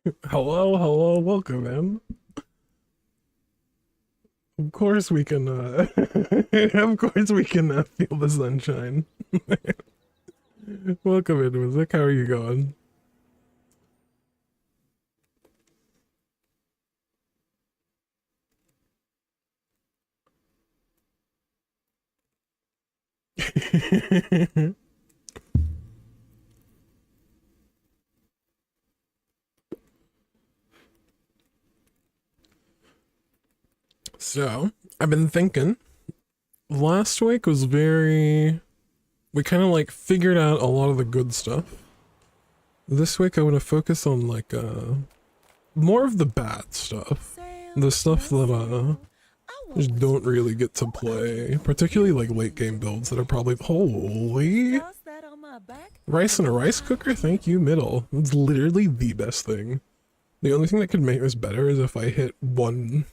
Hello, hello, welcome in. Of course we can, of course we can feel the sunshine. Welcome in, Wizik. How are you going? So, I've been thinking, last week was we kind of like figured out a lot of the good stuff. This week I want to focus on like, more of the bad stuff. The stuff that, just don't really get to play, particularly like late game builds that are probably holy rice in a rice cooker. Thank you, middle. It's literally the best thing. The only thing that could make this better is if I hit one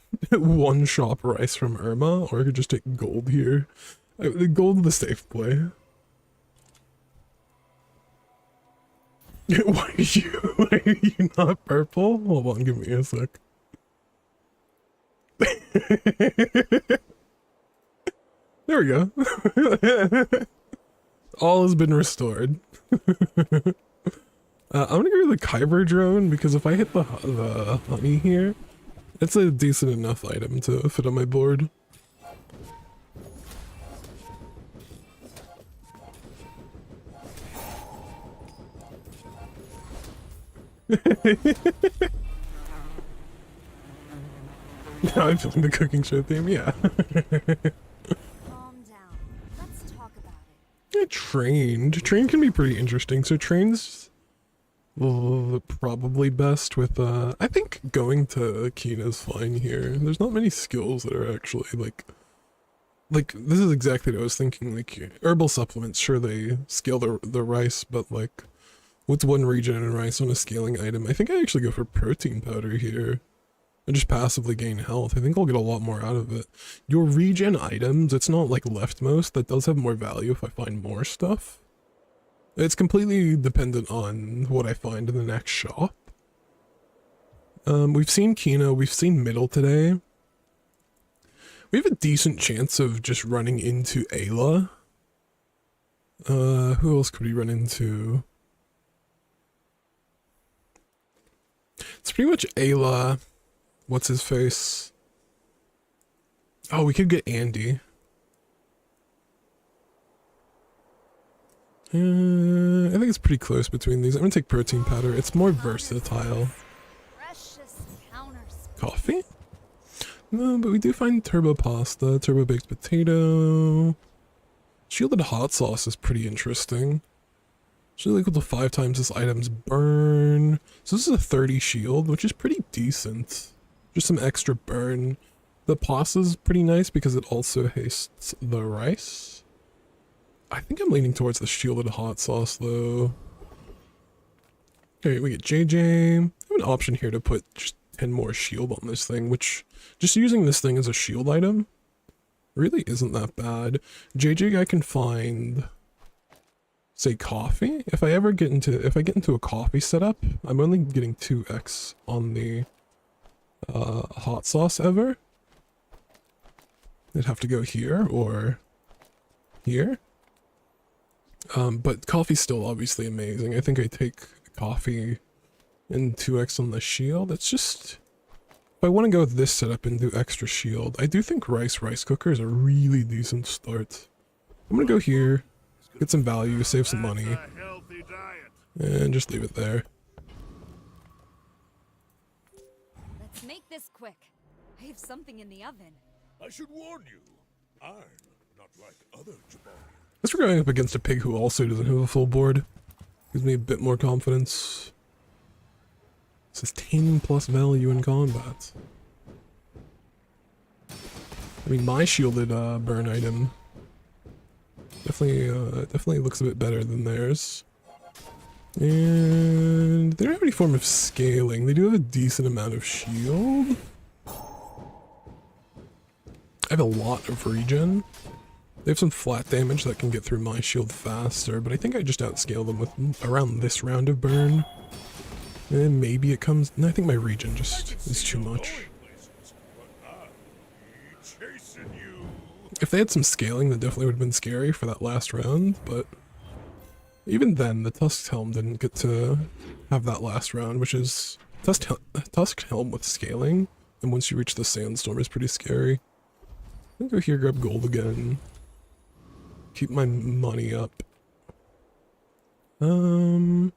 shop rice from Irma, or I could just take gold here. The gold the safe play. Why are you not purple? Hold on, give me a sec. There we go. All has been restored. I'm gonna go with the Kyber drone because if I hit the honey here, it's a decent enough item to fit on my board. Now I'm feeling the cooking show theme, yeah. Calm down. Let's talk about it. Yeah, trained. Trained can be pretty interesting. So train's probably best with, I think going to Kina's fine here. There's not many skills that are actually like this is exactly what I was thinking. Like herbal supplements, sure they scale the rice, but like what's one regen and rice on a scaling item? I think I actually go for protein powder here. And just passively gain health. I think I'll get a lot more out of it. Your regen items, it's not like leftmost. That does have more value if I find more stuff. It's completely dependent on what I find in the next shop. We've seen Kino, we've seen middle today. We have a decent chance of just running into Ayla. Who else could we run into? It's pretty much Ayla. What's his face? Oh, we could get Andy. I think it's pretty close between these. I'm gonna take protein powder. It's more versatile. Coffee? No, but we do find turbo pasta, turbo baked potato. Shielded hot sauce is pretty interesting. Shield equal to 5 times this item's burn. So this is a 30 shield, which is pretty decent. Just some extra burn. The pasta's pretty nice because it also hastes the rice. I think I'm leaning towards the shielded hot sauce though. Okay, we get JJ. I have an option here to put just 10 more shield on this thing, which just using this thing as a shield item really isn't that bad. JJ I can find, say, coffee. If I get into a coffee setup, I'm only getting 2x on the hot sauce ever. I'd have to go here or here. But coffee's still obviously amazing. I think I take coffee and 2x on the shield. It's just, if I want to go with this setup and do extra shield, I do think rice cooker is a really decent start. I'm gonna go here, get some value, save some money, and just leave it there. Let's make this quick. I have something in the oven. I should warn you, I'm not like other Jabari. Guess we're going up against a pig who also doesn't have a full board. Gives me a bit more confidence. It says 10 plus value in combat. I mean, my shielded burn item definitely looks a bit better than theirs. And they don't have any form of scaling. They do have a decent amount of shield. I have a lot of regen. They have some flat damage that can get through my shield faster, but I think I just outscale them with around this round of burn. And maybe it comes... No, I think my regen just is too much. Chasing you. If they had some scaling, that definitely would have been scary for that last round, but... Even then, the Tusked Helm didn't get to have that last round, which is... Tusked Helm with scaling, and once you reach the Sandstorm is pretty scary. I'll go here, grab gold again. Keep my money up. I'll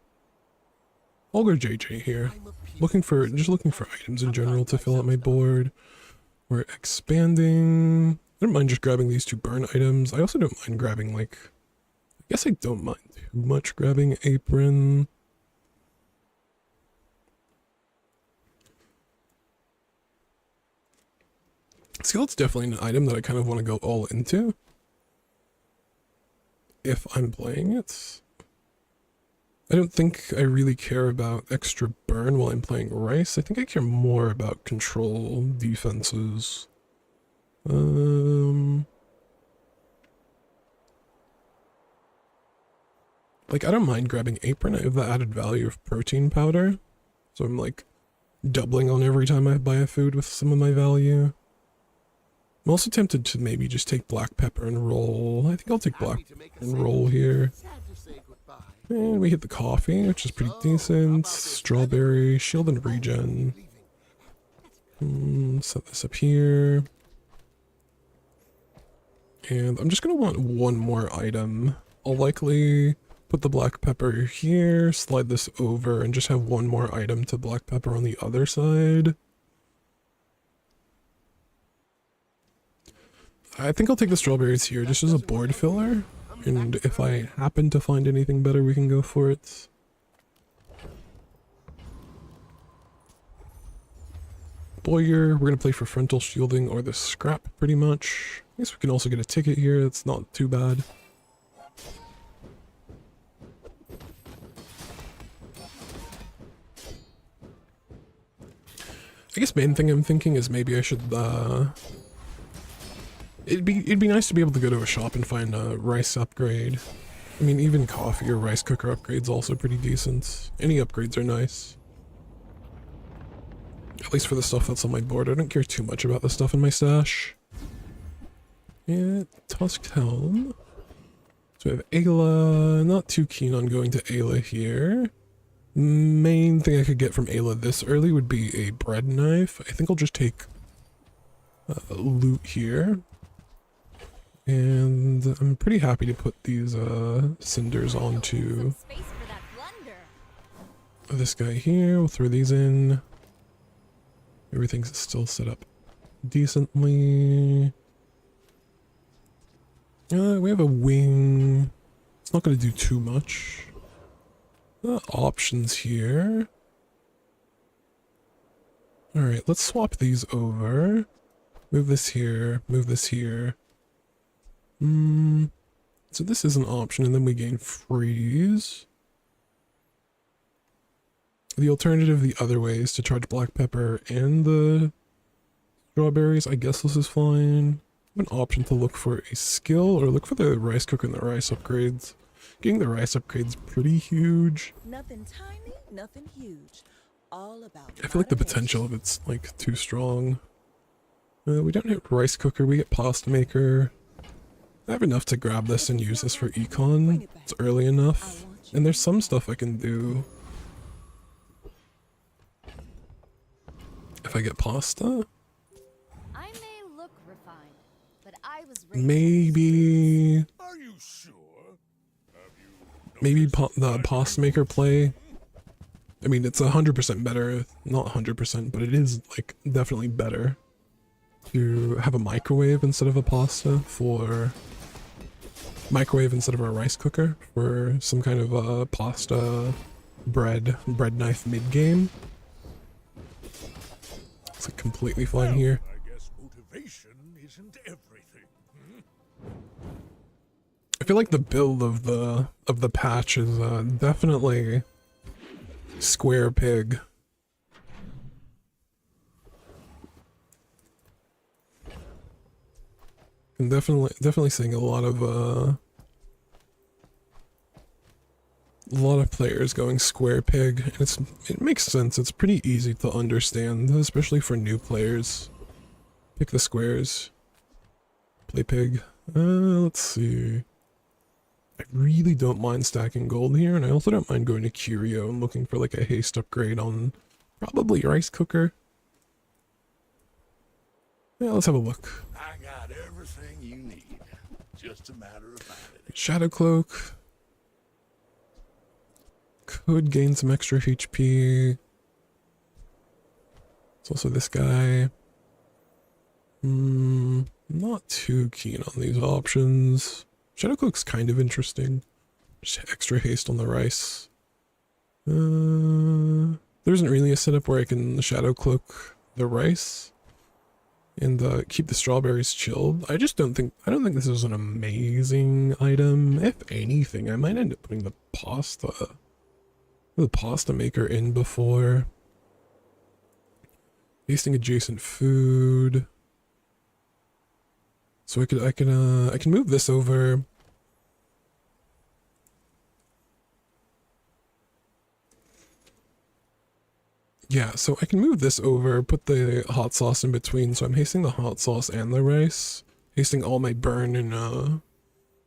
go JJ here. Just looking for items in general to fill out my board. We're expanding. I don't mind just grabbing these 2 burn items. I also don't mind grabbing, like... I guess I don't mind too much grabbing apron. Skillet's definitely an item that I kind of want to go all into. If I'm playing it. I don't think I really care about extra burn while I'm playing Rice. I think I care more about control defenses. Like, I don't mind grabbing apron. I have the added value of protein powder. So I'm like doubling on every time I buy a food with some of my value. I'm also tempted to maybe just take black pepper and roll. I think I'll take black and roll here. And we hit the coffee, which is pretty decent. Strawberry, shield and regen. Set this up here. And I'm just gonna want one more item. I'll likely put the black pepper here, slide this over, and just have one more item to black pepper on the other side. I think I'll take the strawberries here just as a board filler. And if I happen to find anything better, we can go for it. Boyer, we're gonna play for frontal shielding or the scrap pretty much. I guess we can also get a ticket here, it's not too bad. I guess main thing I'm thinking is maybe I should it'd be nice to be able to go to a shop and find a rice upgrade. I mean, even coffee or rice cooker upgrades also pretty decent. Any upgrades are nice. At least for the stuff that's on my board. I don't care too much about the stuff in my stash. Yeah, Tusked Helm. So we have Ayla. Not too keen on going to Ayla here. Main thing I could get from Ayla this early would be a bread knife. I think I'll just take loot here. And I'm pretty happy to put these cinders onto this guy here. We'll throw these in. Everything's still set up decently. We have a wing. It's not going to do too much. Options here. Alright, let's swap these over. Move this here, move this here. So this is an option, and then we gain freeze. The alternative the other way is to charge black pepper and the strawberries. I guess this is fine. An option to look for a skill or look for the rice cooker and the rice upgrades. Getting the rice upgrades pretty huge. Nothing tiny, nothing huge. All about I feel like the potential of it's like too strong. We don't hit rice cooker, we get pasta maker. I have enough to grab this and use this for econ. It's early enough. And there's some stuff I can do. If I get pasta? I may look refined, but I was Maybe... Are you sure? Maybe the pasta maker play. I mean, it's 100% better. Not 100%, but it is, like, definitely better to have a microwave instead of a pasta for... Microwave instead of a rice cooker for some kind of pasta bread knife mid-game. It's like completely fine here. I guess motivation isn't everything. I feel like the build of the patch is definitely square pig. I'm definitely seeing a lot of a lot of players going square pig, and it makes sense. It's pretty easy to understand, especially for new players. Pick the squares. Play pig. Let's see. I really don't mind stacking gold here, and I also don't mind going to Curio and looking for like a haste upgrade on probably rice cooker. Yeah, let's have a look. I got everything you need. Just a matter of finding it. Shadow cloak. Could gain some extra HP. It's also this guy. Not too keen on these options. Shadow cloak's kind of interesting. Just extra haste on the rice. There isn't really a setup where I can shadow cloak the rice and keep the strawberries chilled. I don't think this is an amazing item. If anything, I might end up putting the pasta maker in before. Tasting adjacent food. So I can move this over. Yeah, so I can move this over, put the hot sauce in between, so I'm hasting the hot sauce and the rice. Hasting all my burn and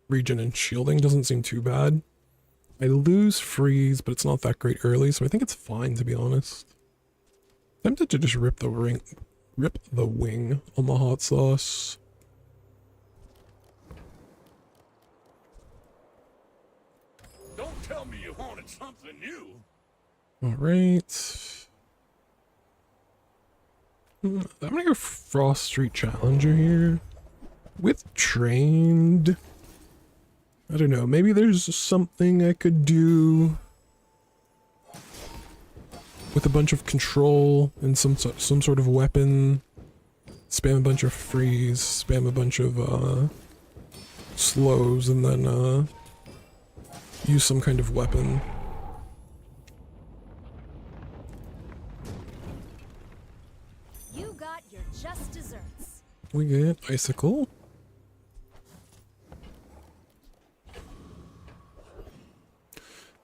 regen and shielding doesn't seem too bad. I lose freeze, but it's not that great early, so I think it's fine, to be honest. Tempted to just rip the wing on the hot sauce. Don't tell me you wanted something new. Alright. I'm gonna go Frost Street Challenger here. With trained. I don't know, maybe there's something I could do with a bunch of control and some sort of weapon. Spam a bunch of freeze, spam a bunch of slows, and then use some kind of weapon. You got your just desserts. We get icicle.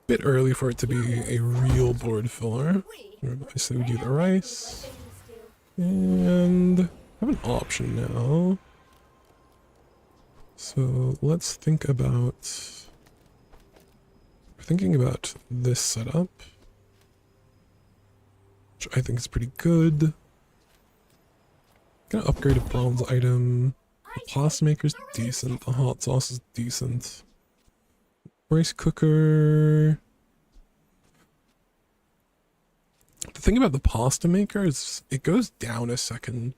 Bit early for it to be a real board filler. I say we do the rice. And I have an option now. So let's think about... We're thinking about this setup, which I think is pretty good. Gonna upgrade a bronze item. The pasta maker's decent. The hot sauce is decent. Rice cooker. The thing about the pasta maker is it goes down a second,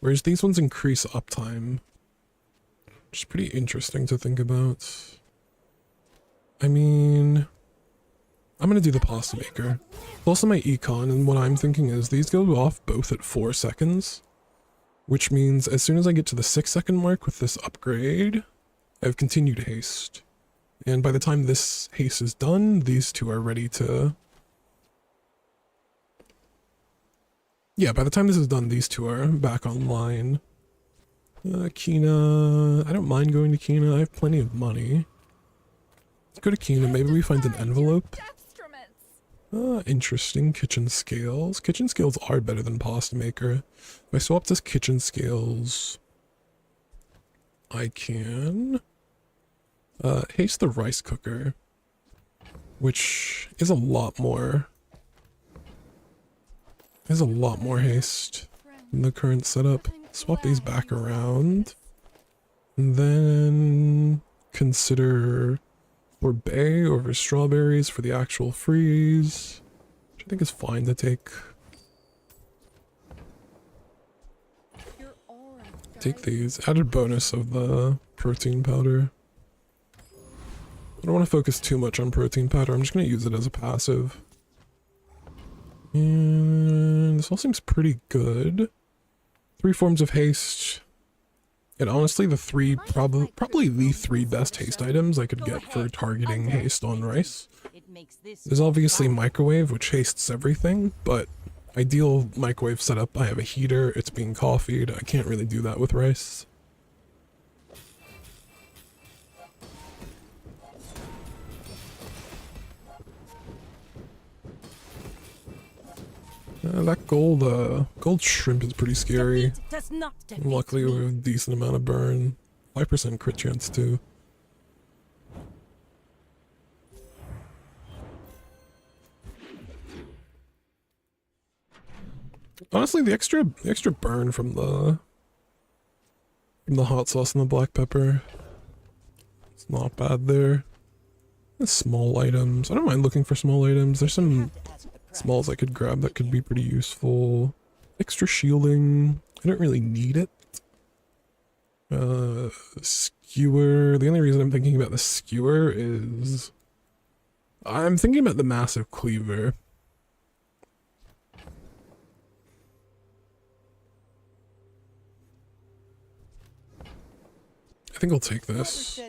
whereas these ones increase uptime. Which is pretty interesting to think about. I mean, I'm gonna do the pasta maker. It's also my econ, and what I'm thinking is these go off both at 4 seconds. Which means as soon as I get to the 6-second mark with this upgrade, I have continued haste. And by the time this haste is done, these two are ready to... Yeah, by the time this is done, these two are back online. Kina... I don't mind going to Kina, I have plenty of money. Let's go to Kina, maybe we find an envelope. Interesting. Kitchen scales. Kitchen scales are better than pasta maker. If I swap this kitchen scales, I can haste the rice cooker, which is a lot more haste than the current setup. Swap these back around, and then consider sorbet over strawberries for the actual freeze, which I think is fine to take. Take these. Added bonus of the protein powder. I don't want to focus too much on protein powder. I'm just going to use it as a passive. And this all seems pretty good. 3 forms of haste. And honestly, the three, probably the 3 best haste items I could get for targeting haste on rice. There's obviously microwave, which hastes everything, but ideal microwave setup, I have a heater, it's being coffeed, I can't really do that with rice. That gold shrimp is pretty scary. Defeat does not defeat Luckily, we me. have a decent amount of burn. 5% crit chance, too. Honestly, the extra burn from the hot sauce and the black pepper, it's not bad there. The small items. I don't mind looking for small items. There's some smalls I could grab that could be pretty useful. Extra shielding. I don't really need it. Skewer. The only reason I'm thinking about the skewer is I'm thinking about the massive cleaver. I think I'll take this.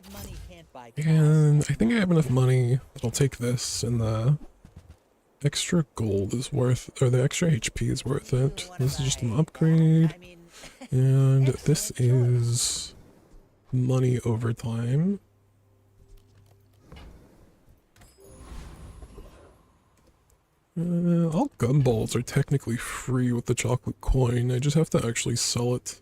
And I think I have enough money. I'll take this, and the extra gold is worth, or the extra HP is worth it. This is just an upgrade. And this is money over time. All gumballs are technically free with the chocolate coin. I just have to actually sell it.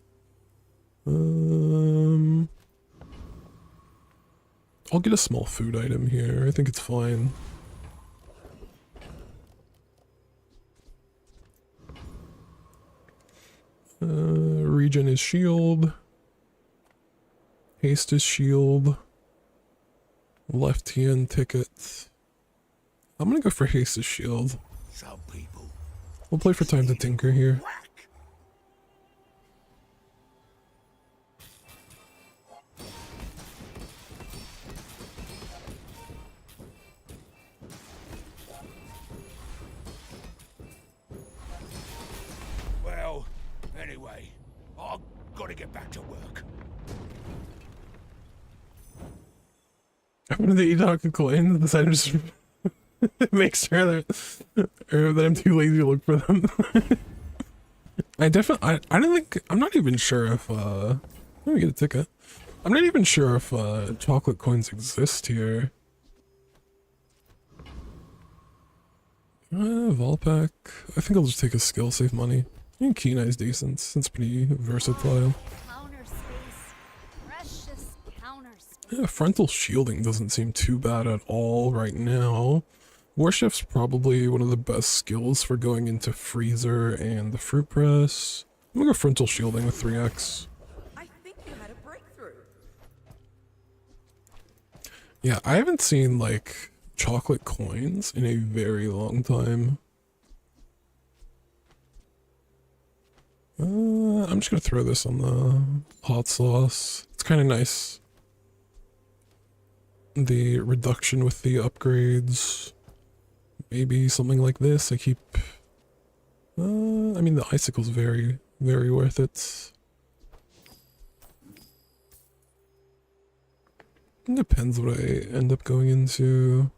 I'll get a small food item here. I think it's fine. Regen is shield. Haste is shield. Left hand ticket. I'm gonna go for haste is shield. Some people. We'll play for time to tinker here. Whack. Well, anyway, I've got to get back to work. I'm gonna eat chocolate coins. Decided to just make sure that I'm too lazy to look for them. I don't think, I'm not even sure if, let me get a ticket. I'm not even sure if, chocolate coins exist here. Volpack. I think I'll just take a skill, save money. I think Keen Eye's decent. It's pretty versatile. Counter space. Precious counter space. Yeah, frontal shielding doesn't seem too bad at all right now. Warshift's probably one of the best skills for going into freezer and the fruit press. I'm gonna go frontal shielding with 3x. I think you had a breakthrough. Yeah, I haven't seen like chocolate coins in a very long time. I'm just gonna throw this on the hot sauce. It's kind of nice. The reduction with the upgrades. Maybe something like this. I keep... I mean, the icicle's very, very worth it. It depends what I end up going into.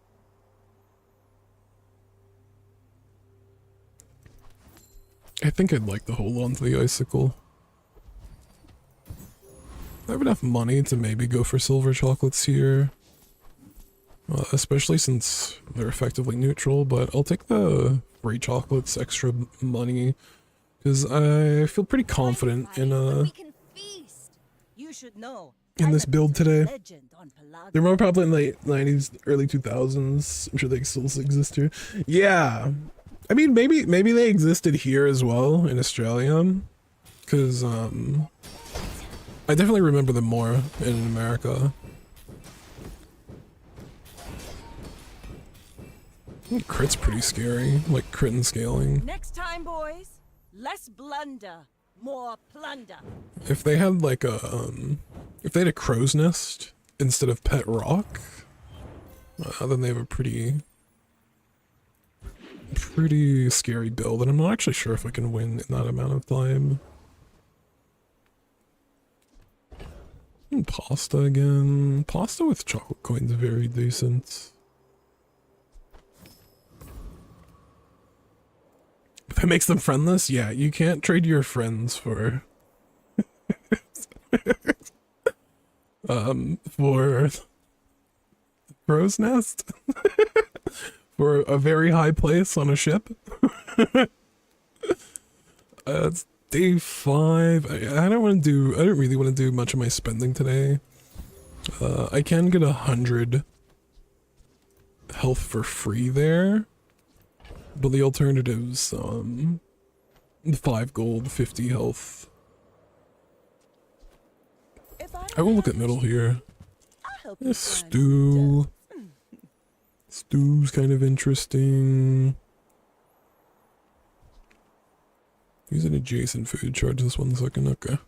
I think I'd like to hold on to the icicle. I have enough money to maybe go for silver chocolates here. Especially since they're effectively neutral, but I'll take the free chocolates, extra money, because I feel pretty confident in We can feast. You should know. in this build today. Legend on Pelagia. They were probably in the late 90s, early 2000s. I'm sure they still exist here. Yeah. I mean, maybe they existed here as well in Australia, because I definitely remember them more in America. Crit's pretty scary, like crit and scaling. Next time, boys, less blunder, more plunder. If they had like a, if they had a crow's nest instead of pet rock, then they have a pretty scary build, and I'm not actually sure if I can win in that amount of time. And pasta again. Pasta with chocolate coins very decent. If it makes them friendless, yeah, you can't trade your friends for for crow's nest for a very high place on a ship. It's day 5. I don't want to do. I don't really want to do much of my spending today. I can get 100 health for free there, but the alternative's 5 gold, 50 health. If I I will look at middle here. I hope you find Stew. Stew's kind of interesting. Use an adjacent food. Charge this 1 second. Okay.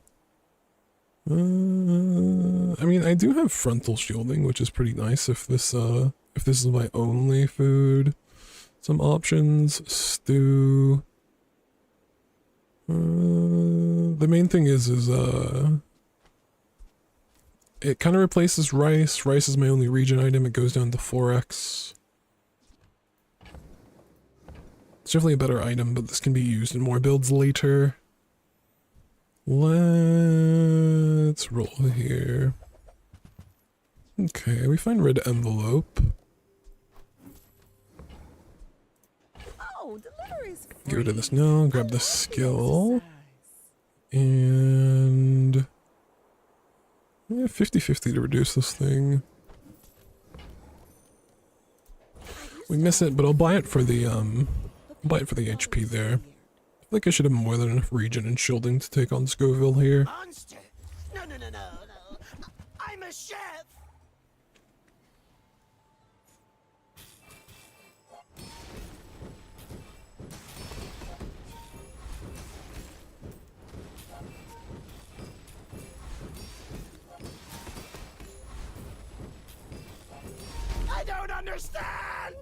I mean, I do have frontal shielding, which is pretty nice if this is my only food. Some options. Stew. The main thing is it kind of replaces rice. Rice is my only region item. It goes down to 4x. It's definitely a better item, but this can be used in more builds later. Let's roll here. Okay, we find red envelope. Oh, delivery's free. Get rid of this now. Grab the skill. And 50-50 to reduce this thing. We miss it, but I'll buy it for the HP there. I think I should have more than enough region and shielding to take on Scoville here. Monster! No, no, no, no, no. I'm a chef! I don't understand!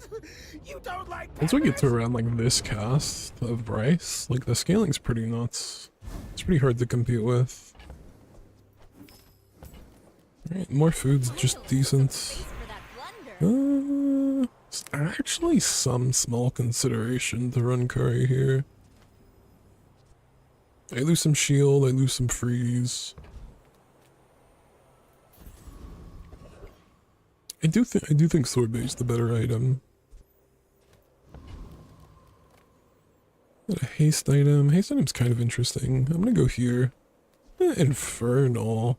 You don't like Once we get to peppers? around like this cast of rice, like the scaling's pretty nuts. It's pretty hard to compete with. Alright, more food's just decent. Space for that blunder. It's actually some small consideration to run curry here. I lose some shield, I lose some freeze. I do think sword bait is the better item. Got a haste item. Haste item's kind of interesting. I'm gonna go here. Infernal.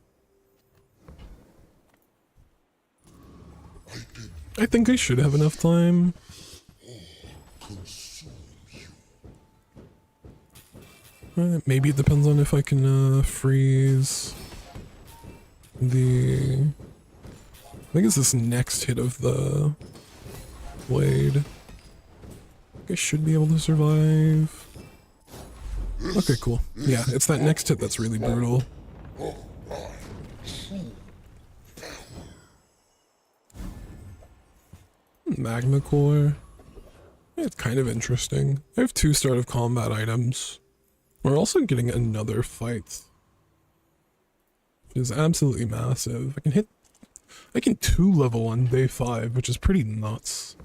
I think I should have enough time. Maybe it depends on if I can freeze the... I think it's this next hit of the blade. I think I should be able to survive. Okay, cool. Yeah, it's that next hit that's really brutal. Magma core. It's kind of interesting. I have 2 start of combat items. We're also getting another fight. It is absolutely massive. I can 2 level on day 5, which is pretty nuts.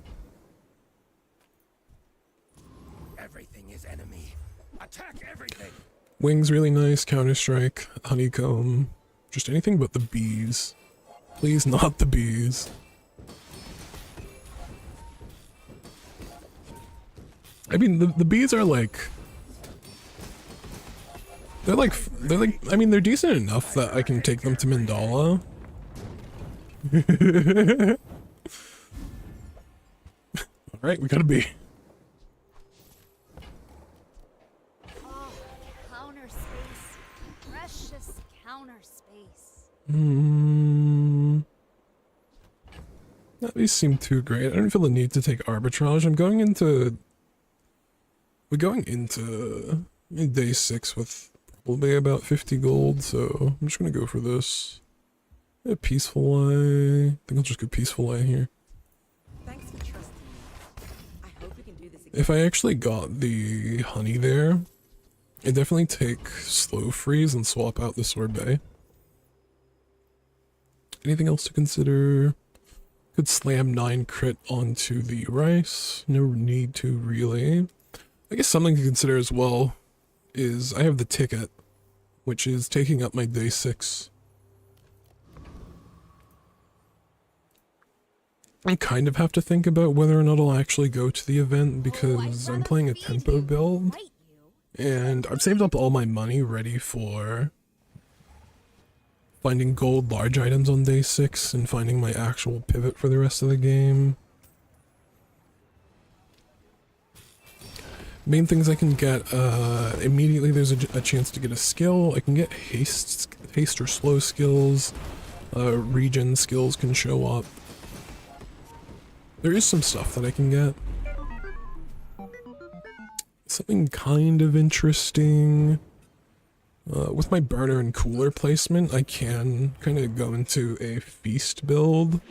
Everything is enemy. Attack everything! Wings really nice, Counter-Strike, Honeycomb, just anything but the bees. Please not the bees. I mean, the bees are like... They're like, I mean, they're decent enough that I can take them to Mandala. Alright, we got a bee. Oh, counter space. Precious counter space. Not these seem too great. I don't feel the need to take arbitrage. We're going into day 6 with probably about 50 gold, so I'm just gonna go for this. Yeah, peaceful eye. I think I'll just go peaceful eye here. Thanks for trusting me. I hope we can do this again. If I actually got the honey there, I'd definitely take slow freeze and swap out the sorbet. Anything else to consider? Could slam 9 crit onto the rice. No need to really. I guess something to consider as well is I have the ticket, which is taking up my day 6. I kind of have to think about whether or not I'll actually go to the event because I'm playing a tempo build. And I've saved up all my money ready for finding gold large items on day 6 and finding my actual pivot for the rest of the game. Main things I can get, immediately there's a chance to get a skill. I can get haste or slow skills. Regen skills can show up. There is some stuff that I can get. Something kind of interesting. With my burner and cooler placement, I can kind of go into a feast build.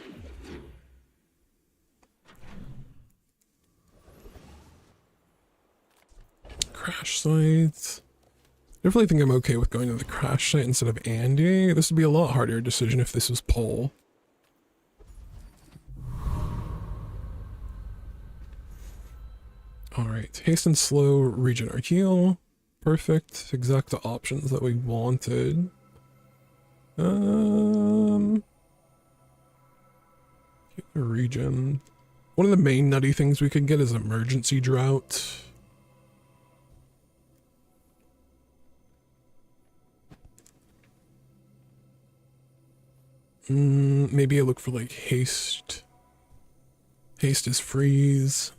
Crash site. Definitely think I'm okay with going to the crash site instead of Andy. This would be a lot harder decision if this was Pole. Alright, haste and slow, regen or heal. Perfect, exact options that we wanted. Regen. One of the main nutty things we could get is emergency drought. Maybe I look for like haste. Haste is freeze.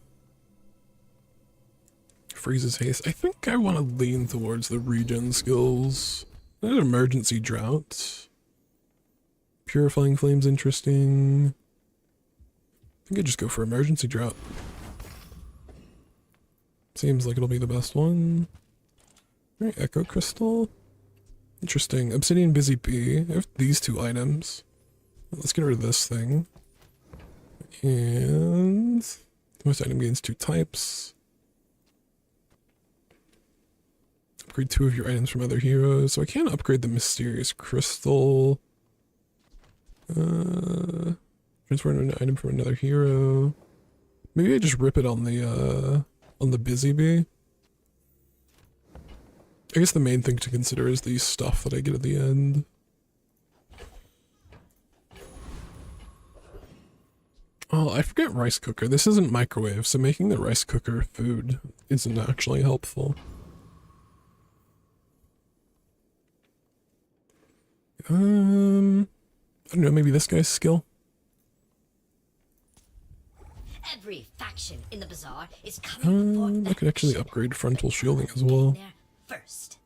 Freezes haste. I think I want to lean towards the regen skills. There's emergency drought. Purifying flame's interesting. I think I just go for emergency drought. Seems like it'll be the best one. Alright, echo crystal. Interesting. Obsidian busy bee. I have these 2 items. Let's get rid of this thing. And most item gains 2 types. Upgrade 2 of your items from other heroes. So I can upgrade the mysterious crystal. Transfer an item from another hero. Maybe I just rip it on the busy bee. I guess the main thing to consider is the stuff that I get at the end. Oh, I forget rice cooker. This isn't microwave, so making the rice cooker food isn't actually helpful. I don't know, maybe this guy's skill? Every faction in the bazaar is coming I could actually upgrade frontal shielding as well. First.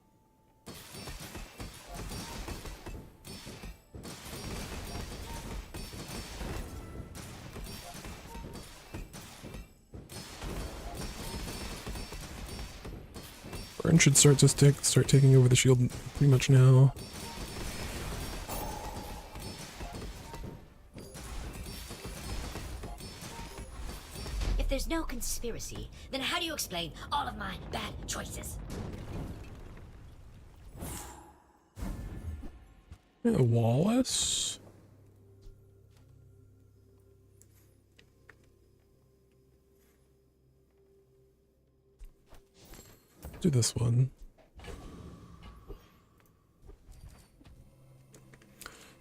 Burn should start taking over the shield pretty much now. If there's no conspiracy, then how do you explain all of my bad choices? Yeah, Wallace? Do this one.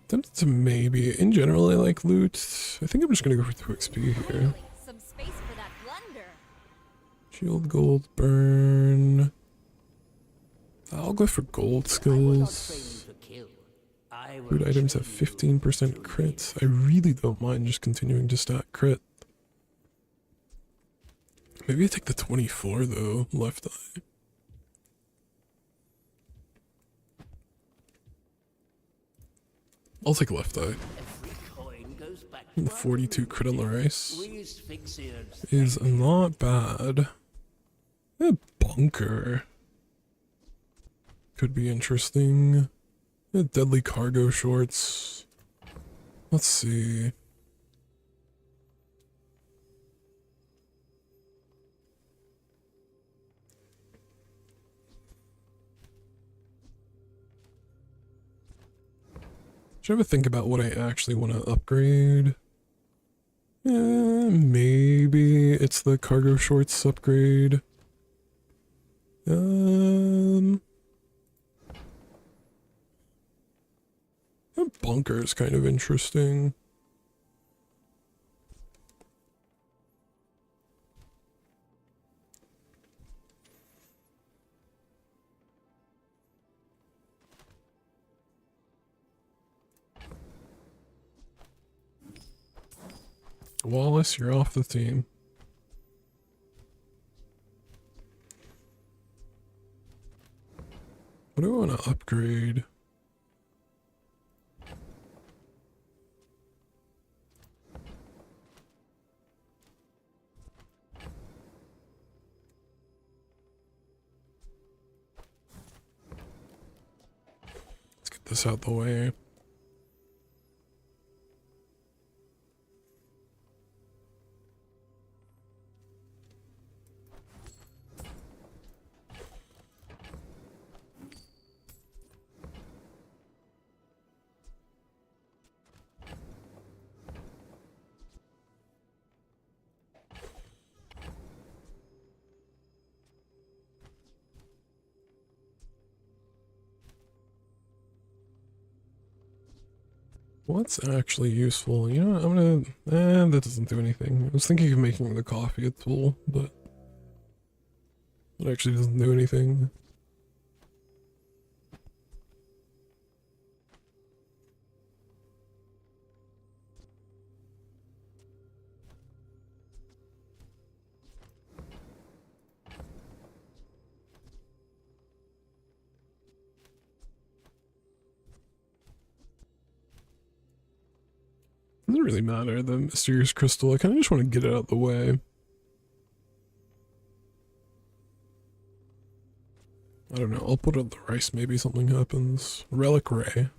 Tempted to maybe. In general, I like loot. I think I'm just gonna go for 2 XP here. Some space for that blunder. Shield, gold, burn. I'll go for gold skills. Food items have 15% crit. I really don't mind just continuing to stack crit. Maybe I take the 24 though, left eye. I'll take left eye. 42 crit on the rice is not bad. A bunker could be interesting. Deadly cargo shorts. Let's see. Should I have a think about what I actually want to upgrade? Maybe it's the cargo shorts upgrade. The bunker is kind of interesting. Wallace, you're off the team. What do I want to upgrade? Let's get this out the way. What's actually useful? You know what, I'm gonna... that doesn't do anything. I was thinking of making the coffee a tool, but... it actually doesn't do anything. Doesn't really matter, the mysterious crystal. I kind of just want to get it out of the way. I don't know, I'll put it on the rice, maybe something happens. Relic Ray.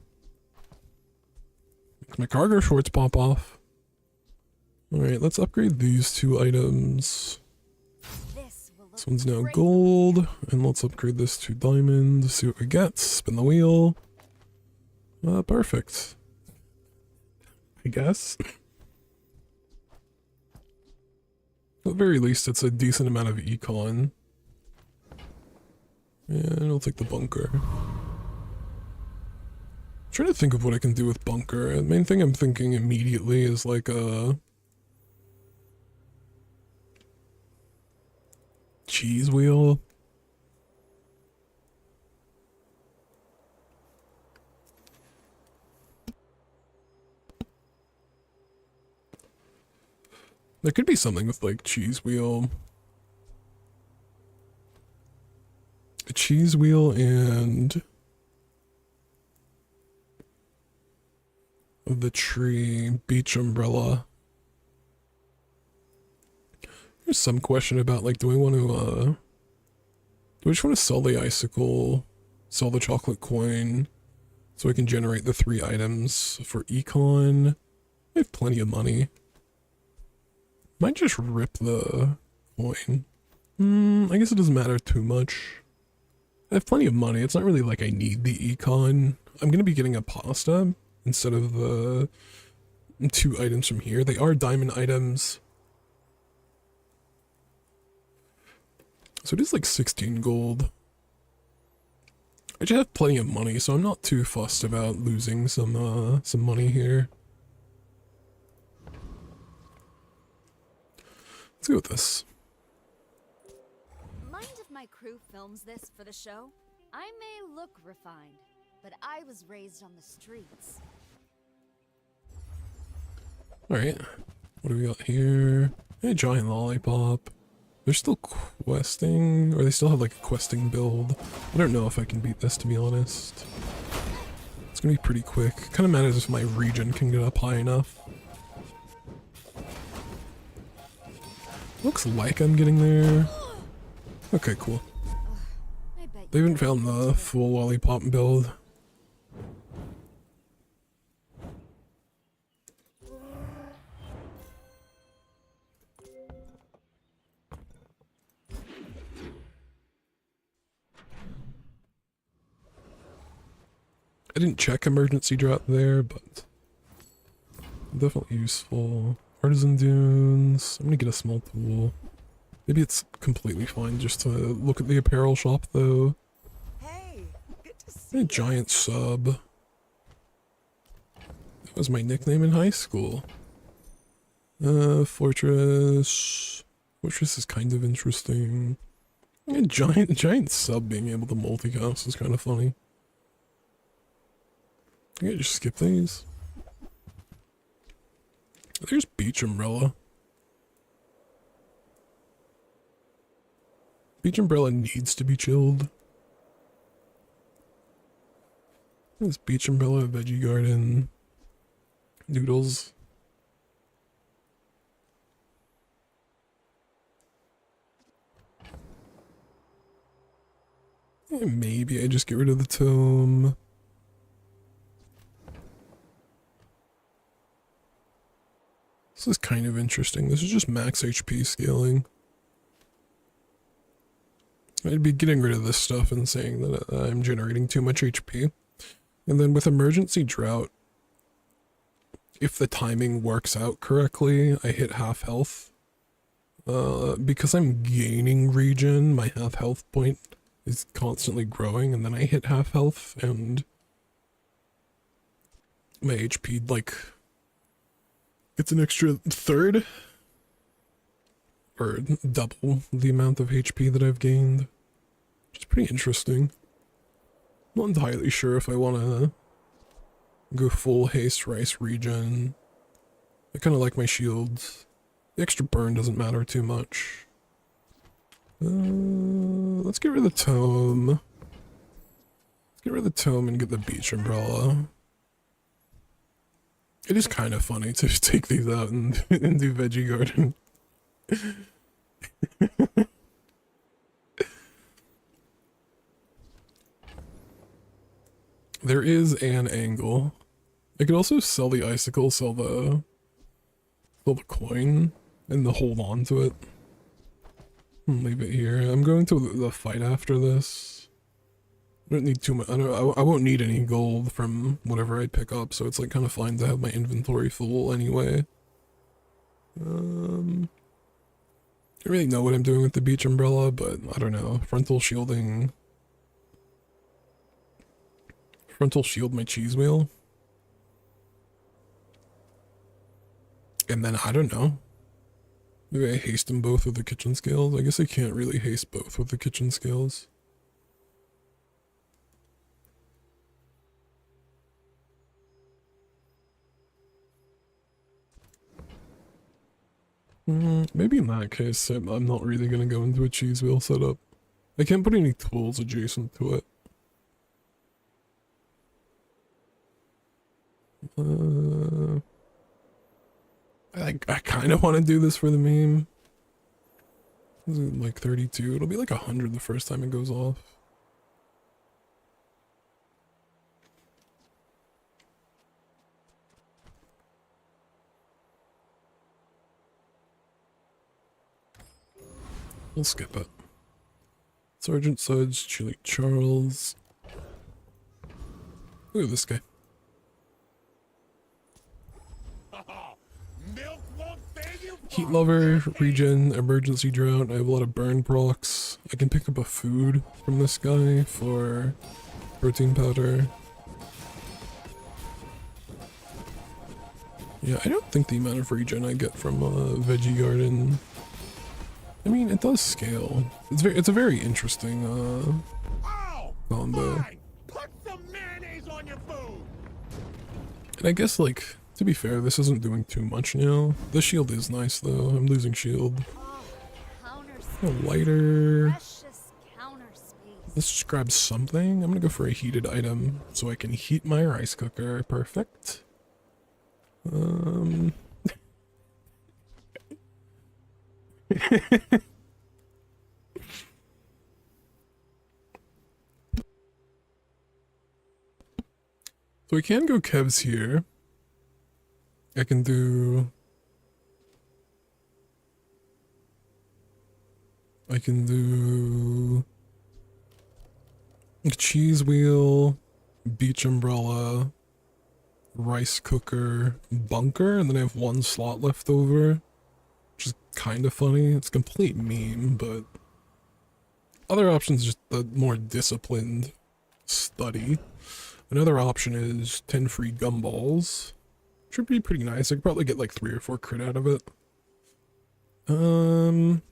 Makes my cargo shorts pop off. Alright, let's upgrade these two items. This one's now gold, and let's upgrade this to diamond, see what we get. Spin the wheel. Perfect. I guess. At the very least, it's a decent amount of econ. And I'll take the bunker. I'm trying to think of what I can do with bunker. The main thing I'm thinking immediately is like a cheese wheel. There could be something with like cheese wheel. A cheese wheel and the tree beach umbrella. There's some question about like, do I want to do I just want to sell the icicle, sell the chocolate coin, so I can generate the 3 items for econ? I have plenty of money. Might just rip the coin. I guess it doesn't matter too much. I have plenty of money. It's not really like I need the econ. I'm gonna be getting a pasta instead of the 2 items from here. They are diamond items. So it is like 16 gold. I just have plenty of money, so I'm not too fussed about losing some money here. Let's go with this. Mind if my crew films this for the show? I may look refined, but I was raised on the streets. Alright, what do we got here? A giant lollipop. They're still questing, or they still have like a questing build. I don't know if I can beat this, to be honest. It's gonna be pretty quick. Kind of matters if my regen can get up high enough. Looks like I'm getting there. Okay, cool. They haven't found the full lollipop build. I didn't check emergency drop there, but definitely useful. Artisan dunes. I'm gonna get a small tool. Maybe it's completely fine just to look at the apparel shop though. Hey, good to see A giant sub. That was my nickname in high school. Fortress. Fortress is kind of interesting. A giant sub being able to multicast is kind of funny. I can just skip these. There's Beach Umbrella. Beach Umbrella needs to be chilled. There's Beach Umbrella, Veggie Garden, Noodles. Maybe I just get rid of the tome. This is kind of interesting. This is just max HP scaling. I'd be getting rid of this stuff and saying that I'm generating too much HP. And then with Emergency Drought, if the timing works out correctly, I hit half health. Because I'm gaining regen, my half health point is constantly growing, and then I hit half health, and my HP, like, gets an extra third, or double the amount of HP that I've gained, which is pretty interesting. I'm not entirely sure if I want to go full haste rice regen. I kind of like my shields. The extra burn doesn't matter too much. Let's get rid of the tome. Let's get rid of the tome and get the Beach Umbrella. It is kind of funny to take these out and, and do Veggie Garden. There is an angle. I could also sell the icicle, sell the coin, and hold on to it. Leave it here. I'm going to the fight after this. I don't need too much. I won't need any gold from whatever I pick up, so it's like kind of fine to have my inventory full anyway. I don't really know what I'm doing with the Beach Umbrella, but I don't know. Frontal shield my cheese wheel. And then I don't know. Maybe I haste them both with the kitchen scales. I guess I can't really haste both with the kitchen scales. Maybe in that case, I'm not really going to go into a cheese wheel setup. I can't put any tools adjacent to it. I kind of want to do this for the meme. This is like 32. It'll be like 100 the first time it goes off. We'll skip it. Sergeant Suds, Chili Charles. Look at this guy. Heat Lover, Regen, Emergency Drought. I have a lot of burn procs. I can pick up a food from this guy for protein powder. Yeah, I don't think the amount of regen I get from Veggie Garden. I mean, it does scale. It's a very interesting combo. Put some mayonnaise on your food. And I guess, like, to be fair, this isn't doing too much now. The shield is nice though. I'm losing shield. A lighter. Let's just grab something. I'm gonna go for a heated item so I can heat my rice cooker. Perfect. So we can go Kev's here. I can do a cheese wheel, Beach Umbrella, rice cooker, bunker, and then I have one slot left over, which is kind of funny. It's a complete meme, but other options just the more disciplined study. Another option is 10 free gumballs. Should be pretty nice. I could probably get like 3 or 4 crit out of it. I'm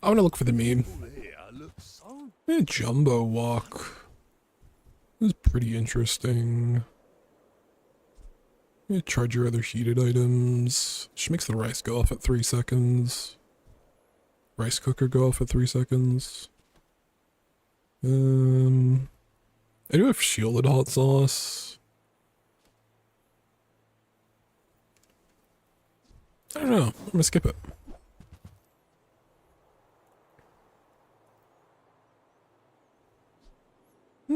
gonna look for the meme. Jumbo walk. This is pretty interesting. Yeah, charge your other heated items. She makes the rice go off at 3 seconds. Rice cooker go off at 3 seconds. I do have shielded hot sauce. I don't know. I'm gonna skip it.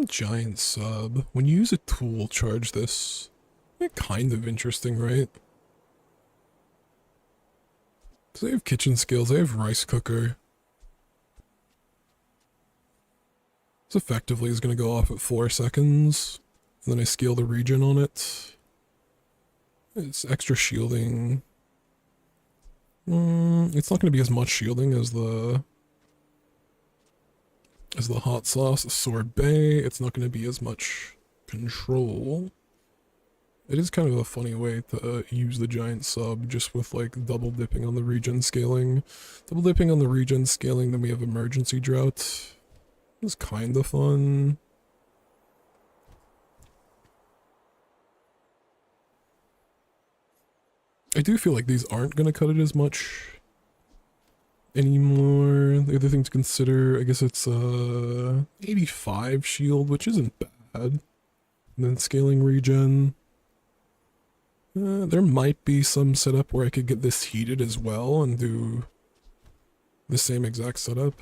Giant sub. When you use a tool, charge this. Kind of interesting, right? So they have kitchen skills, they have rice cooker. This effectively is going to go off at 4 seconds. And then I scale the regen on it. It's extra shielding. It's not going to be as much shielding as the hot sauce, the sorbet. It's not going to be as much control. It is kind of a funny way to use the giant sub, just with like double dipping on the regen scaling. Double dipping on the regen scaling, then we have emergency drought. It's kind of fun. I do feel like these aren't going to cut it as much anymore. The other thing to consider, I guess it's 85 shield, which isn't bad. And then scaling regen. There might be some setup where I could get this heated as well and do the same exact setup.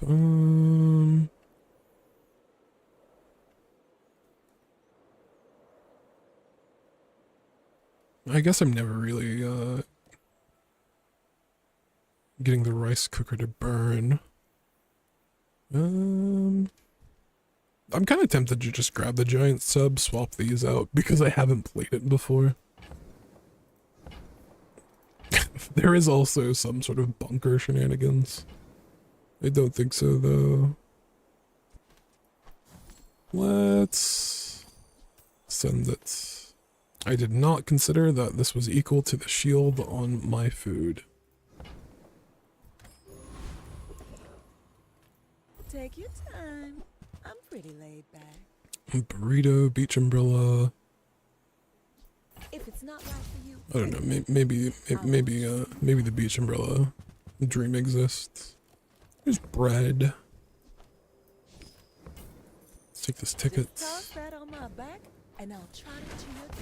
I guess I'm never really getting the rice cooker to burn. I'm kind of tempted to just grab the giant sub, swap these out, because I haven't played it before. There is also some sort of bunker shenanigans. I don't think so, though. Let's send it. I did not consider that this was equal to the shield on my food. Take your time. I'm pretty laid back. Burrito, beach umbrella. If it's not right for you, I don't know. Maybe the beach umbrella dream exists. There's bread. Let's take this ticket. just toss that on my back, and I'll trot it to your door.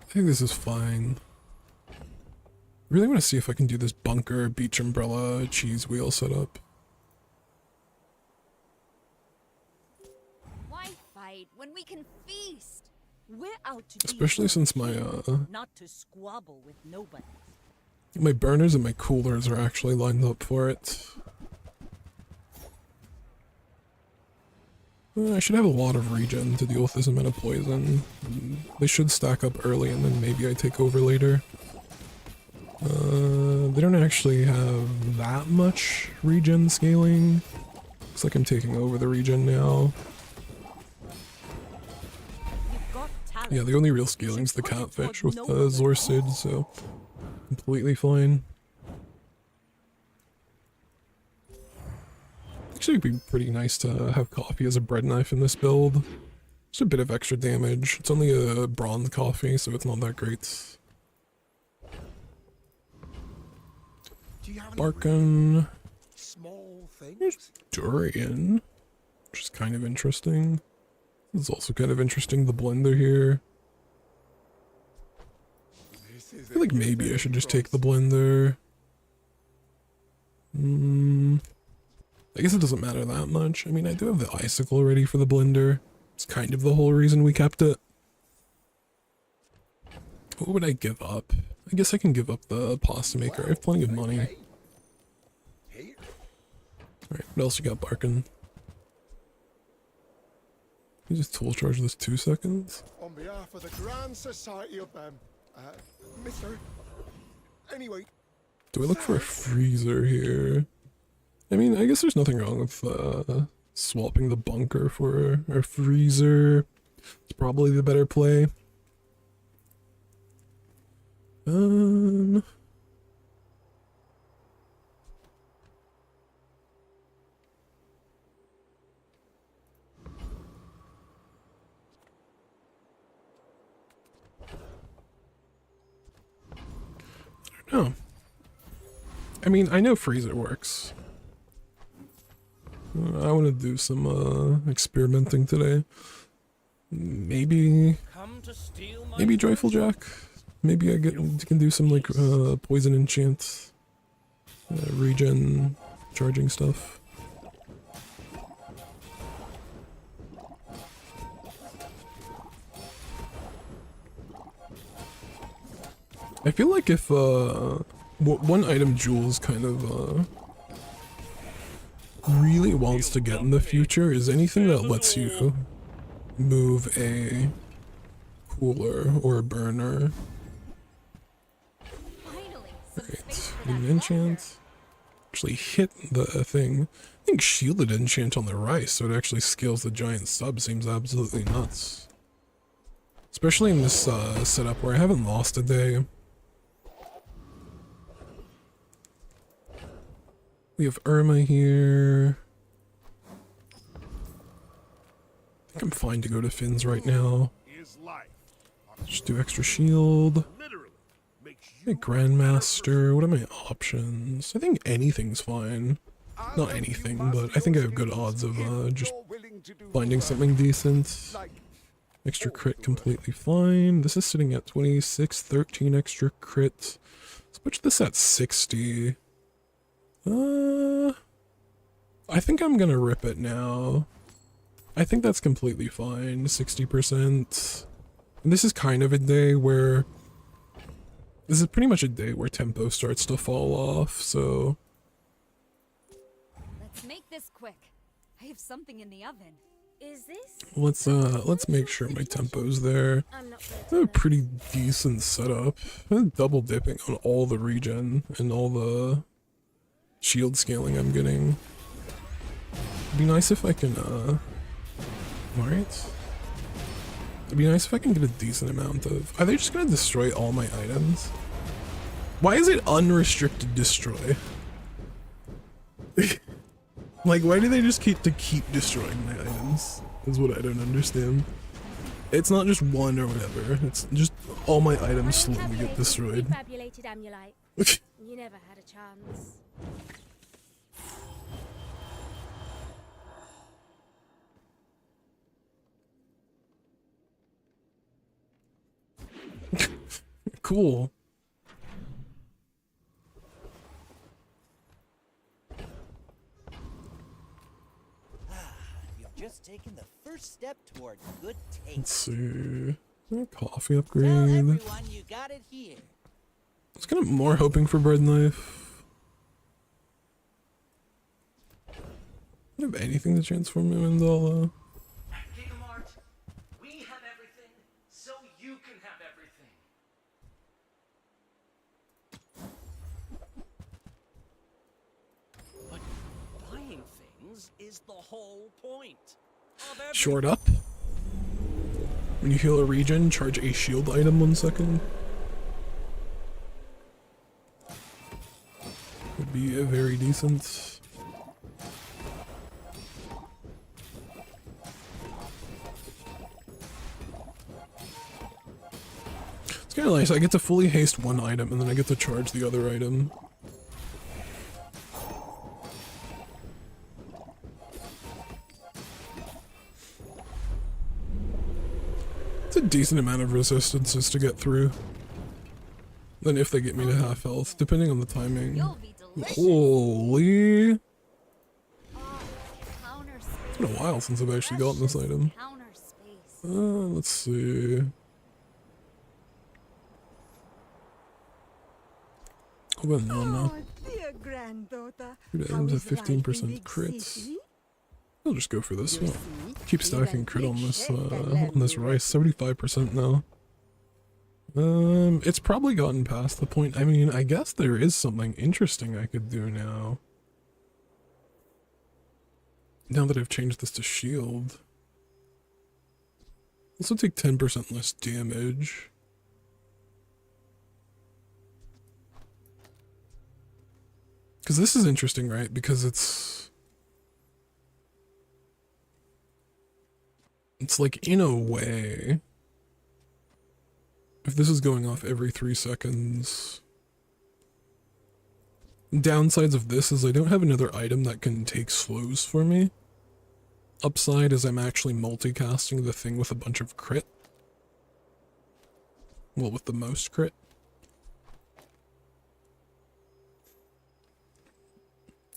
I think this is fine. I really want to see if I can do this bunker, beach umbrella, cheese wheel setup. Why fight when we can feast? We're out to do Especially since my not to squabble with nobody. my burners and my coolers are actually lined up for it. I should have a lot of regen to deal with this amount of poison. They should stack up early and then maybe I take over later. They don't actually have that much regen scaling. Looks like I'm taking over the regen now. You've got talent. Yeah, the only real scaling's the catfish with the Zorsid, so completely fine. Actually, it'd be pretty nice to have coffee as a bread knife in this build. Just a bit of extra damage. It's only a bronze coffee, so it's not that great. Do you have any Barkin. small things? Here's durian, which is kind of interesting. It's also kind of interesting, the blender here. This is I feel like maybe I should just take the blender. I guess it doesn't matter that much. I mean, I do have the icicle ready for the blender. It's kind of the whole reason we kept it. What would I give up? I guess I can give up the pasta maker. I have plenty of money. Here. Alright, what else you got, Barkin? You just tool charge this 2 seconds? On behalf of the Grand Society of Mister. Anyway, Do I look for a freezer here? I mean, I guess there's nothing wrong with swapping the bunker for a freezer. It's probably the better play. Oh. I mean, I know freezer works. I want to do some experimenting today. Maybe Joyful Jack. Maybe I can do some like poison enchant, regen, charging stuff. I feel like if one item Jules kind of really wants to get in the future is anything that lets you move a cooler or a burner. Finally, some space Right, for an that enchant. Actually hit the thing. I think shielded enchant on the rice, so it actually scales the giant sub. Seems absolutely nuts. Especially in this setup where I haven't lost a day. We have Irma here. I think I'm fine to go to Finn's right now. Just do extra shield. Hey, Grandmaster. What are my options? I think anything's fine. Not anything, but I think I have good odds of just finding something decent. Extra crit completely fine. This is sitting at 26, 13 extra crit. Let's put this at 60. I think I'm gonna rip it now. I think that's completely fine, 60%. And this is kind of a day where... This is pretty much a day where tempo starts to fall off, so... Let's make this quick. I have something in the oven. Is this? Let's make sure my tempo's there. I'm not I have a pretty decent setup. I'm double dipping on all the regen and all the shield scaling I'm getting. It'd be nice if I can, alright. It'd be nice if I can get a decent amount of... Are they just gonna destroy all my items? Why is it unrestricted destroy? Like, why do they just keep destroying my items? Is what I don't understand. It's not just one or whatever. It's just all my items slowly get destroyed. Fabulated amulite. You never had a chance. Cool. You've just taken the first step toward good taste. Let's see. Coffee Tell upgrade. everyone you got it here. I was kind of more hoping for bread knife. Do you have anything to transform me Mandala? At Gigamart, we have everything, so you can have everything. But buying things is the whole point of everything. Short up. When you heal a regen, charge a shield item 1 second. Would be a very decent. It's kind of nice. I get to fully haste one item and then I get to charge the other item. It's a decent amount of resistances to get through. Then if they get me to half health, depending on the timing. You'll be delicious. Holy! Oh, counter space. It's been a while since I've actually gotten this Precious item. Counter space. Let's see. Oh, but no. Dear granddaughter. Good items have 15% crits. I'll just go for this one. Keep stacking crit on this rice. 75% now. It's probably gotten past the point. I mean, I guess there is something interesting I could do now. Now that I've changed this to shield. This will take 10% less damage. Because this is interesting, right? Because it's like, in a way, if this is going off every 3 seconds, Downsides of this is I don't have another item that can take slows for me. Upside is I'm actually multicasting the thing with a bunch of crit. Well, with the most crit.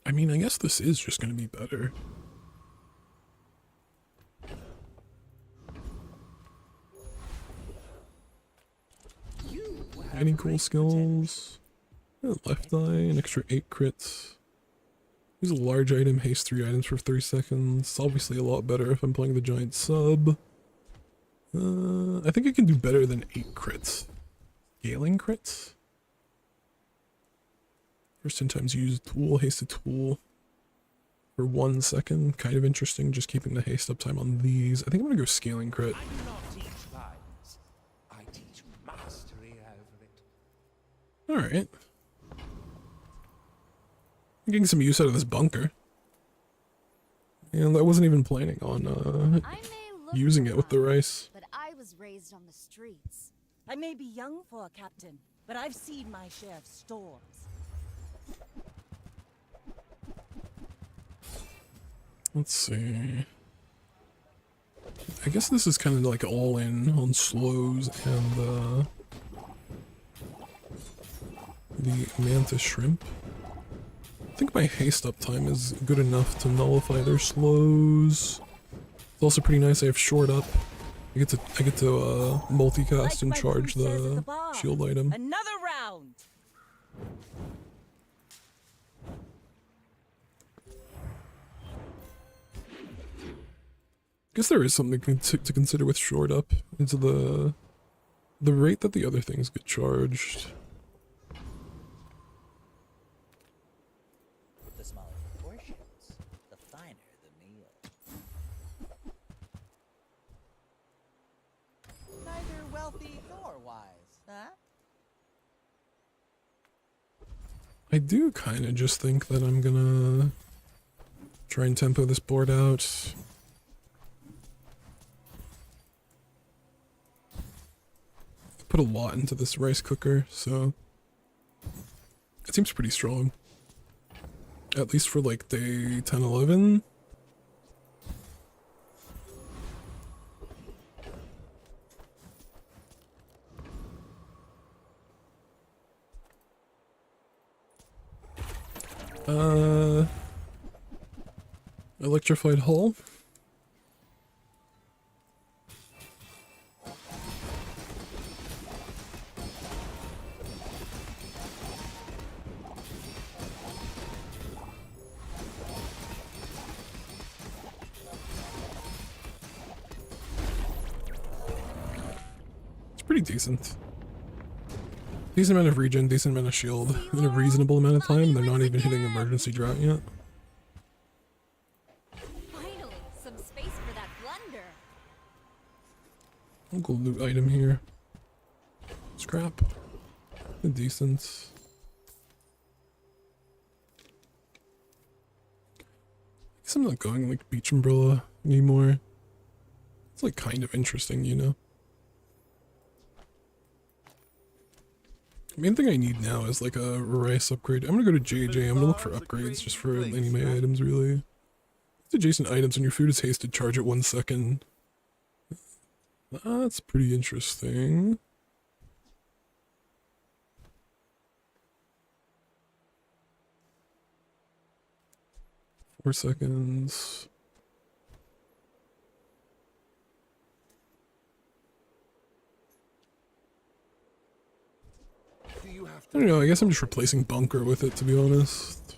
I mean, I guess this is just going to be better. Any cool skills? Yeah, left eye, an extra 8 crits. Use a large item, haste 3 items for 3 seconds. It's obviously a lot better if I'm playing the giant sub. I think I can do better than 8 crits. Scaling crits? First 10 times use tool, haste a tool for 1 second. Kind of interesting, just keeping the haste uptime on these. I think I'm gonna go scaling crit. I do not teach violence. I teach mastery over it. Alright. I'm getting some use out of this bunker. And I wasn't even planning on I may look using it with the refined, rice. but I was raised on the streets. I may be young for a captain, but I've seen my share of storms. Let's see. I guess this is kind of like all in on slows and the mantis shrimp. I think my haste uptime is good enough to nullify their slows. It's also pretty nice I have short up. I get to multicast and Like my charge crew says at the the bar, shield item. Another round. Guess there is something to consider with short up. It's the rate that the other things get charged. The smaller the portions, the finer the meal. Neither wealthy nor wise, huh? I do kind of just think that I'm gonna try and tempo this board out. Put a lot into this rice cooker, so it seems pretty strong. At least for like day 10, 11. Electrified hull. Pretty decent. Decent amount of regen, decent amount of shield, in a reasonable amount of time, and they're not even hitting emergency drought yet. Finally, some space for that blunder. I'll go loot item here. Scrap. Decent. I guess I'm not going like beach umbrella anymore. It's like kind of interesting, you know? Main thing I need now is like a rice upgrade. I'm gonna go to JJ. I'm gonna look for upgrades just for anime items, really. It's adjacent items when your food is hasted, charge it 1 second. That's pretty interesting. Four seconds. I don't know, I guess I'm just replacing bunker with it, to be honest.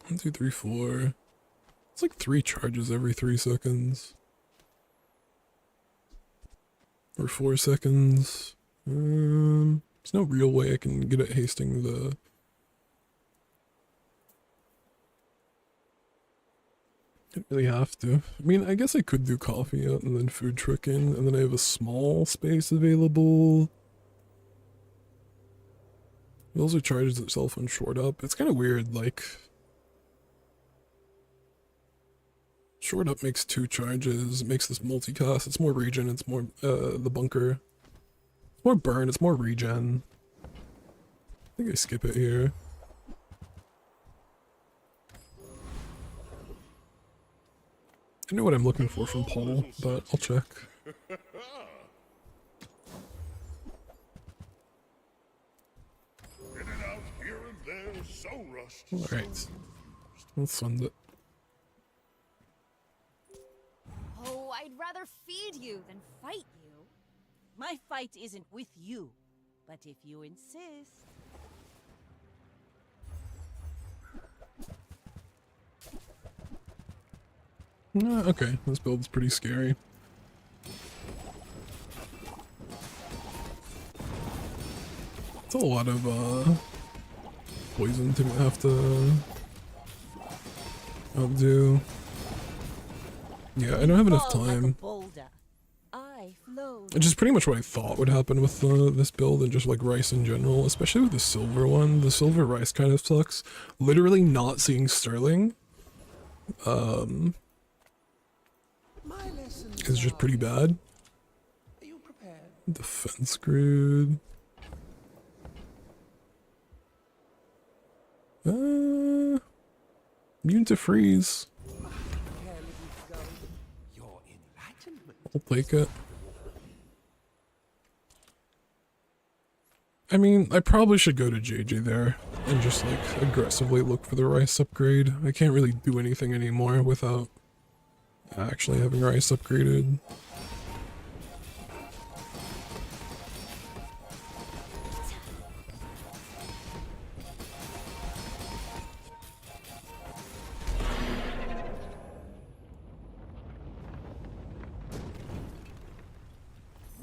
One, two, three, four. It's like 3 charges every 3 seconds. Or 4 seconds. There's no real way I can get it hasting the... Didn't really have to. I mean, I guess I could do coffee out and then food truck in, and then I have a small space available. It also charges itself on short up. It's kind of weird, like... Short up makes 2 charges, it makes this multicast, it's more regen, it's more, the bunker. It's more burn, it's more regen. I think I skip it here. I know what I'm looking for from Paul, but I'll check. Alright. Let's send it. Oh, I'd rather feed you than fight you. My fight isn't with you, but if you insist. Okay, this build's pretty scary. It's a lot of, poison to have to outdo. Yeah, I don't have enough time. Which is pretty much what I thought would happen with this build and just like rice in general, especially with the silver one. The silver rice kind of sucks. Literally not seeing Sterling is just pretty bad. Are you prepared? Defense grid. Immune to freeze. Your enlightenment. I'll take it. I mean, I probably should go to JJ there and just like aggressively look for the rice upgrade. I can't really do anything anymore without actually having rice upgraded.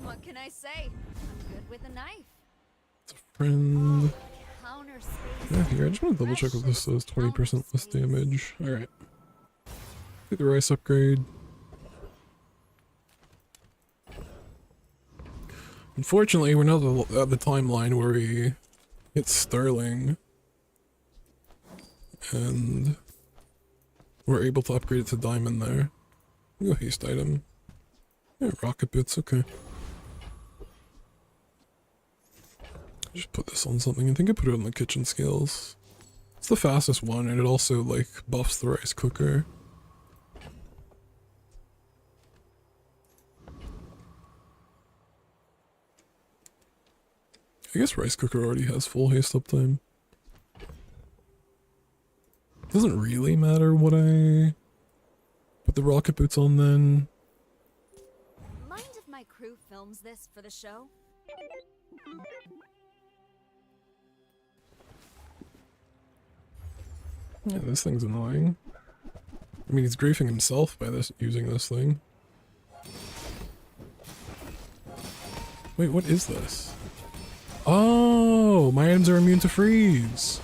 What can I say? I'm good with a knife. Friend. Counter Yeah, here, I just want to double check if this does 20% less damage. Alright. Get the rice upgrade. Unfortunately, we're not at the timeline where we hit Sterling. And we're able to upgrade it to Diamond there. Go haste item. Yeah, rocket boots, okay. Just put this on something. I think I put it on the kitchen scales. It's the fastest one, and it also, like, buffs the rice cooker. I guess rice cooker already has full haste uptime. Doesn't really matter what I put the rocket boots on then. Mind if my crew films this for the show? Yeah, this thing's annoying. I mean, he's griefing himself by this using this thing. Wait, what is this? Oh, my items are immune to freeze.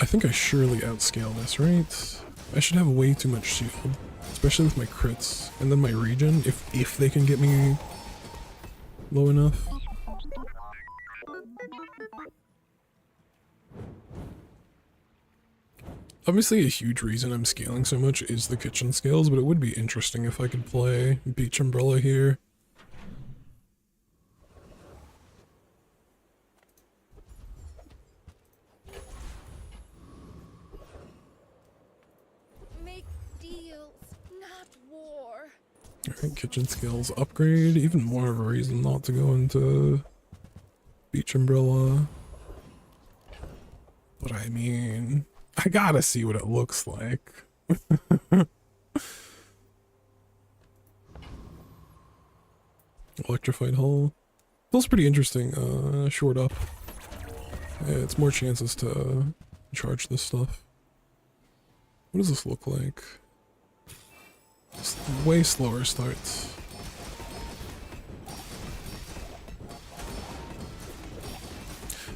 I think I surely outscale this, right? I should have way too much shield, especially with my crits and then my regen, if they can get me low enough. Obviously a huge reason I'm scaling so much is the kitchen scales, but it would be interesting if I could play Beach Umbrella here. Make deals, not war. Alright, kitchen scales upgrade, even more of a reason not to go into Beach Umbrella. But I mean, I gotta see what it looks like. Electrified hull. Feels pretty interesting, short up. Yeah, it's more chances to charge this stuff. What does this look like? It's way slower starts.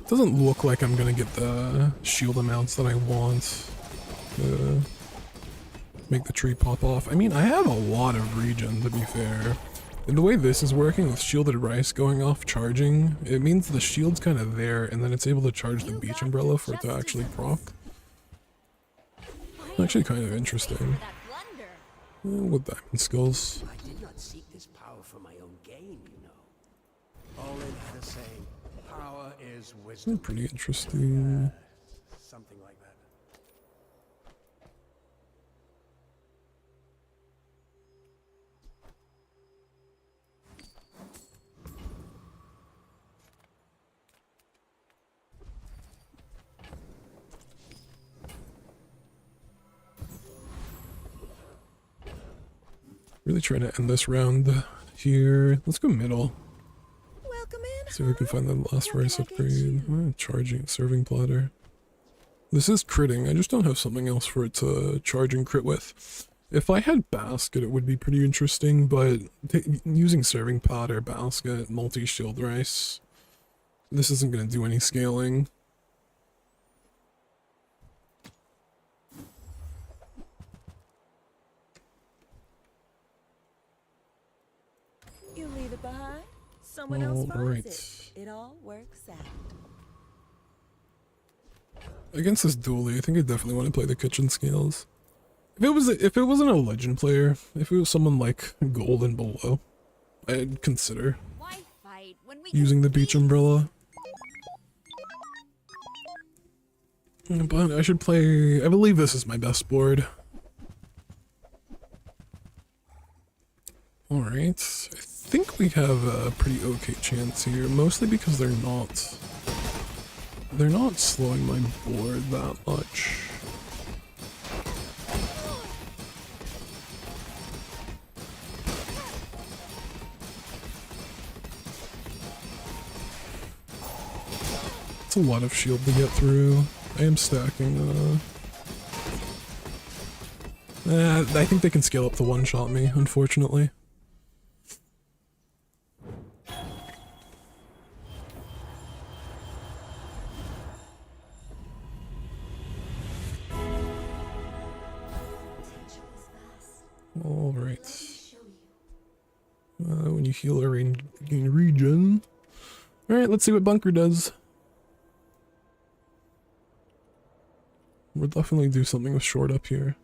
Doesn't look like I'm gonna get the shield amounts that I want to make the tree pop off. I mean, I have a lot of regen, to be fair. And the way this is working with shielded rice going off charging, it means the shield's kind of there, and then it's able to charge the beach umbrella for it to actually proc. Actually kind of interesting. That blunder. With diamond skills. I did not seek this power for my own gain, you know. All in had a saying, power is wisdom. Pretty interesting. Something like that. Really trying to end this round here. Let's go middle. Welcome in. See if we can find the last What rice can I get upgrade. you? Charging serving platter. This is critting. I just don't have something else for it to charge and crit with. If I had basket, it would be pretty interesting, but using serving platter, basket, multi-shield rice, this isn't going to do any scaling. You leave it behind. Someone else finds Alright. it. It all works out. Against this dually, I think I definitely want to play the kitchen scales. If it wasn't a legend player, if it was someone like gold and below, I'd consider Why fight when we using can the beach feast? umbrella. But I should play, I believe this is my best board. Alright, I think we have a pretty okay chance here, mostly because they're not slowing my board that much. It's a lot of shield to get through. I am stacking, I think they can scale up to one-shot me, unfortunately. Alright. When you heal or gain regen. Alright, let's see what Bunker does. We'll definitely do something with short up here.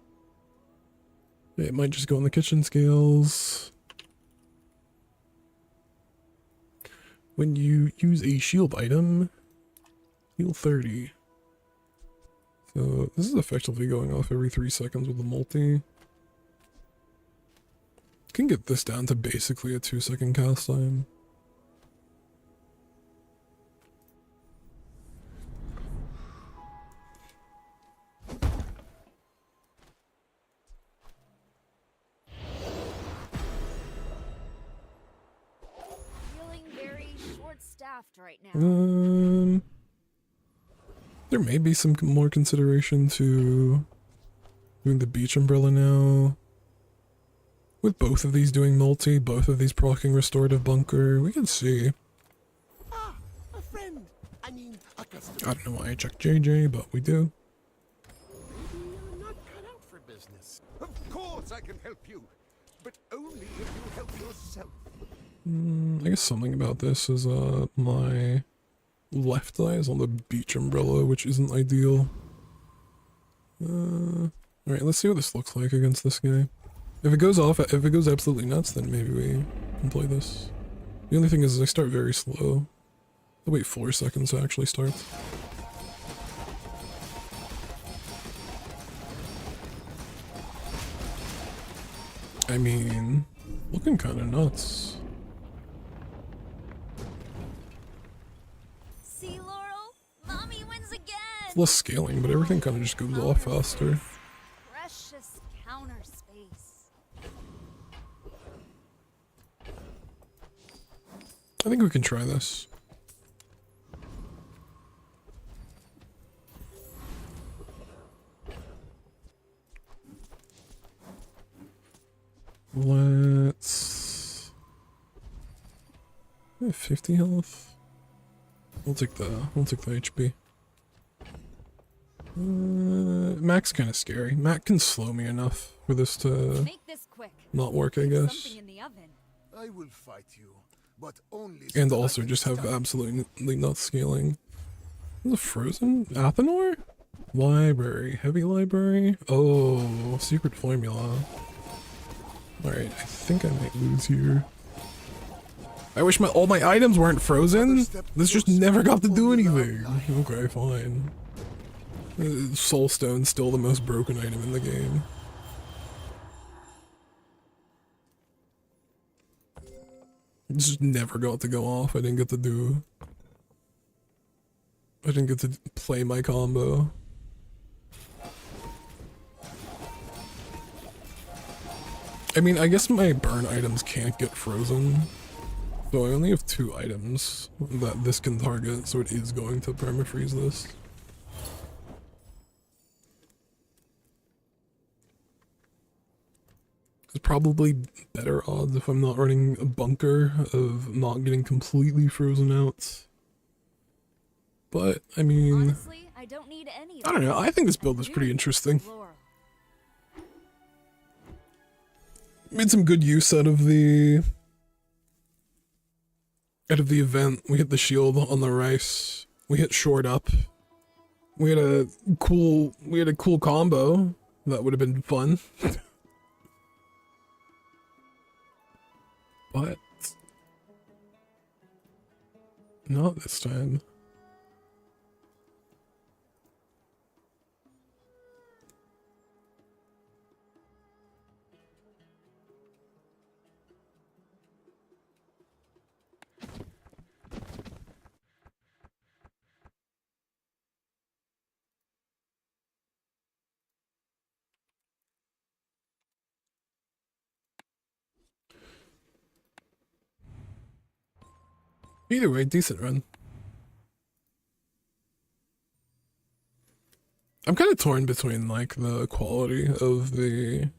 It might just go on the kitchen scales. When you use a shield item, heal 30. So this is effectively going off every 3 seconds with the multi. Can get this down to basically a 2-second cast time. Feeling very short-staffed right now. There may be some more consideration to doing the beach umbrella now. With both of these doing multi, both of these proccing restorative bunker, we can see. Ah, a friend. I mean, a customer. I don't know why I checked JJ, but we do. Maybe you're not cut out for business. Of course I can help you, but only if you help yourself. I guess something about this is my left eye is on the beach umbrella, which isn't ideal. Alright, let's see what this looks like against this guy. If it goes off, if it goes absolutely nuts, then maybe we can play this. The only thing is I start very slow. I wait 4 seconds to actually start. I mean, looking kind of nuts. See, Laurel? Mommy wins again! It's less scaling, but everything kind of just goes off faster. Precious counter space. I think we can try this. Let's... 50 health. We'll take the HP. Mac's kind of scary. Mac can slow me enough for this to Make this quick. not work, I There's guess. something in the oven. I will fight you, but only. And so that I also can just have stop. absolutely not scaling. Is it frozen? Athenor? Library. Heavy library? Oh, secret formula. Alright, I think I might lose here. I wish all my items weren't frozen. This just never got to do anything. Okay, fine. Soulstone's still the most broken item in the game. It just never got to go off. I didn't get to play my combo. I mean, I guess my burn items can't get frozen. So I only have 2 items that this can target, so it is going to permafreeze this. It's probably better odds if I'm not running a bunker of not getting completely frozen out. But, I mean, Honestly, I don't need any of I don't know, I think this build is them. pretty interesting. Laurel. Made some good use out of the event. We hit the shield on the rice. We hit short up. We had a cool combo that would have been fun. But not this time. Either way, decent run. I'm kind of torn between like the quality of the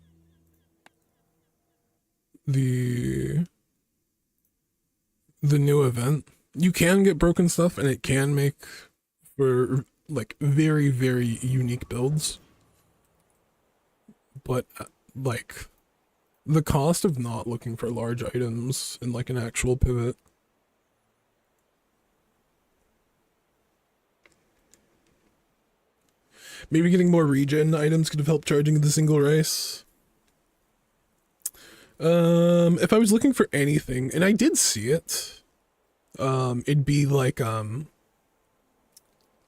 new event. You can get broken stuff and it can make for like very, very unique builds. But like the cost of not looking for large items in like an actual pivot. Maybe getting more regen items could have helped charging the single rice. If I was looking for anything, and I did see it, it'd be like, in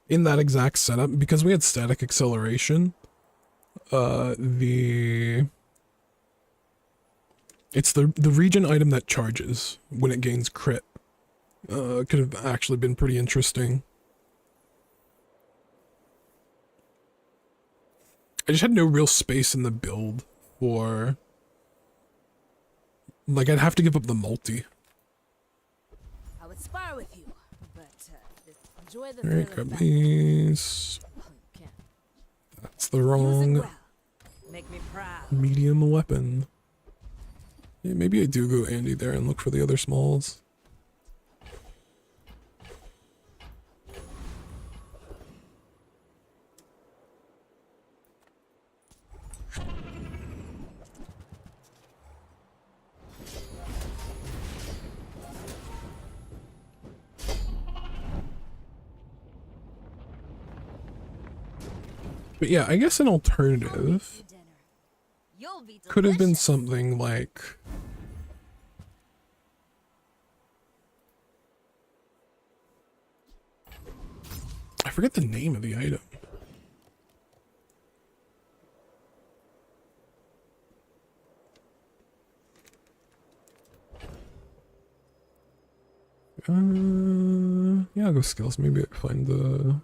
that exact setup, because we had static acceleration, it's the regen item that charges when it gains crit. Could have actually been pretty interesting. I just had no real space in the build for... Like, I'd have to give up the multi. I would spar with you, but enjoy the Alright, thrill grab of battle. these. Oh, you can't. That's the Use it wrong well. Make me proud. medium weapon. Yeah, maybe I do go Andy there and look for the other smalls. But yeah, I guess an alternative You'll be could have been delicious. something like... I forget the name of the item. Yeah, I'll go skills. Maybe I find the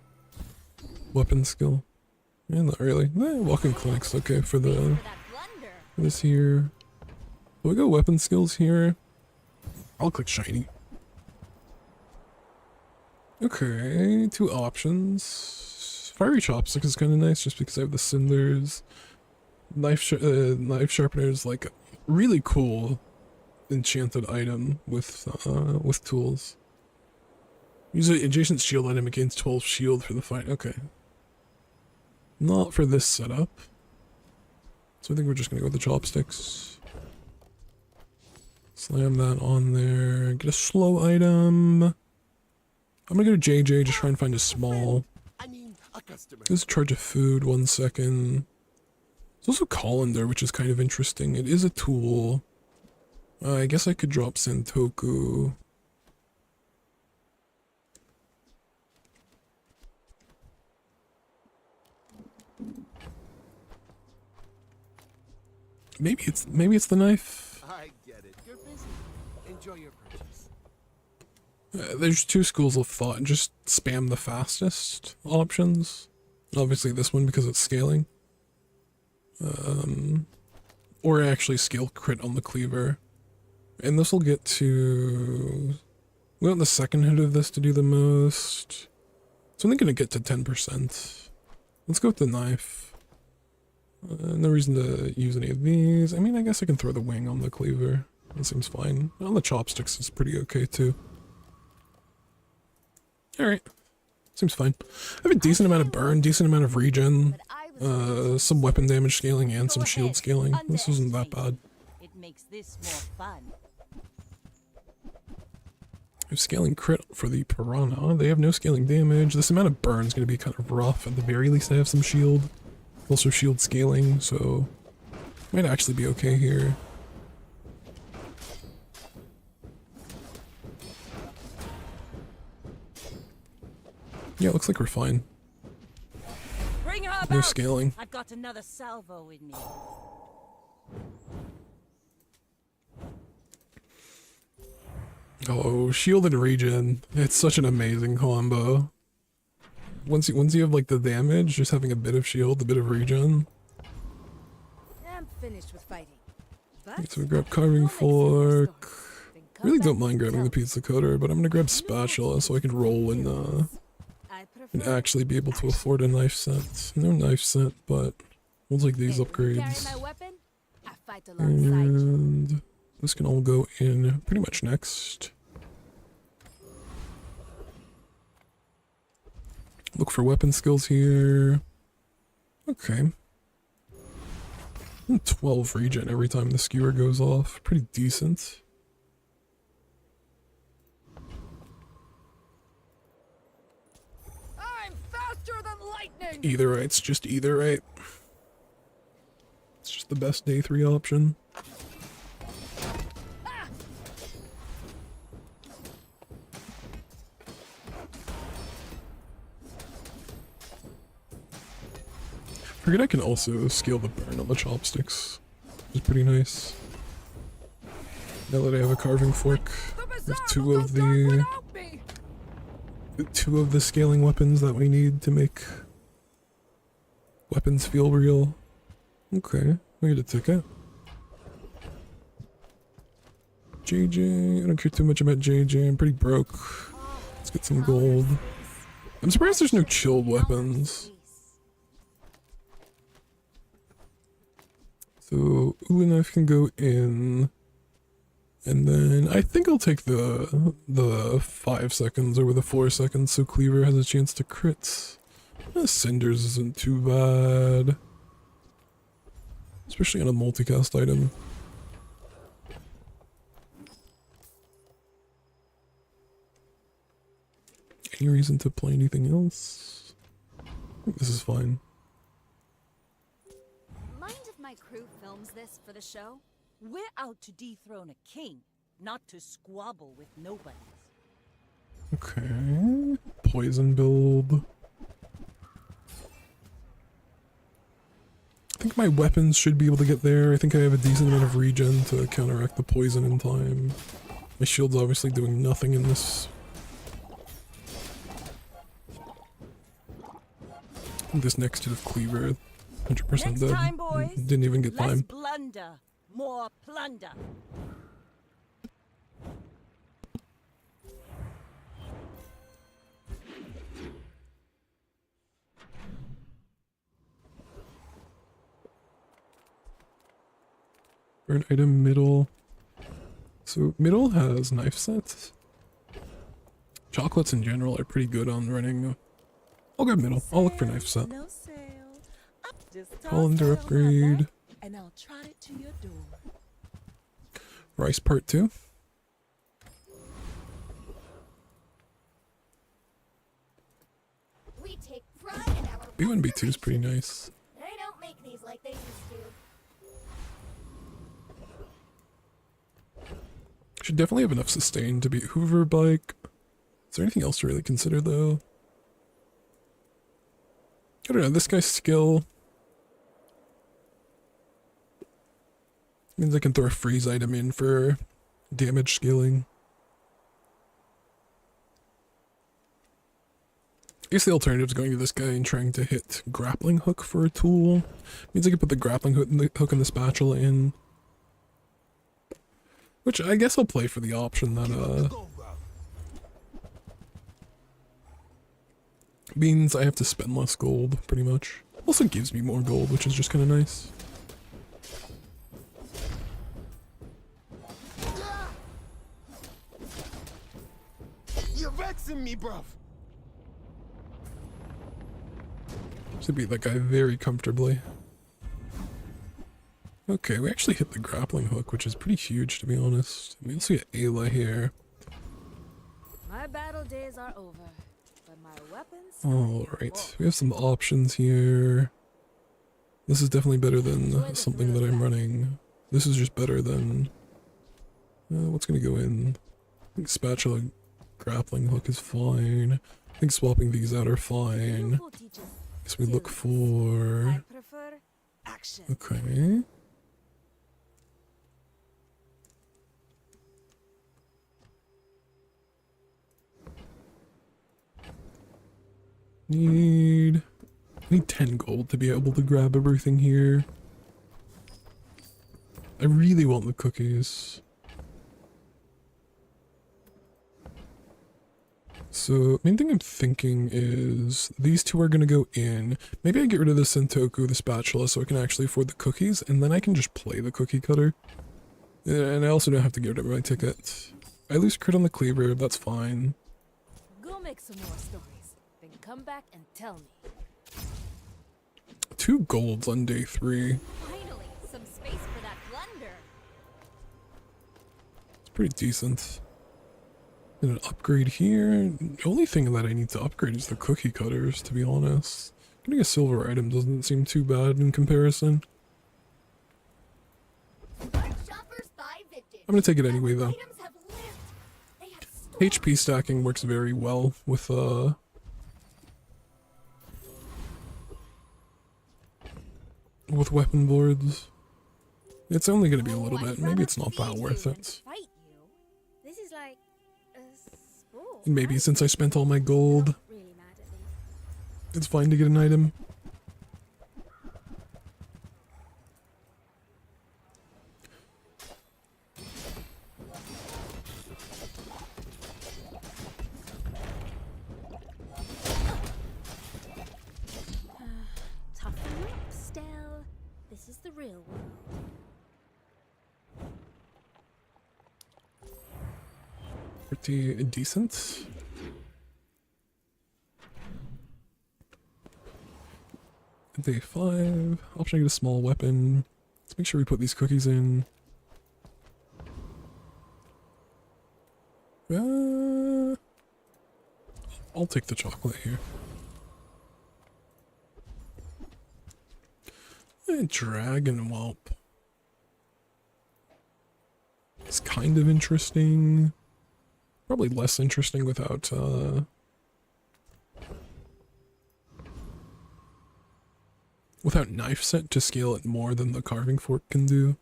weapon skill. Yeah, not really. Walking clinic's okay for the That blunder. this here. We go weapon skills here. I'll click shiny. Okay, 2 options. Fiery chopstick is kind of nice just because I have the cinders. Knife sharpener is like a really cool enchanted item with tools. Use an adjacent shield item against 12 shield for the fight. Okay. Not for this setup. So I think we're just gonna go with the chopsticks. Slam that on there. Get a slow item. I'm gonna go to JJ, just try and find a small. I mean, A customer. There's a charge of food, 1 second. There's also colander, which is kind of interesting. It is a tool. I guess I could drop Santoku. Maybe it's the knife. I get it. You're busy. Enjoy your purchase. There's two schools of thought. Just spam the fastest options. Obviously this one because it's scaling. Or actually scale crit on the cleaver. And this will get to... We want the second hit of this to do the most. It's only going to get to 10%. Let's go with the knife. No reason to use any of these. I mean, I guess I can throw the wing on the cleaver. That seems fine. On the chopsticks is pretty okay too. Alright. Seems fine. I have a decent amount of burn, decent amount of regen, some weapon damage scaling, and some shield scaling. This isn't that bad. It makes this more fun. I have scaling crit for the piranha. They have no scaling damage. This amount of burn is going to be kind of rough. At the very least, I have some shield. Also shield scaling, so might actually be okay here. Yeah, looks like we're fine. Bring her No about. scaling. I've got another salvo in me. Oh, shield and regen. It's such an amazing combo. Once you have like the damage, just having a bit of shield, a bit of regen. I'm finished with fighting. Right, so we grab carving fork. Really don't mind grabbing the pizza cutter, but I'm gonna grab spatula so I can roll and actually be able to afford a knife set. No knife set, but we'll take these upgrades. And this can all go in pretty much next. Look for weapon skills here. Okay. 12 regen every time the skewer goes off. Pretty decent. I'm faster than lightning. Eitherite's just eitherite. It's just the best day 3 option. I forget I can also scale the burn on the chopsticks, which is pretty nice. Now that I have a carving fork, there's two of the scaling weapons that we need to make weapons feel real. Okay, we get a ticket. JJ, I don't care too much about JJ, I'm pretty broke. Let's get some gold. I'm surprised there's no chilled weapons. So, Ulu knife can go in, and then I think I'll take the 5 seconds over the 4 seconds so Cleaver has a chance to crit. Cinders isn't too bad, especially on a multicast item. Any reason to play anything else? I think this is fine. My crew films this for the show. We're out to dethrone a king, not to squabble with nobodies. Okay. Poison build. I think my weapons should be able to get there. I think I have a decent amount of regen to counteract the poison in time. My shield's obviously doing nothing in this. I think this next hit of Cleaver, 100% dead. Time, boys. Didn't even get Less time. blunder, more plunder. Burn item middle. So middle has knife sets. Chocolates in general are pretty good on running. I'll grab middle. I'll look for knife set. No sale. Colander upgrade. And I'll trot it to your door. Rice part 2. We take pride in B1 B2 is pretty nice. They don't make these like they used to. Should definitely have enough sustain to beat Hoover Bike. Is there anything else to really consider though? I don't know, this guy's skill means I can throw a freeze item in for damage scaling. I guess the alternative is going to this guy and trying to hit grappling hook for a tool. Means I can put the grappling hook and the spatula in. Which I guess I'll play for the option that means I have to spend less gold, pretty much. Also gives me more gold, which is just kind of nice. You're vexing me, bruv. To beat that guy very comfortably. Okay, we actually hit the grappling hook, which is pretty huge, to be honest. We also get Ayla here. My battle days are over, but my weapons. Alright, we have some options here. This is definitely better than something that I'm running. This is just better than... what's gonna go in? I think spatula grappling hook is fine. I think swapping these out are fine. Guess we look for... I prefer action. Okay. I need 10 gold to be able to grab everything here. I really want the cookies. So, main thing I'm thinking is these two are gonna go in. Maybe I get rid of the Sentoku, the spatula, so I can actually afford the cookies, and then I can just play the cookie cutter. And I also don't have to get rid of my ticket. I lose crit on the cleaver, that's fine. Go make some more stories, then come back and tell me. 2 golds on day 3. Finally, some space for that blunder. It's pretty decent. And an upgrade here. The only thing that I need to upgrade is the cookie cutters, to be honest. Getting a silver item doesn't seem too bad in comparison. I'm gonna take it anyway though. HP stacking works very well with weapon boards. It's only gonna be a little bit, maybe it's not that worth it. This is like a sport. And maybe since I spent all my gold, Really mad at me. it's fine to get an item. Toughen up, Stell. This is the real world. Pretty decent. Day 5. Option to get a small weapon. Let's make sure we put these cookies in. I'll take the chocolate here. And Dragon Whelp. It's kind of interesting. Probably less interesting without, without knife set to scale it more than the carving fork can do.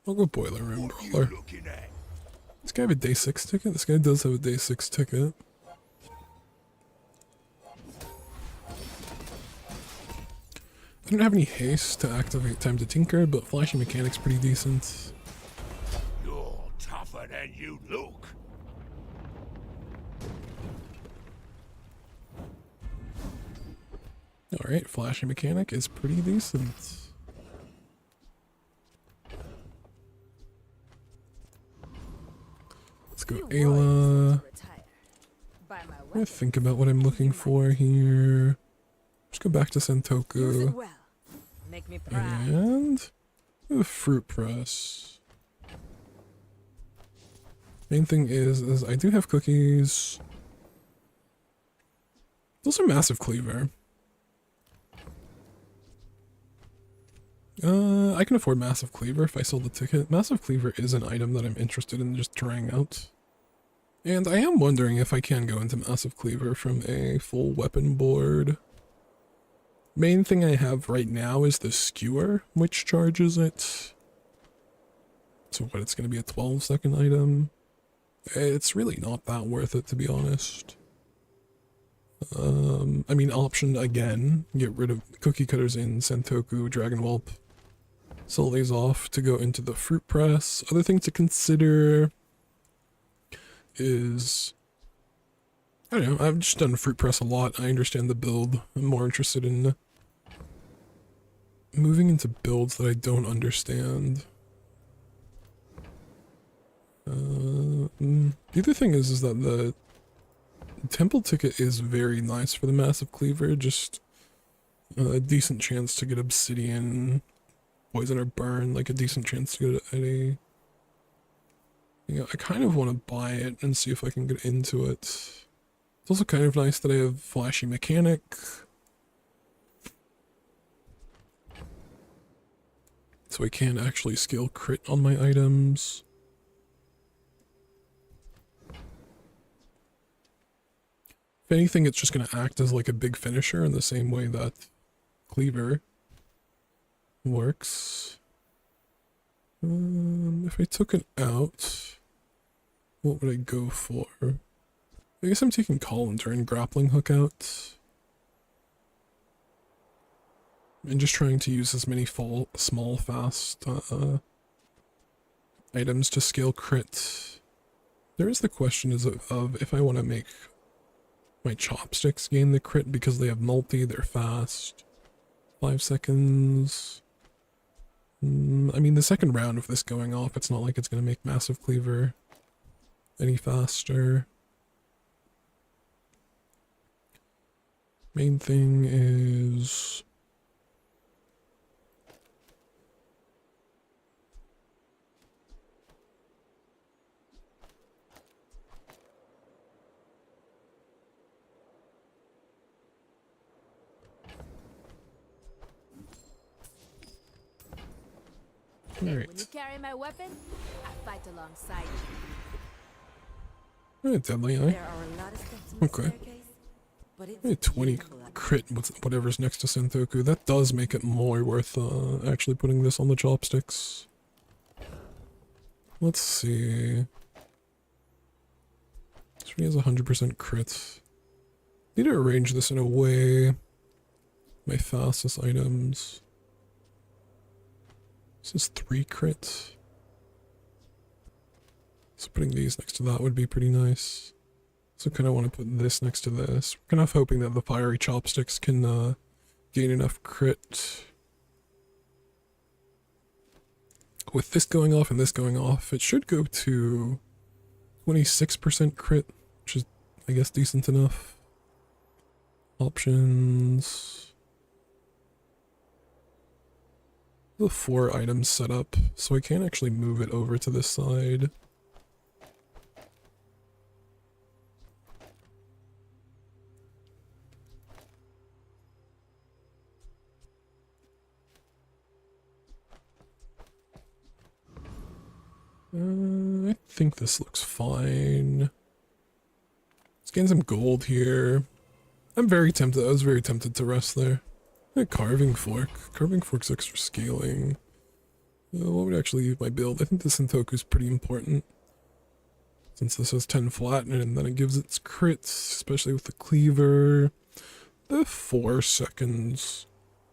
I'll go Boiler Room Brawler. This guy have a day 6 ticket? This guy does have a day 6 ticket. I don't have any haste to activate Time to Tinker, but Flashy Mechanic's pretty decent. You're tougher than you look. Alright, Flashy Mechanic is pretty decent. Let's go Ayla. Buy my I'm gonna weapon. think about what I'm looking for here. Just go back to Use it Sentoku. well. Make me proud. And a fruit press. Main thing is I do have cookies. It's also massive cleaver. I can afford massive cleaver if I sell the ticket. Massive cleaver is an item that I'm interested in just trying out. And I am wondering if I can go into massive cleaver from a full weapon board. Main thing I have right now is the skewer, which charges it. So what, it's going to be a 12-second item? It's really not that worth it, to be honest. I mean, option again, get rid of cookie cutters in Sentoku, Dragon Whelp. Sell these off to go into the fruit press. Other thing to consider is, I don't know, I've just done fruit press a lot. I understand the build. I'm more interested in moving into builds that I don't understand. The other thing is that the temple ticket is very nice for the massive cleaver, just a decent chance to get obsidian, poison or burn, like a decent chance to get a... You know, I kind of want to buy it and see if I can get into it. It's also kind of nice that I have flashy mechanic. So I can actually scale crit on my items. If anything, it's just going to act as like a big finisher in the same way that Cleaver works. If I took it out, what would I go for? I guess I'm taking Colander and Grappling Hook out. And just trying to use as many small, fast items to scale crit. There is the question of if I want to make my chopsticks gain the crit because they have multi, they're fast. 5 seconds. I mean, the second round of this going off, it's not like it's going to make Massive Cleaver any faster. Main thing is... When you carry my weapon, I fight alongside you. Alright, Deadly Eye. There are a lot of steps in the Okay. staircase, but it's Hey, 20 crit with whatever's next to Sentoku. That does make it more worth actually putting this on the chopsticks. Let's see. This one has 100% crit. Need to arrange this in a way. My fastest items. This is 3 crit. So putting these next to that would be pretty nice. So kind of want to put this next to this. We're kind of hoping that the fiery chopsticks can gain enough crit. With this going off and this going off, it should go to 26% crit, which is, I guess, decent enough. Options. The 4 items set up, so I can't actually move it over to this side. I think this looks fine. Let's gain some gold here. I'm very tempted. I was very tempted to rest there. A carving fork. Carving fork's extra scaling. What would actually use my build? I think the Sentoku is pretty important. Since this has 10 flat in it, and then it gives its crits, especially with the cleaver. The 4 seconds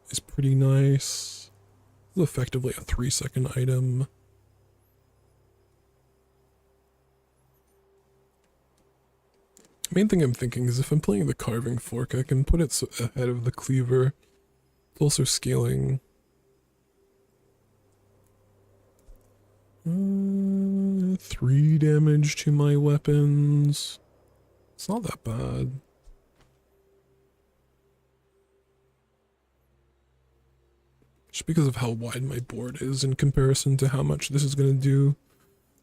is pretty nice. It's effectively a 3-second item. Main thing I'm thinking is if I'm playing the carving fork, I can put it ahead of the cleaver. It's also scaling. 3 damage to my weapons. It's not that bad. Just because of how wide my board is in comparison to how much this is going to do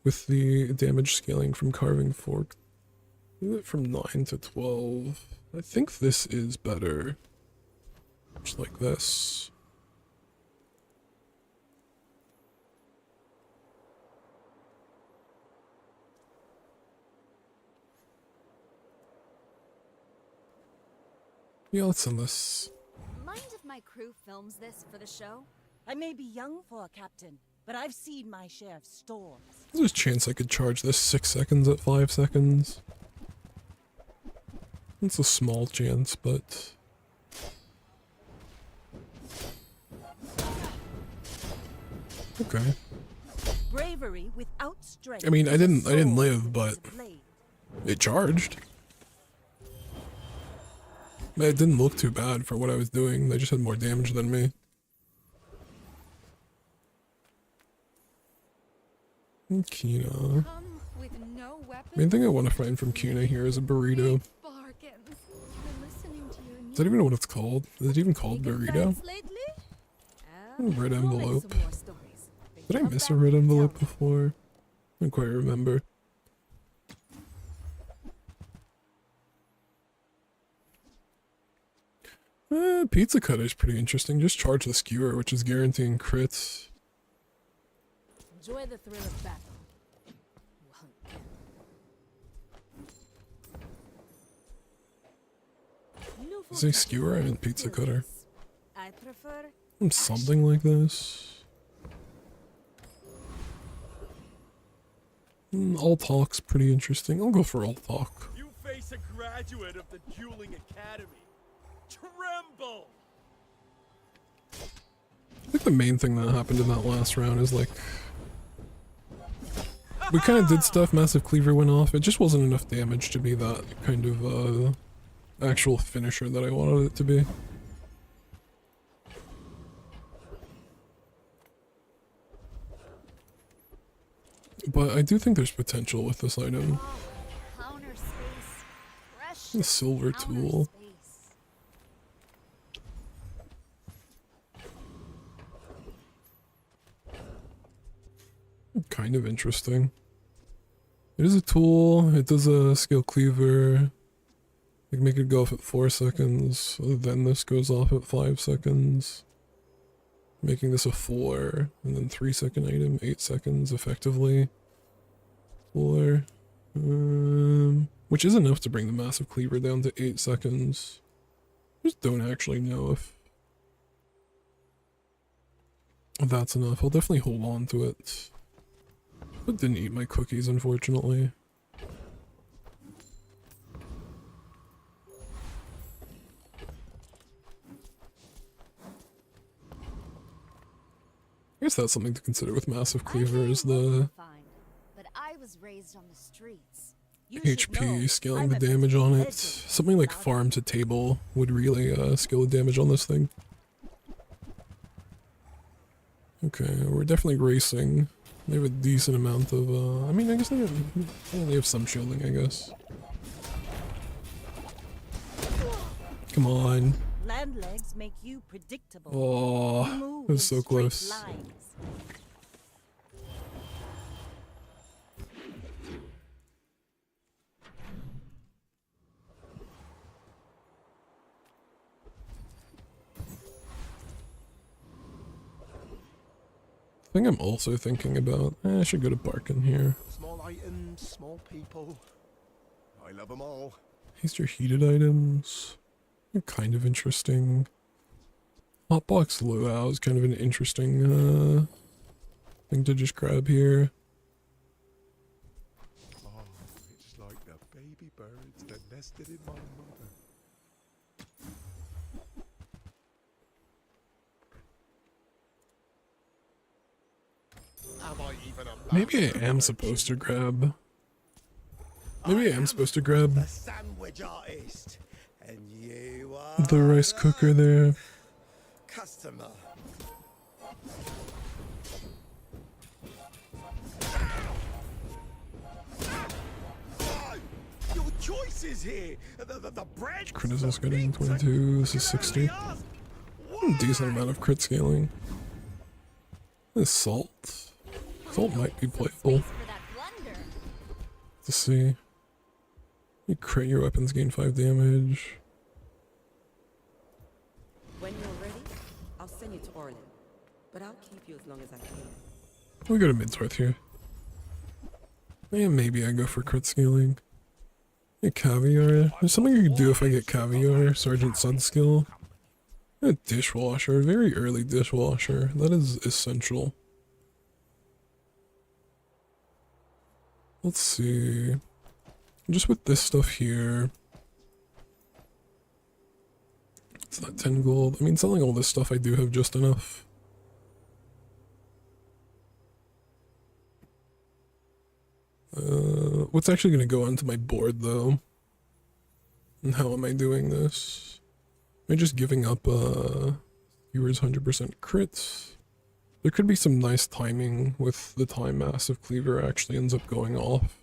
with the damage scaling from carving fork. Move it from 9 to 12. I think this is better. Just like this. Yeah, let's send this. Mind if my crew films this for the show? I may be young for a captain, but I've seen my share of storms. There's a chance I could charge this 6 seconds at 5 seconds. It's a small chance, but... Okay. Bravery without strength. I mean, I is a didn't sword live, but with a blade. it charged. It didn't look too bad for what I was doing. They just had more damage than me. And Kina. Come with no weapons. Main thing I want to find from Kina here is a burrito. Bargains. We're listening to your Does that even know what it's called? Is it even called burrito? Lately? Red We'll make envelope. some more stories. Did I miss a red envelope before? I don't quite remember. Pizza cutter is pretty interesting. Just charge the skewer, which is guaranteeing crits. Enjoy the thrill of battle. Is it skewer? I mean pizza cutter. I prefer Something like this. All talk's pretty interesting. I'll go for all talk. You face a graduate of the Dueling Academy. Tremble! I think the main thing that happened in that last round is like... We kind of did stuff, Massive Cleaver went off, it just wasn't enough damage to be that kind of actual finisher that I wanted it to be. But I do think there's potential with this item. Counter space. Fresh The silver counter tool. space. Kind of interesting. It is a tool, it does a skill cleaver. I can make it go off at 4 seconds, then this goes off at 5 seconds. Making this a 4, and then 3-second item, 8 seconds effectively. 4. Which is enough to bring the Massive Cleaver down to 8 seconds. Just don't actually know if that's enough. I'll definitely hold on to it. But didn't eat my cookies, unfortunately. I guess that's something to consider with Massive Cleaver is the But I was raised on the streets. You should HP, know, scaling I'm the a damage on it. legend Something like about it. farm to table would really scale the damage on this thing. Okay, we're definitely racing. They have a decent amount of, I mean, I guess they have some shielding, I guess. Come on. Land legs make you predictable. Oh, You move that was in so straight close. lines. Thing I'm also thinking about, I should go to Barkin here. Small items, small people. I love them all. These are heated items. They're kind of interesting. Hotbox luau is kind of an interesting thing to just grab here. Oh, it's like the baby birds that nested in my mother. Am I even a Maybe I am supposed to grab. Maybe I am supposed to grab The sandwich artist, and you are the rice cooker there. customer. Your choices here. The bread. Crit is also getting 22. This is 60. Decent amount of crit scaling. This salt. Salt might be playable. For that blunder. To see. You crit your weapons, gain 5 damage. When you're ready, I'll send you to Orlin. But I'll keep you as long as I can. We go to Midsworth here. And maybe I go for crit scaling. Get Caviar. There's something I could do if I get Caviar, Sergeant Sun skill. A dishwasher, a very early dishwasher. That is essential. Let's see. Just with this stuff here. It's not 10 gold. I mean, selling all this stuff, I do have just enough. What's actually going to go onto my board, though? And how am I doing this? Am I just giving up, viewers 100% crits? There could be some nice timing with the time Massive Cleaver actually ends up going off.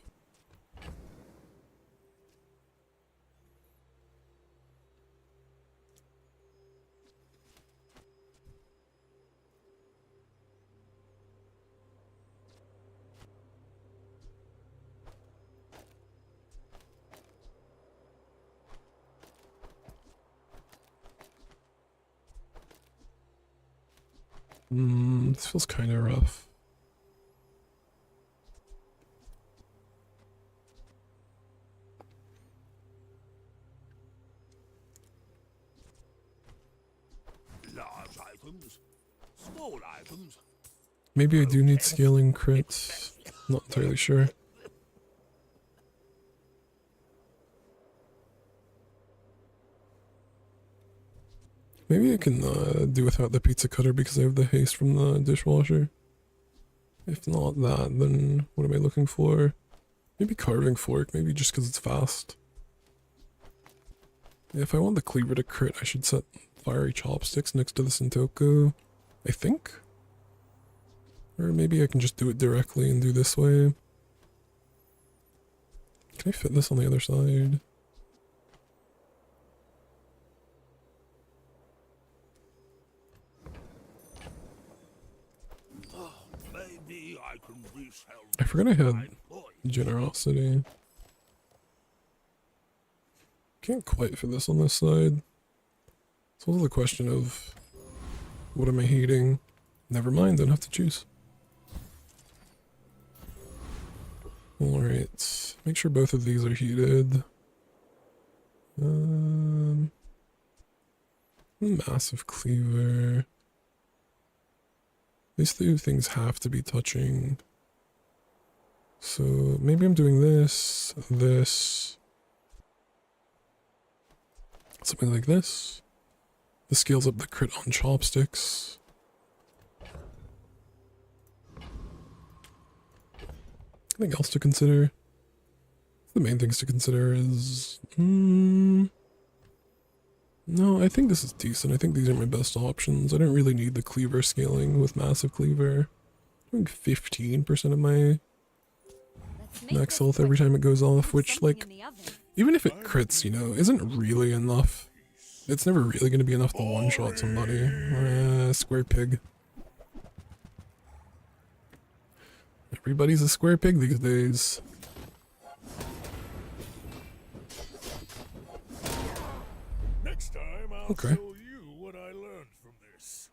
This feels kind of rough. Large items, small items. Maybe I do need scaling crits. Not entirely sure. Maybe I can do without the pizza cutter because I have the haste from the dishwasher. If not that, then what am I looking for? Maybe carving fork, maybe just because it's fast. Yeah, if I want the cleaver to crit, I should set fiery chopsticks next to the Sentoku, I think? Or maybe I can just do it directly and do this way. Can I fit this on the other side? Maybe I can resell. I forgot I had generosity. Can't quite fit this on this side. It's also the question of what am I hating? Never mind, don't have to choose. Alright, make sure both of these are heated. Massive cleaver. These two things have to be touching. So maybe I'm doing this, something like this. This scales up the crit on chopsticks. Anything else to consider? The main things to consider is... No, I think this is decent. I think these are my best options. I don't really need the cleaver scaling with massive cleaver. I'm doing 15% of my max health every time it goes off, which, like, even if it crits, you know, isn't really enough. It's never really going to be enough to one-shot somebody. Square pig. Everybody's a square pig these days. Next time I'll Okay. show you what I learned from this.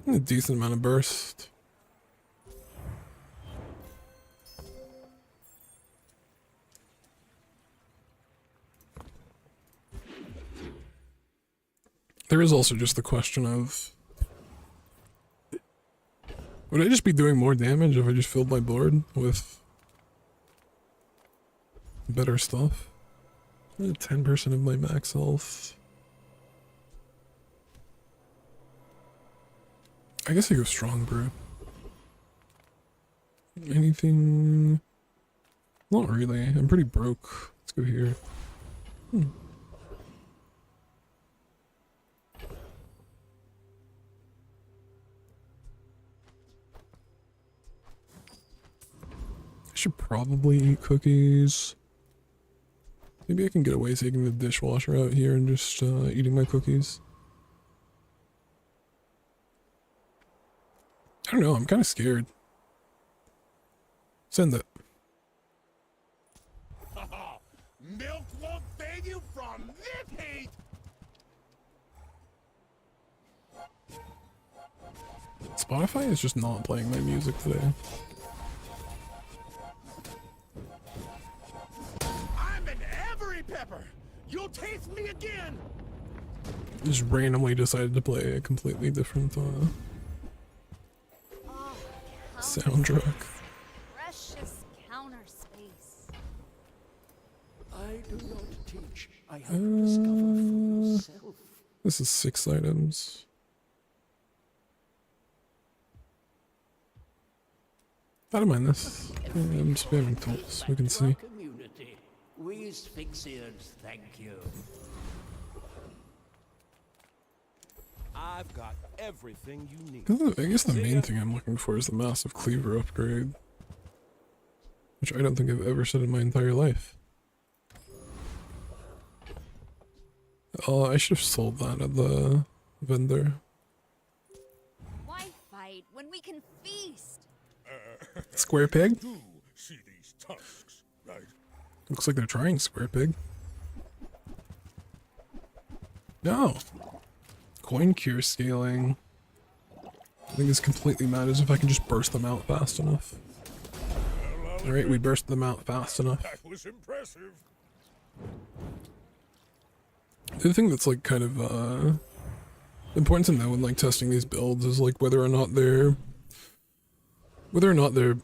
A decent amount of burst. There is also just the question of, would I just be doing more damage if I just filled my board with better stuff? 10% of my max health. I guess I go strong brew. Anything? Not really. I'm pretty broke. Let's go here. I should probably eat cookies. Maybe I can get away taking the dishwasher out here and just eating my cookies. I don't know, I'm kind of scared. Send it. paid. Spotify is just not playing my music today. I'm an every pepper. You'll taste me again. Just randomly decided to play a completely different soundtrack. Precious counter space. I do not teach. I help you discover for yourself. This is 6 items. I don't mind this. Yeah, I'm spamming tools, we can see. Community. We asphyxians thank you. I've got everything you need. I guess the main thing I'm looking for is the massive cleaver upgrade. Which I don't think I've ever said in my entire life. Oh, I should have sold that at the vendor. Why fight when we can feast? Square pig? Do see these tusks, right? Looks like they're trying square pig. No! Coin cure scaling. I think it's completely matters if I can just burst them out fast enough. Alright, we burst them out fast enough. That was impressive. The other thing that's like kind of important to know when like testing these builds is like whether or not they're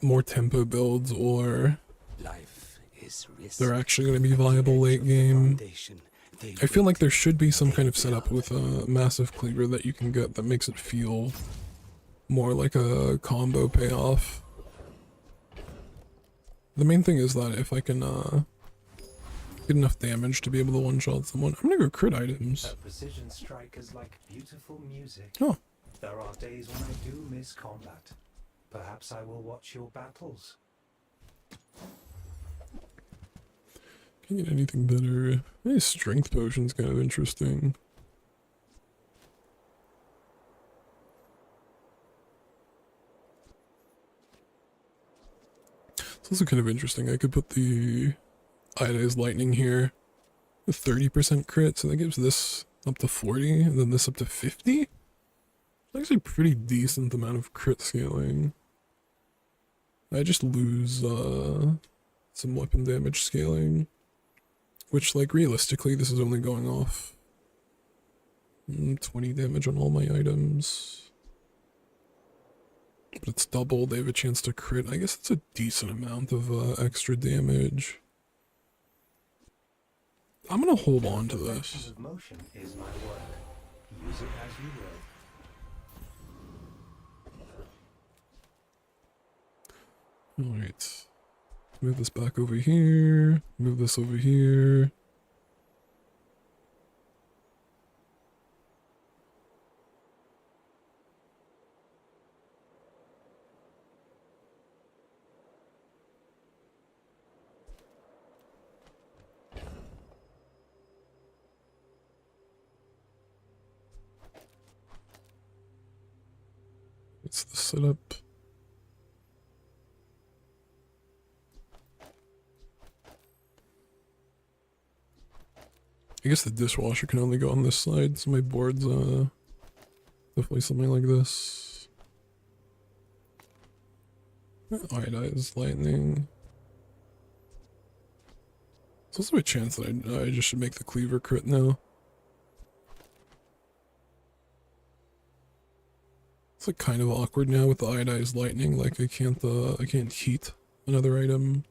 more tempo builds or Life is risk. they're actually going to be viable late game. I feel like there should be some kind of setup with a massive cleaver that you can get that makes it feel more like a combo payoff. The main thing is that if I can get enough damage to be able to one-shot someone, I'm gonna go crit items. A precision strike is like beautiful music. Oh. There are days when I do miss combat. Perhaps I will watch your battles. Can't get anything better. Hey, strength potion's kind of interesting. It's also kind of interesting. I could put the iodized lightning here. A 30% crit, so that gives this up to 40, and then this up to 50? It's actually a pretty decent amount of crit scaling. I just lose some weapon damage scaling. Which, like, realistically, this is only going off 20 damage on all my items. But it's double, they have a chance to crit. I guess it's a decent amount of extra damage. I'm gonna hold on to this. Motion is my work. Use it as you will. Alright. Move this back over here. Move this over here. It's the setup. I guess the dishwasher can only go on this side, so my board's definitely something like this. Iodized lightning. There's also a chance that I just should make the cleaver crit now. It's like kind of awkward now with the iodized lightning, like I can't heat another item.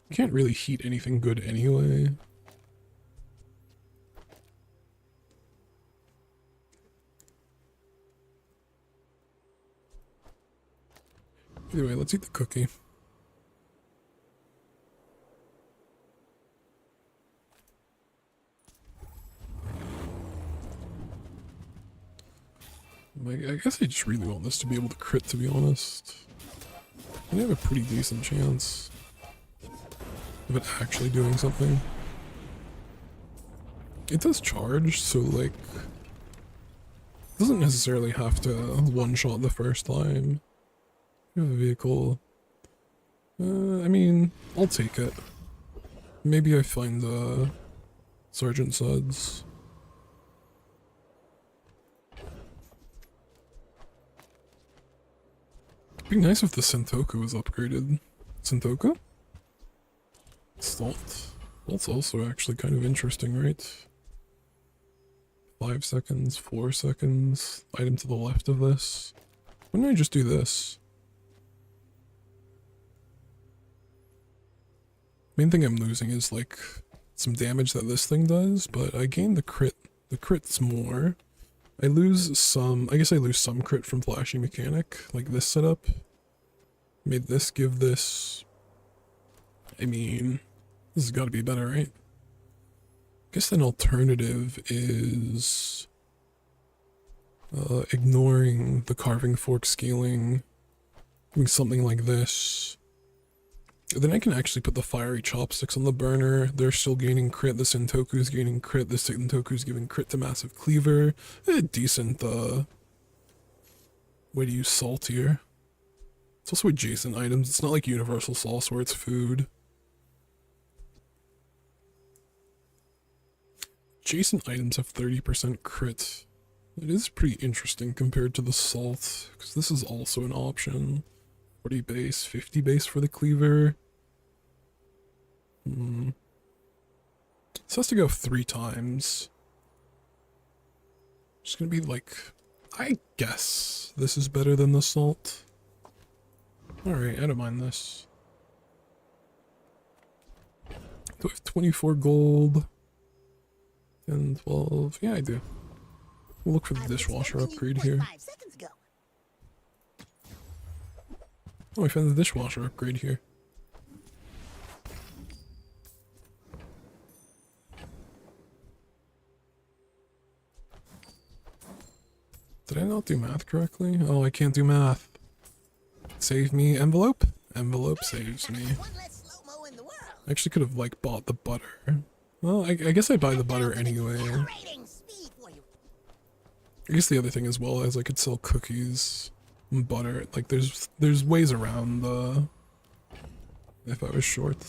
I can't really heat anything good anyway. Anyway, let's eat the cookie. I guess I just really want this to be able to crit, to be honest. I have a pretty decent chance of it actually doing something. It does charge, so like, it doesn't necessarily have to one-shot the first time. You have a vehicle. I mean, I'll take it. Maybe I find Sergeant Suds. Be nice if the Sentoku was upgraded. Sentoku? Salt. Salt's also actually kind of interesting, right? 5 seconds, 4 seconds. Item to the left of this. Why don't I just do this? Main thing I'm losing is like some damage that this thing does, but I gain the crit. The crit's more. I lose some, I guess I lose some crit from Flashy Mechanic, like this setup. Made this give this. I mean, this has got to be better, right? I guess an alternative is ignoring the carving fork scaling, doing something like this. Then I can actually put the fiery chopsticks on the burner. They're still gaining crit. The Sentoku's gaining crit. The Sentoku's giving crit to Massive Cleaver. A decent way to use salt here. It's also adjacent items. It's not like Universal Sauce where it's food. Adjacent items have 30% crit. It is pretty interesting compared to the salt, because this is also an option. 40 base, 50 base for the cleaver. This has to go 3 times. It's gonna be like, I guess this is better than the salt. Alright, I don't mind this. Do I have 24 gold? And 12, yeah I do. We'll look for the dishwasher upgrade here. Oh, I found the dishwasher upgrade here. Did I not do math correctly? Oh, I can't do math. Save me, envelope? Envelope saves me. I actually could have, like, bought the butter. Well, I guess I'd buy the butter anyway. I guess the other thing as well is I could sell cookies. Butter, like there's ways around if I was short.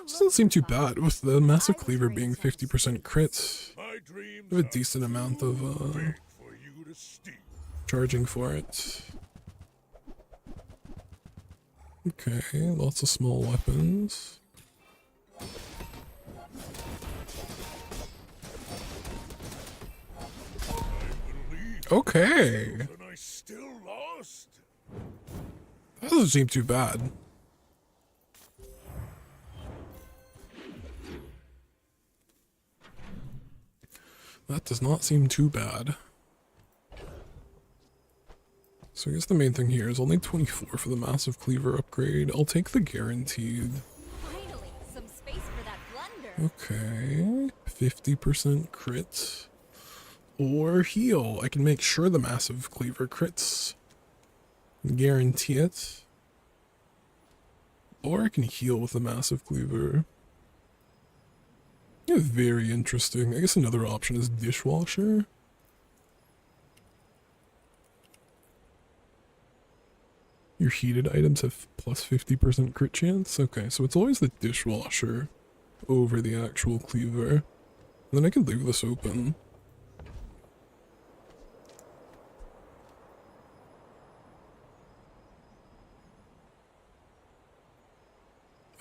Doesn't seem too bad with the Massive Cleaver being 50% crit. I have a decent amount of charging for it. Okay, lots of small weapons. Okay. That doesn't seem too bad. That does not seem too bad. So I guess the main thing here is only 24 for the Massive Cleaver upgrade. I'll take the guaranteed. Finally, some space for that blunder. Okay, 50% crit. Or heal. I can make sure the Massive Cleaver crits. Guarantee it. Or I can heal with the Massive Cleaver. Yeah, very interesting. I guess another option is dishwasher. Your heated items have plus 50% crit chance? Okay, so it's always the dishwasher over the actual cleaver. And then I can leave this open.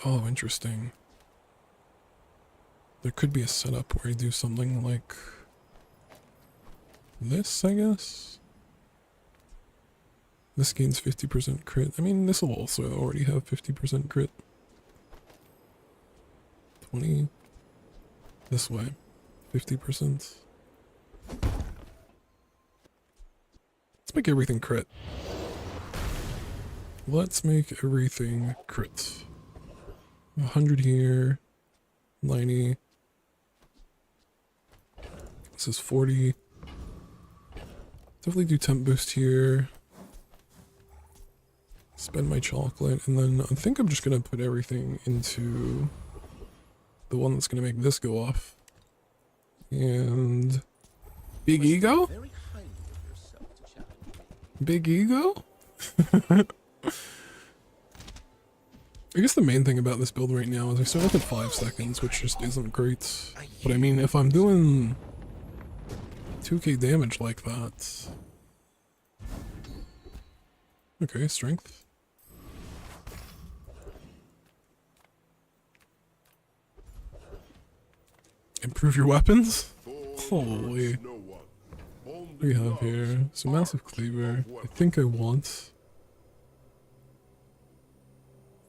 Oh, interesting. There could be a setup where I do something like this, I guess. This gains 50% crit. I mean, this will also already have 50% crit. 20. This way. 50%. Let's make everything crit. Let's make everything crit. 100 here, 90, this is 40, definitely do temp boost here, spend my chocolate, and then I think I'm just going to put everything into the one that's going to make this go off, and big ego? Big ego? I guess the main thing about this build right now is I start off at 5 seconds, which just isn't great. But I mean, if I'm doing 2k damage like that, Okay, strength. Improve your weapons? Holy. What do we have here? So massive cleaver. I think I want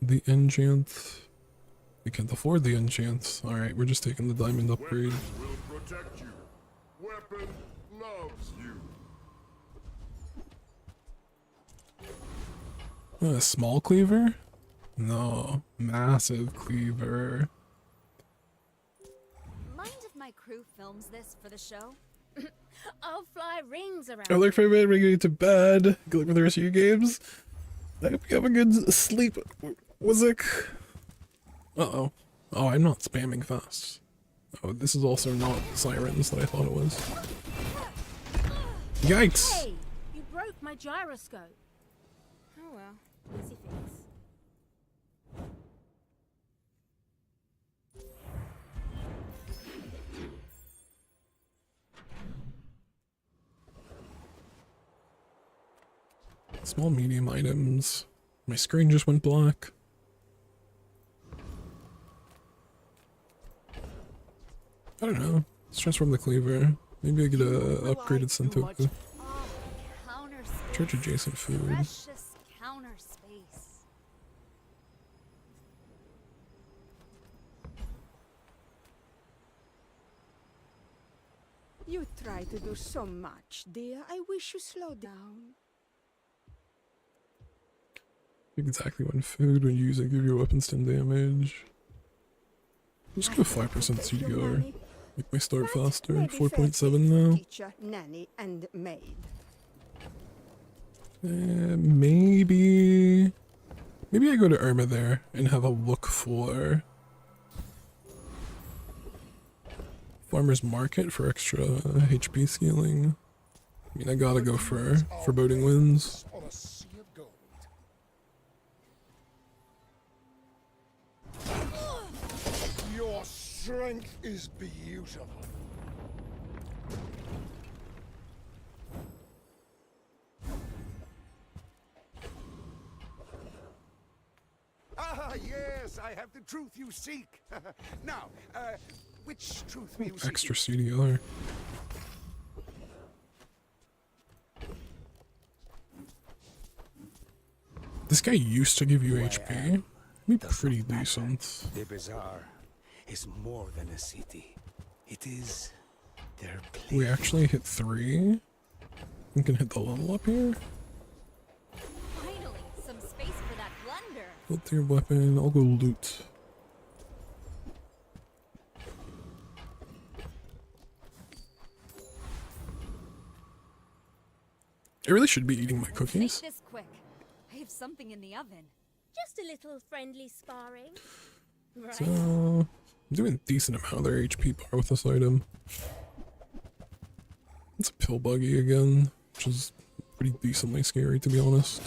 the enchant. We can't afford the enchant. Alright, we're just taking the diamond upgrade. Will protect you. Weapon loves you. A small cleaver? No, massive cleaver. Mind if my crew films this for the show? I'll fly rings around. I look for a minute, we're going to bed. Good luck with the rest of your games. I hope you have a good sleep. Was it? Uh-oh. Oh, I'm not spamming fast. Oh, this is also not sirens that I thought it was. Yikes! Hey, you broke my gyroscope. Oh well, easy fix. Small, medium items. My screen just went black. I don't know. Let's transform the cleaver. Maybe I get a upgraded Sentoku. Oh, counter space. Church adjacent food. Precious counter space. You try to do so much, dear. I wish you slow down. Exactly one food when you use it, give your weapons 10 damage. Just go 5% CDR. Make my start faster. 4.7 now. Teacher, nanny, and maid. Maybe I go to Irma there and have a look for Farmer's Market for extra HP scaling. I mean, I gotta go for Foreboding Winds. On a sea of gold. Your strength is beautiful. Ah, yes, I have the truth you seek. Now, which truth will you seek? Extra CDR. This guy used to give you HP. Be pretty decent. The bazaar is more than a city. It is their place. We actually hit 3. We can hit the level up here. Finally, some space for that blunder. Build your weapon. I'll go loot. I really should be eating my Let's cookies. make this quick. I have something in the oven. Just a little friendly sparring. Right. So, I'm doing a decent amount of their HP bar with this item. It's a pill buggy again, which is pretty decently scary to be honest.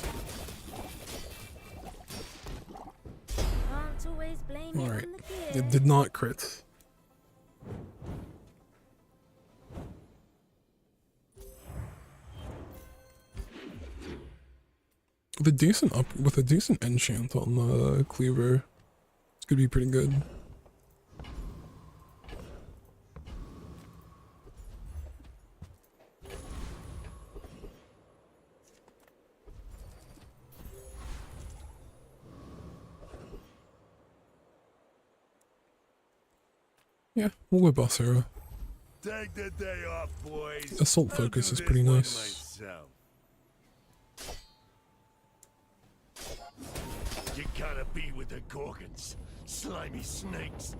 Can't always blame it Alright, on the gear. it did not crit. With a decent enchant on the cleaver, it's gonna be pretty good. Yeah, we'll go boss era. Take the day off, boys. Assault I'll focus do is this pretty one nice. myself. You gotta be with the Gorgons, slimy snakes.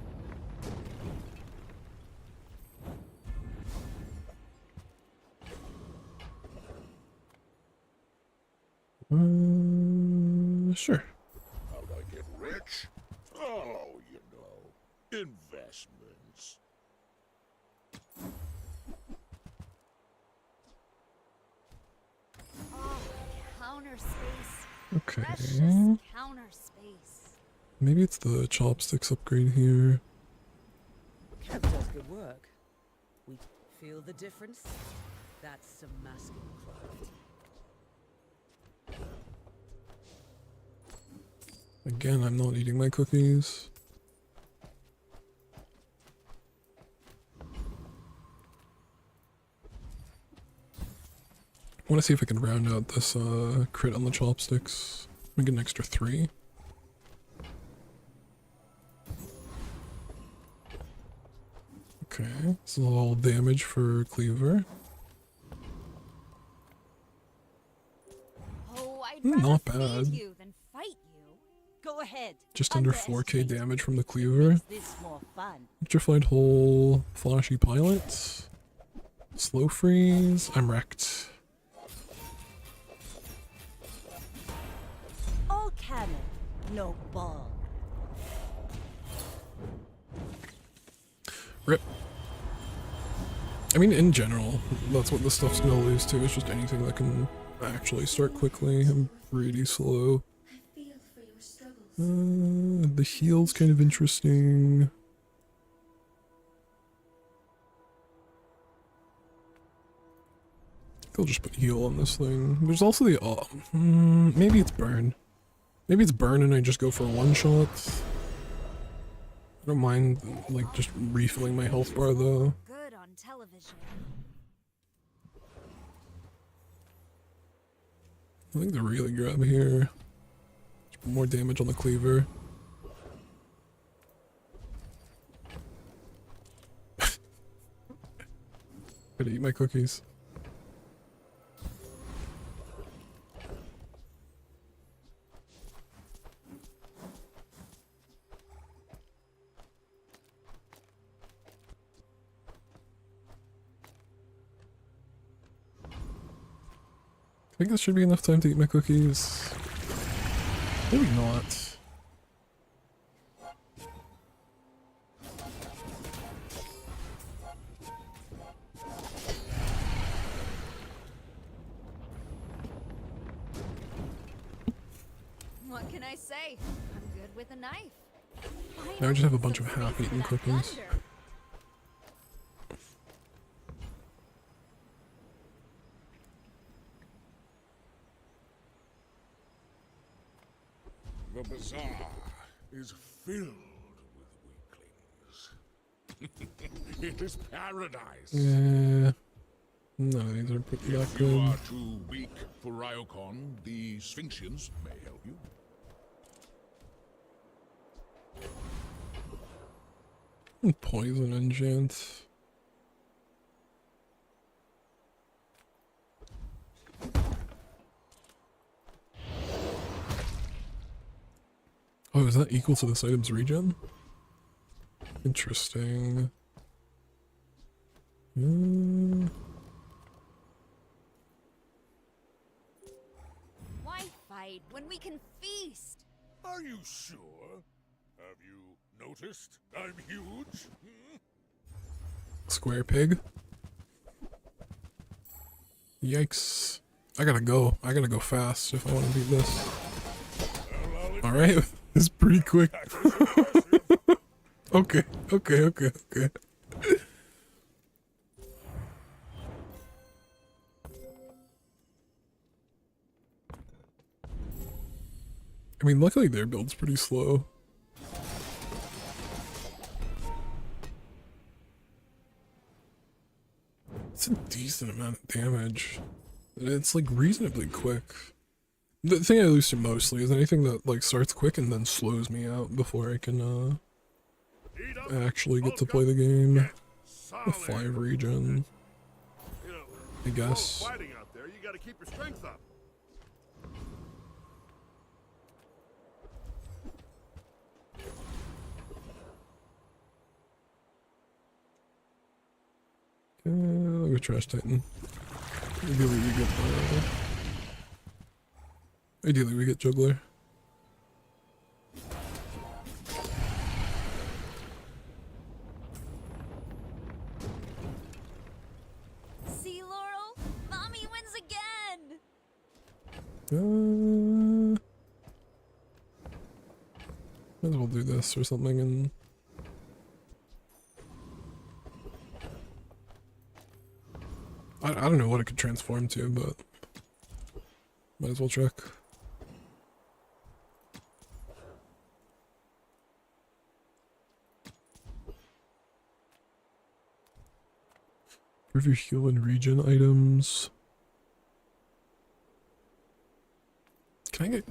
Sure. How'd I get rich? Oh, you know, investments. Oh, counter space. Okay. Precious counter space. Maybe it's the chopsticks upgrade here. That does good work. We feel the difference? That's some masking craft. Again, I'm not eating my cookies. I want to see if I can round out this crit on the chopsticks. We get an extra 3. Okay, this is all damage for Cleaver. Oh, I'd Not rather feed bad. you than fight you. Go ahead. Just under 4k Underestimate damage from the it Cleaver. makes this more fun. Electrified Hole, Flashy Pilot, Slow Freeze, I'm wrecked. All cannon, no ball. Rip. I mean, in general, that's what this stuff's gonna lose to, is just anything that can actually start quickly. I'm pretty slow. The heal's kind of interesting. I'll just put heal on this thing. There's also the, maybe it's burn. Maybe it's burn and I just go for a one-shot. I don't mind, like, just refilling my health bar, though. Good on television. I think the really grab here. Just more damage on the Cleaver. Gotta eat my cookies. I think this should be enough time to eat my cookies. Maybe not. What can I say? I'm good with a knife. Now I just have a bunch Some of space half-eaten for that cookies. thunder. The bazaar is filled with weaklings. It is paradise. Yeah. None of these are pretty that If you good. are too weak for Ryokon, the Sphinxians may help you. Poison enchant. Oh, is that equal to this item's regen? Interesting. Why fight when we can feast? Are you sure? Have you noticed I'm huge? Square pig. Yikes. I gotta go. I gotta go fast if I want to beat this. Alright, it's pretty quick. Okay. I mean, luckily their build's pretty slow. It's a decent amount of damage. It's like reasonably quick. The thing I lose to mostly is anything that like starts quick and then slows me out before I can actually get to play the game. A 5 regen, I guess. Fighting out there, you gotta keep your strength up. I'll go Trash Titan. Ideally we get Juggler. See, Laurel? Mommy wins again! Might as well do this or something and... I don't know what it could transform to, but... Might as well check. Improve your heal and regen items. Can I get...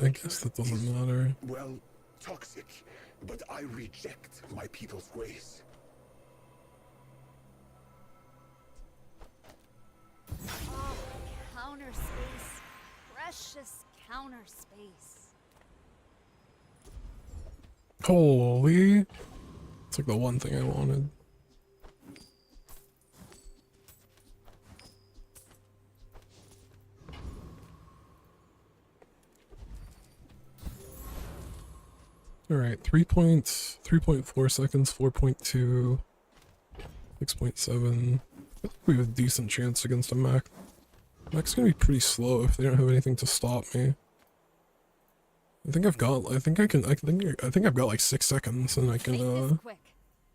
I guess that doesn't matter. Well, toxic, but I reject my people's ways. Oh, counter space. Precious counter space. Holy. It's like the one thing I wanted. Alright, 3.4 seconds, 4.2, 6.7. I think we have a decent chance against a mech. Mech's gonna be pretty slow if they don't have anything to stop me. I think I've got like 6 seconds and I can Quick.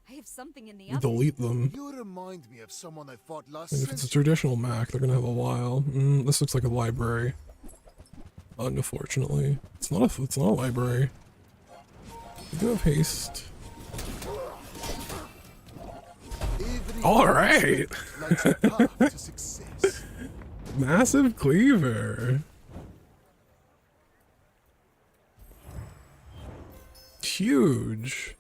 I have something in the delete them. You remind me of someone I fought last And if it's a traditional mech, they're gonna have a while. This looks like a library. Unfortunately. It's not a library. I do have haste. Alright! Massive cleaver! Huge!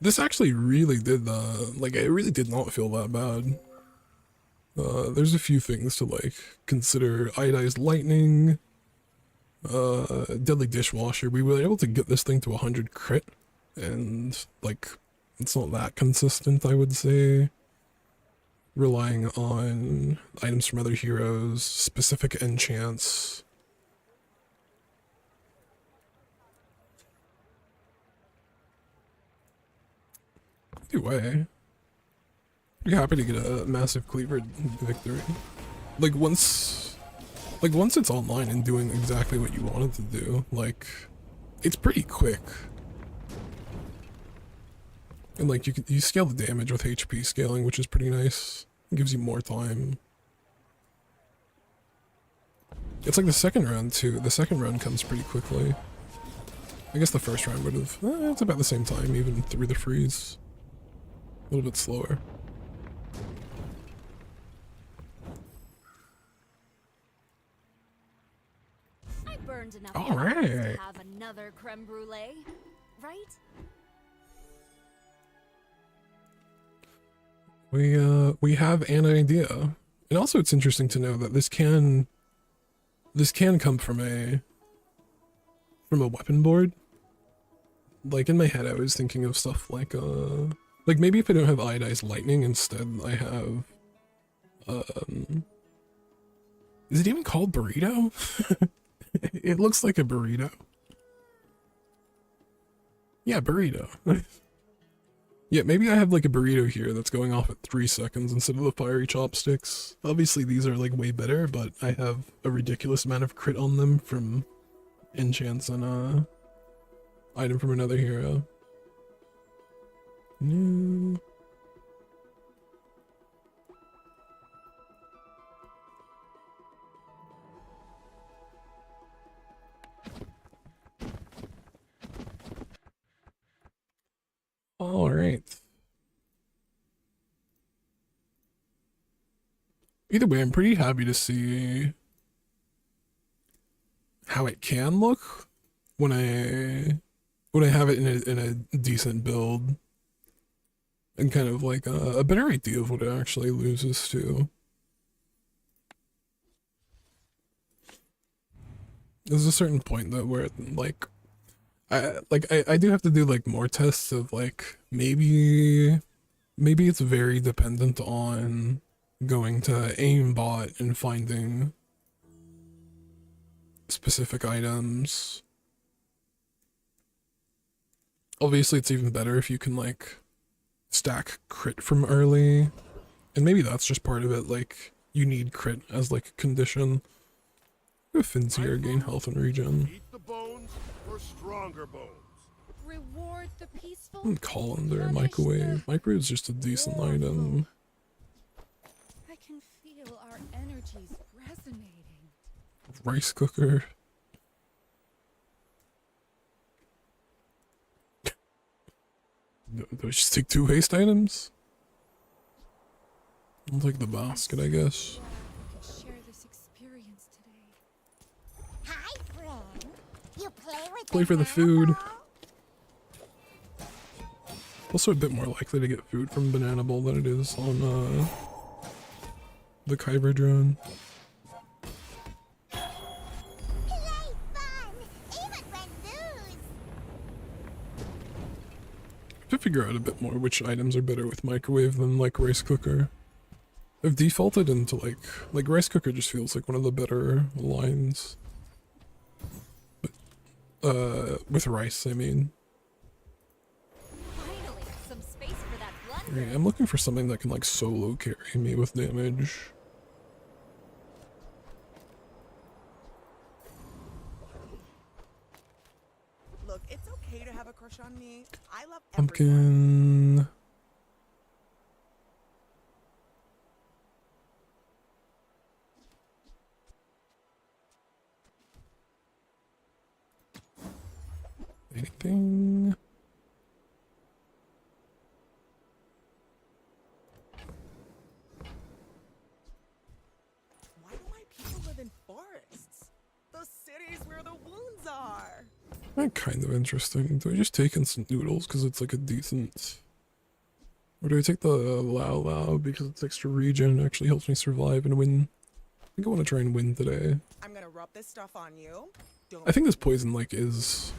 This actually really did, like, it really did not feel that bad. There's a few things to, like, consider. Iodized lightning, deadly dishwasher. We were able to get this thing to 100 crit, and, like, it's not that consistent, I would say. Relying on items from other heroes, specific enchants. Either way, pretty happy to get a massive cleaver victory. Like once it's online and doing exactly what you want it to do, like, it's pretty quick. And like you scale the damage with HP scaling, which is pretty nice. It gives you more time. It's like the second round too. The second round comes pretty quickly. I guess the first round would have, it's about the same time, even through the freeze. A little bit slower. I burned enough All calories right. to have another creme brulee, right? We have an idea. And also it's interesting to know that this can come from a weapon board. Like in my head I was thinking of stuff like maybe if I don't have iodized lightning, instead I have is it even called burrito? It looks like a burrito. Yeah, burrito. Yeah, maybe I have like a burrito here that's going off at 3 seconds instead of the fiery chopsticks. Obviously these are like way better, but I have a ridiculous amount of crit on them from enchants and item from another hero. No. All right. Either way, I'm pretty happy to see how it can look when I have it in a decent build, and kind of like a better idea of what it actually loses to. There's a certain point that where like I do have to do like more tests of like maybe it's very dependent on going to aimbot and finding specific items. Obviously it's even better if you can like stack crit from early, and maybe that's just part of it, like you need crit as like a condition. Finzier, gain health and regen. Eat the bones for stronger bones. Reward the peaceful. Colander, microwave. Microwave is just a decent item. I can feel our energies resonating. Rice cooker. Do I just take 2 haste items? I'll take the basket, I guess. We could share this experience today. Hi, friend. You Play for the food. Also a bit more likely to get food from Banana Bowl than it is on the Kyber drone. To figure out a bit more which items are better with microwave than like rice cooker. I've defaulted into like rice cooker just feels like one of the better lines. But, with rice, I mean. Finally, some space for that blunder. Yeah, I'm looking for something that can like solo carry me with damage. Look, it's okay to have a crush on me. I love Pumpkin. Anything? Why do my people live in forests? Those cities where the wounds are. Kind of interesting. Do I just take instant noodles because it's like a decent... Or do I take the Lao Lao because it's extra regen and actually helps me survive and win? I think I want to try and win today. I'm gonna rub this stuff on you. I think this poison like is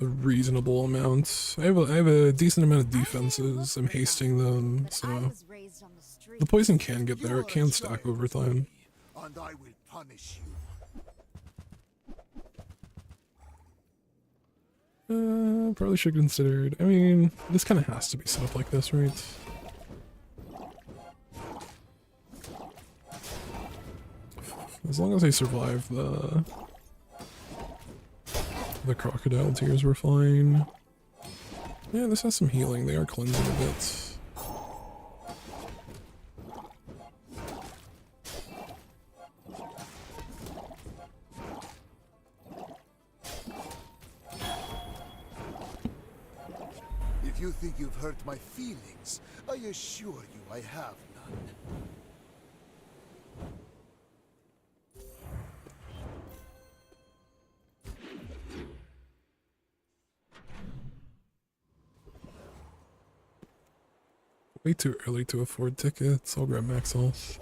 a reasonable amount. I have a decent amount of defenses. I'm hasting them, so the poison can get there. It can stack over time. And I will punish you. Probably should have considered. I mean, this kind of has to be set up like this, right? As long as I survive the crocodile tears, we're fine. Yeah, this has some healing. They are cleansing a bit. If you think you've hurt my feelings, I assure you I have none. Way too early to afford tickets. I'll grab max health.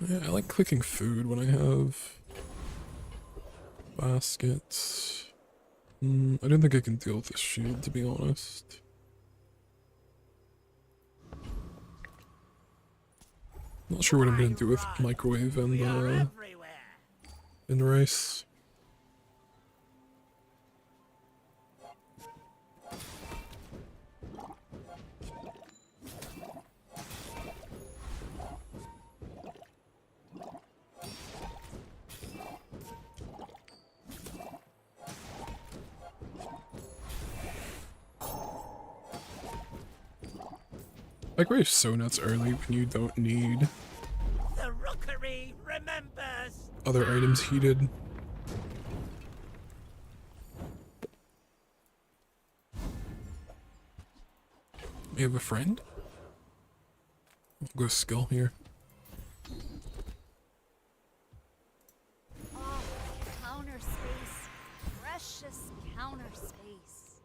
Yeah, I like clicking food when I have baskets. I don't think I can deal with this shield, to be honest. Not sure what I'm gonna do with microwave and rice. Microwave's so nuts early when you don't need The rookery remembers. other items heated. We have a friend? I'll go skill here. Oh, counter space. Precious counter space.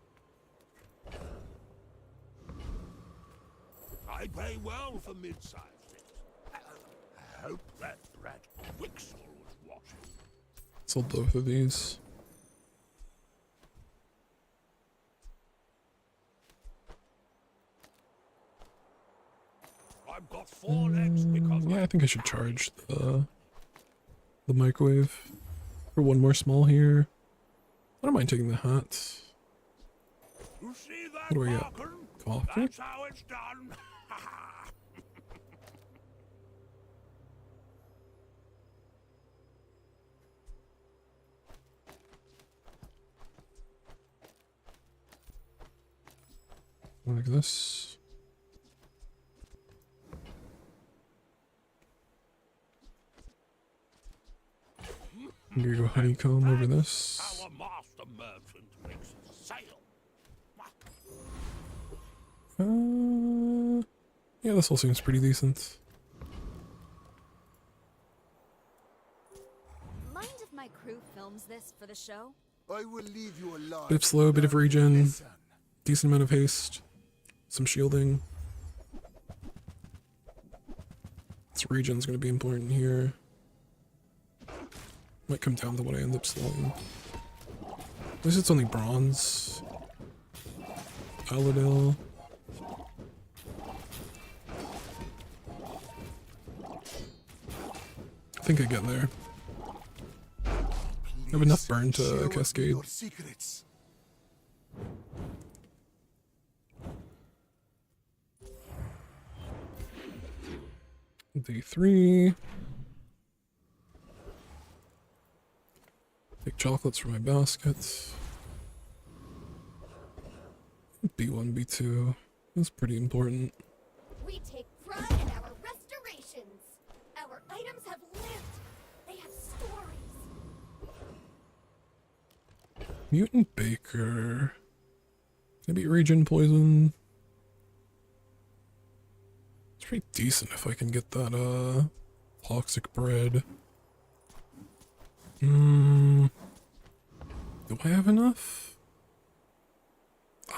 I pay well for mid-sized things. I hope that brat Wixel was watching. Sold both of these. I've got 4 legs because Yeah, I think I should charge the microwave for one more small here. I don't mind taking the hat. You see that, What do we got? Markham? Coffee? That's how it's done. Like this. I'm gonna go honeycomb over this. Our master merchant makes a sale. Yeah, this all seems pretty decent. Mind if my crew films this for the show? I will leave you alive. Bit of slow, bit of regen, decent amount of haste, some shielding. This regen's gonna be important here. Might come down to what I end up slowing. At least it's only bronze. Aladil. I think I get there. I have enough burn to cascade. Your secrets. Day 3. Take chocolates for my basket. B1, B2. That's pretty important. We take pride in our restorations. Our items have lived. They have stories. Mutant Baker. Maybe regen poison. It's pretty decent if I can get that toxic bread. Do I have enough?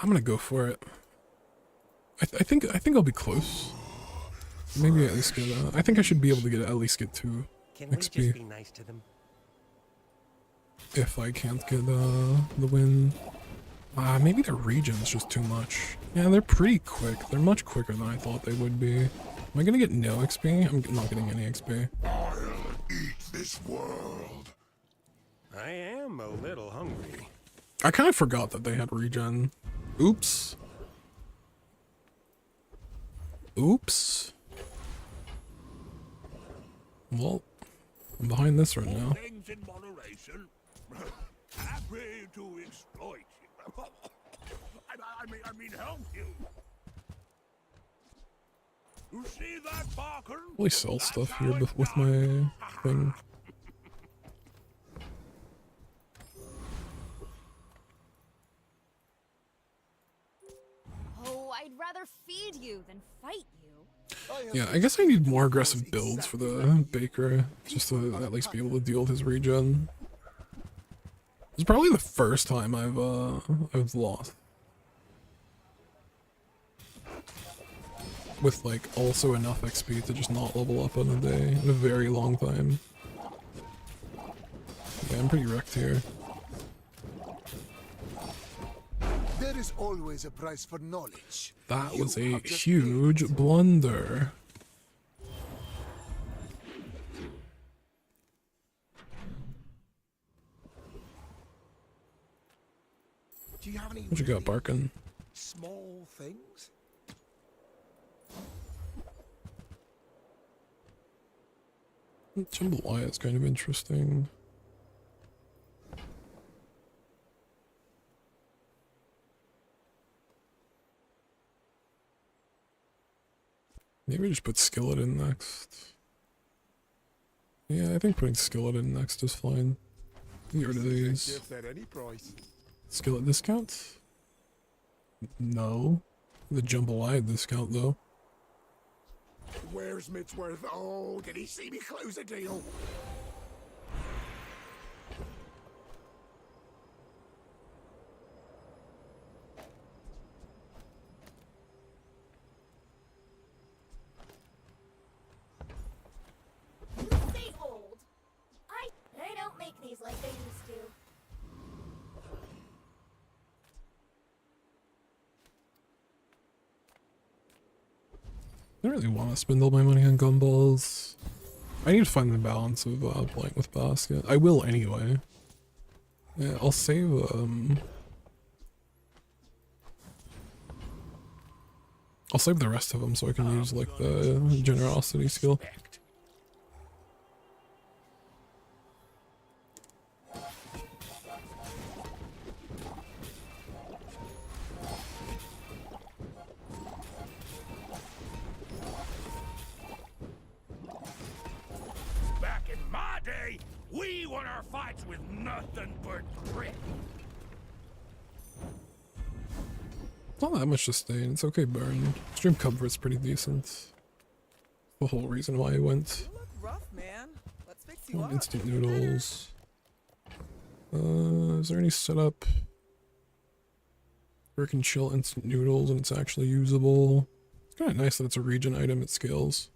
I'm gonna go for it. I think I'll be close. Maybe at least get. I think I should be able to at least get 2 Can we XP. just be nice to them? If I can't get the win. Maybe the regen's just too much. Yeah, they're pretty quick. They're much quicker than I thought they would be. Am I gonna get no XP? I'm not getting any XP. I'll eat this world. I am a little hungry. I kind of forgot that they had regen. Oops. Oops. Well, I'm behind this right now. Things in moderation. Happy to exploit you. I mean, help you. You see that, Barker? Really sell stuff here with my thing. Oh, I'd rather feed you than fight you. Yeah, I guess I need more aggressive builds for the Baker, just to at least be able to deal with his regen. It's probably the first time I've lost. With like also enough XP to just not level up in a day in a very long time. Yeah, I'm pretty wrecked here. There is always a price for knowledge. That was a You have just huge blunder. Do you have any What you got, Barkin? small things? Jambalaya is kind of interesting. Maybe just put skillet in next. Yeah, I think putting skillet in next is fine. Get rid of these. At any price. Skillet discount? No. The jambalaya discount though. Where's Mitsworth? Oh, did he see me close a deal? Stay old. They don't make these like they used to. I don't really want to spend all my money on gumballs. I need to find the balance of playing with basket. I will anyway. Yeah, I'll save I'll save the rest of them so I can use like the generosity skill. Back in my day, we won our fights with nothing but grit. not that much to stay, and it's okay burn. Stream comfort's pretty decent. The whole reason why I went. You look rough, man. Let's fix you up. Instant noodles. Is there any setup where I can chill instant noodles and it's actually usable? It's kind of nice that it's a region item, it scales.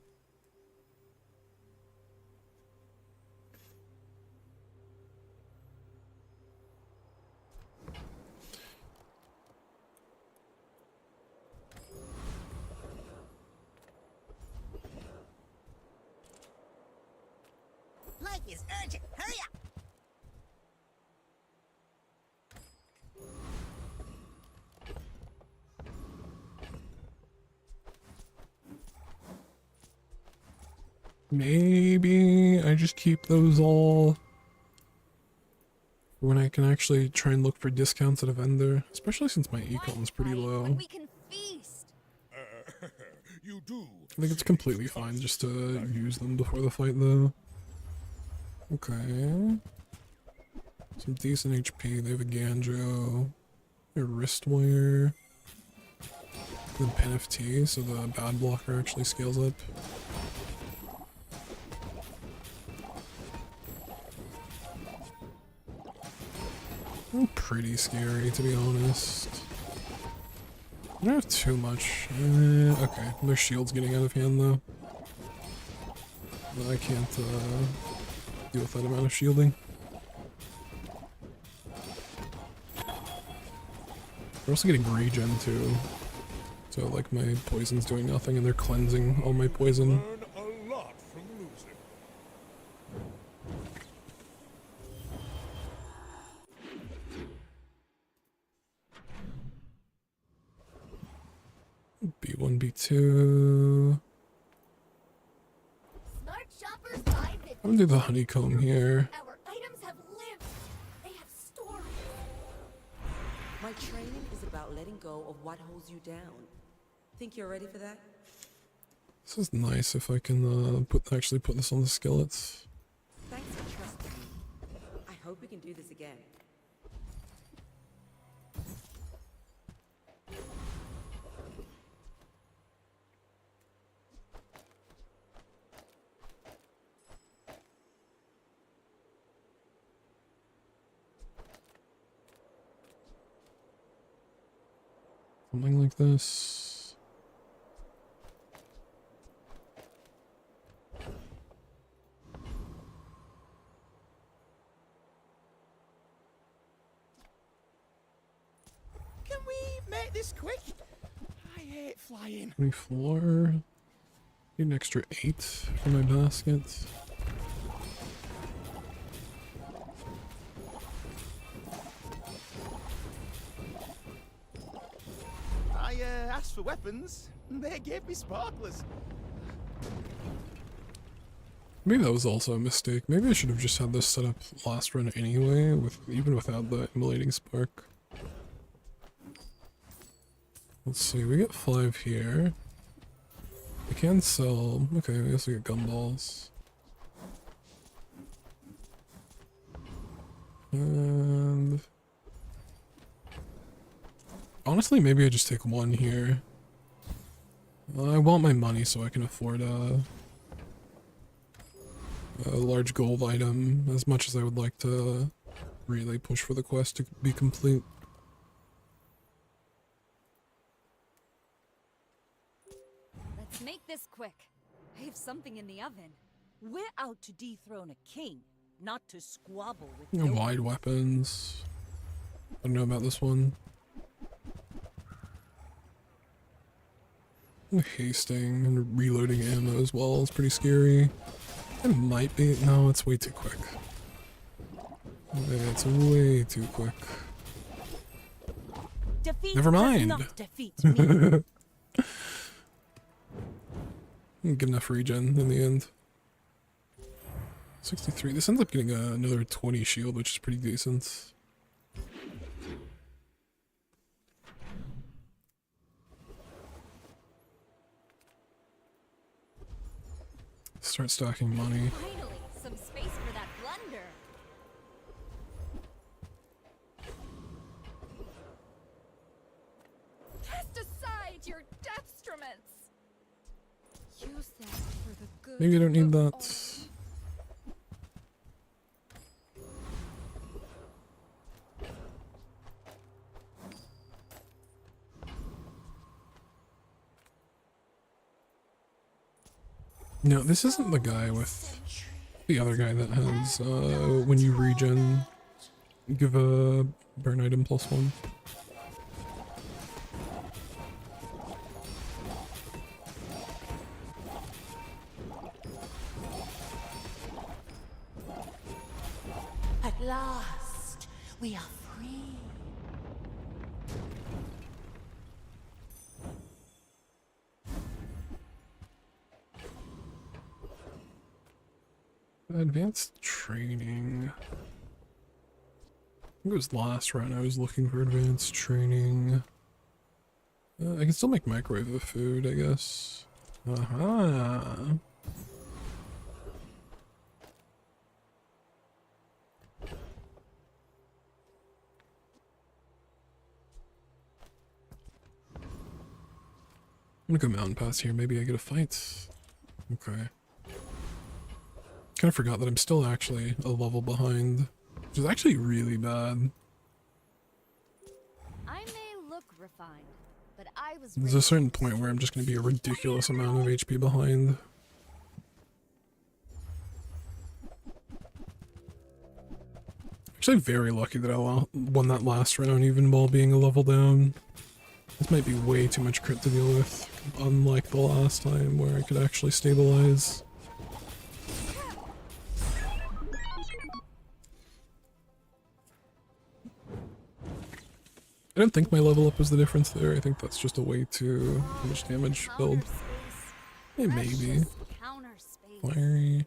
Life is urgent. Hurry up! Maybe I just keep those all when I can actually try and look for discounts at a vendor, especially since my econ is pretty low. We can feast. You do. I think it's completely fine just to use them before the fight though. Okay. Some decent HP. They have a Ganjo. A wrist wire. Good pen of tea, so the bad blocker actually scales up. Pretty scary, to be honest. I don't have too much. Okay, their shield's getting out of hand though. I can't deal with that amount of shielding. They're also getting regen too. So like my poison's doing nothing and they're cleansing all my poison. Learn a lot from losing. B1, B2. Smart shoppers buy I'm gonna do the honeycomb here. Our items have lived. They have stories. My training is about letting go of what holds you down. Think you're ready for that? This is nice if I can actually put this on the skillets. Thanks for trusting me. I hope we can do this again. Something like this. Can we make this quick? I hate flying. 24. Need an extra 8 for my basket. I asked for weapons. They gave me sparklers. Maybe that was also a mistake. Maybe I should have just had this set up last run anyway, even without the immolating spark. Let's see, we get 5 here. I can sell. Okay, we also get gumballs. And honestly, maybe I just take 1 here. I want my money so I can afford a large gold item as much as I would like to really push for the quest to be complete. Let's make this quick. I have something in the oven. We're out to dethrone a king, not to squabble with You know, no wide weapons. I don't know about this one. Hasting and reloading ammo as well is pretty scary. It might be. No, it's way too quick. It's way too quick. Defeat Never mind. does not defeat me. Good enough regen in the end. 63. This ends up getting another 20 shield, which is pretty decent. Start stacking money. Finally, some space for that blunder. Yes! use that for the good Maybe I don't need of all. that. No, this isn't the guy with the other guy that has, when you regen, give a burn item +1. At last, we are free. Advanced training. I think it was last round I was looking for advanced training. I can still make microwave of food, I guess. I'm gonna go mountain pass here, maybe I get a fight. Okay. Kind of forgot that I'm still actually a level behind, which is actually really bad. I may look refined, but I was There's a certain point where I'm just going to be a ridiculous amount of HP behind. Actually very lucky that I won that last round even while being a level down. This might be way too much crit to deal with, unlike the last time where I could actually stabilize. I don't think my level up is the difference there. I think that's just a way too much damage build. Hey, maybe. Fiery.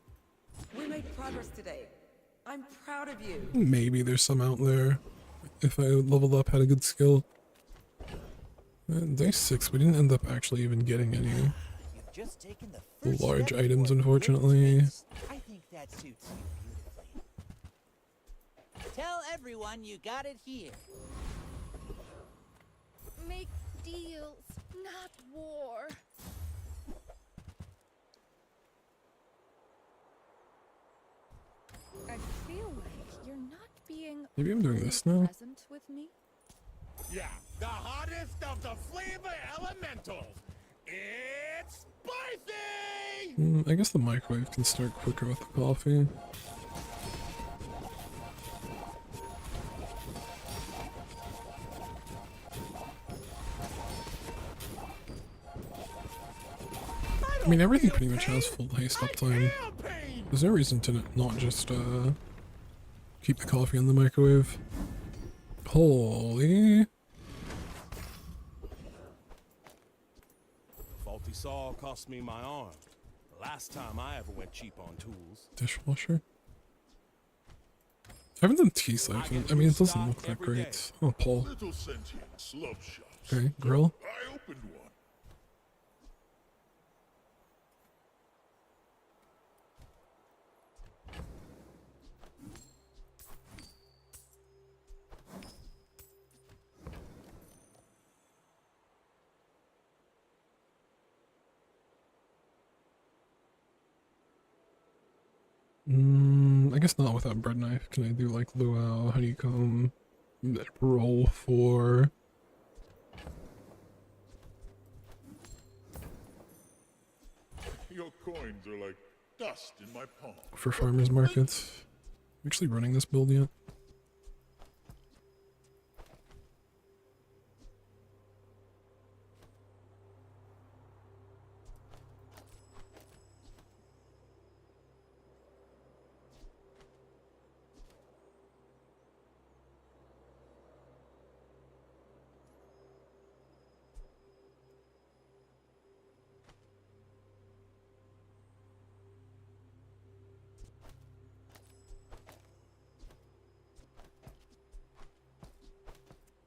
We made progress today. I'm proud of you. Maybe there's some out there. If I leveled up, had a good skill. Day 6, we didn't end up actually even getting any large items, unfortunately. I think that suits you beautifully. Tell everyone you got it here. Make deals, not war. I feel like you're not being Maybe I'm doing this now. present with me. Yeah, the hottest of the flavor elementals. It's spicy! I guess the microwave can start quicker with the coffee. I mean, everything pretty much has full haste uptime. There's no reason to not just, keep the coffee in the microwave. Holy... Faulty saw cost me my arm. Last time I ever went cheap on tools. Dishwasher? I haven't done tea siphon. I mean, it doesn't look that great. Oh, Paul. Okay, grill. I opened one. I guess not without bread knife. Can I do like luau, honeycomb, roll for... Your coins are like dust in my palm. for farmers markets? I'm actually running this build yet?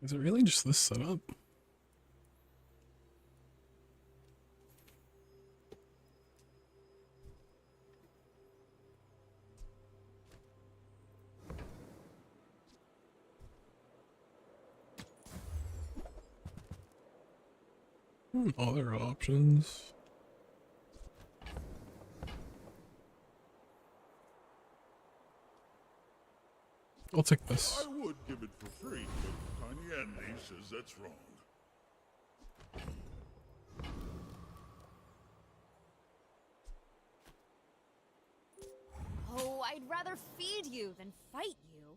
Is it really just this setup? Other options. I'll take this. I would give it for free, but Tiny Andy says that's wrong. Oh, I'd rather feed you than fight you.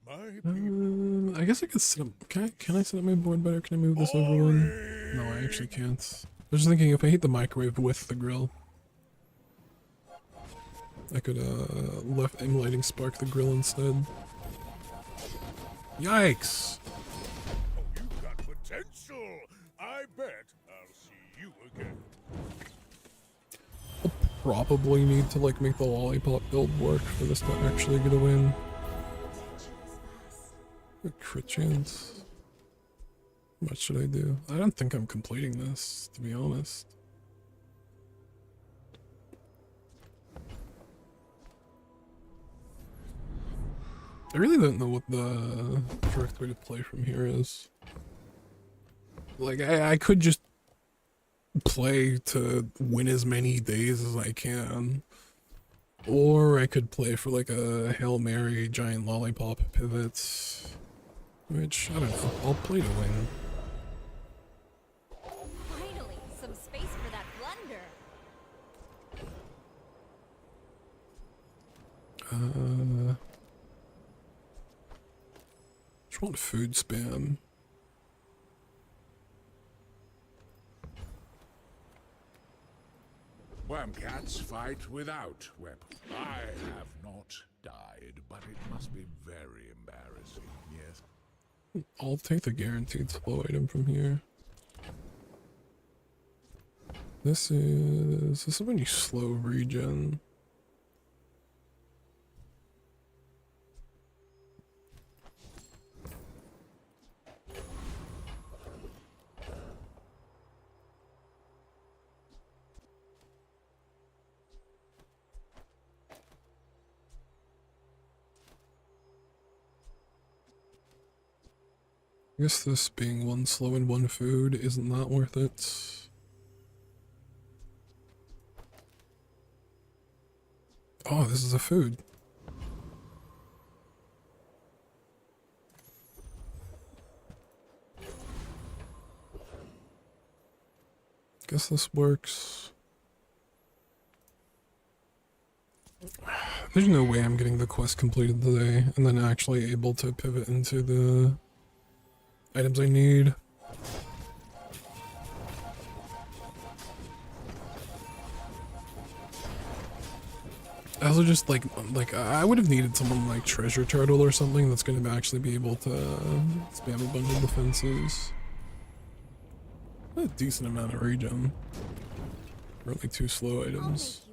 My I guess I could set up. Can I set up my board better? Can I move this over one? No, I actually can't. I was just thinking if I heat the microwave with the grill, I could left aim lighting spark the grill instead. Yikes! Oh, you've got potential. I bet I'll see you again. Probably need to like make the lollipop build work for this to actually get a win. A crit chance. What should I do? I don't think I'm completing this, to be honest. I really don't know what the correct way to play from here is. Like, I could just play to win as many days as I can. Or I could play for like a Hail Mary giant lollipop pivot. Which, I don't know, I'll play to win. Finally, some space for that blunder. Just want food spam. Wormcats fight without weapons. I have not died, but it must be very embarrassing, yes. I'll take the guaranteed slow item from here. This is when you slow regen. I guess this being one slow and one food isn't that worth it. Oh, this is a food. Guess this works. There's no way I'm getting the quest completed today and then actually able to pivot into the items I need. I also just like I would have needed someone like Treasure Turtle or something that's going to actually be able to spam a bunch of defenses. A decent amount of regen. For only 2 slow items.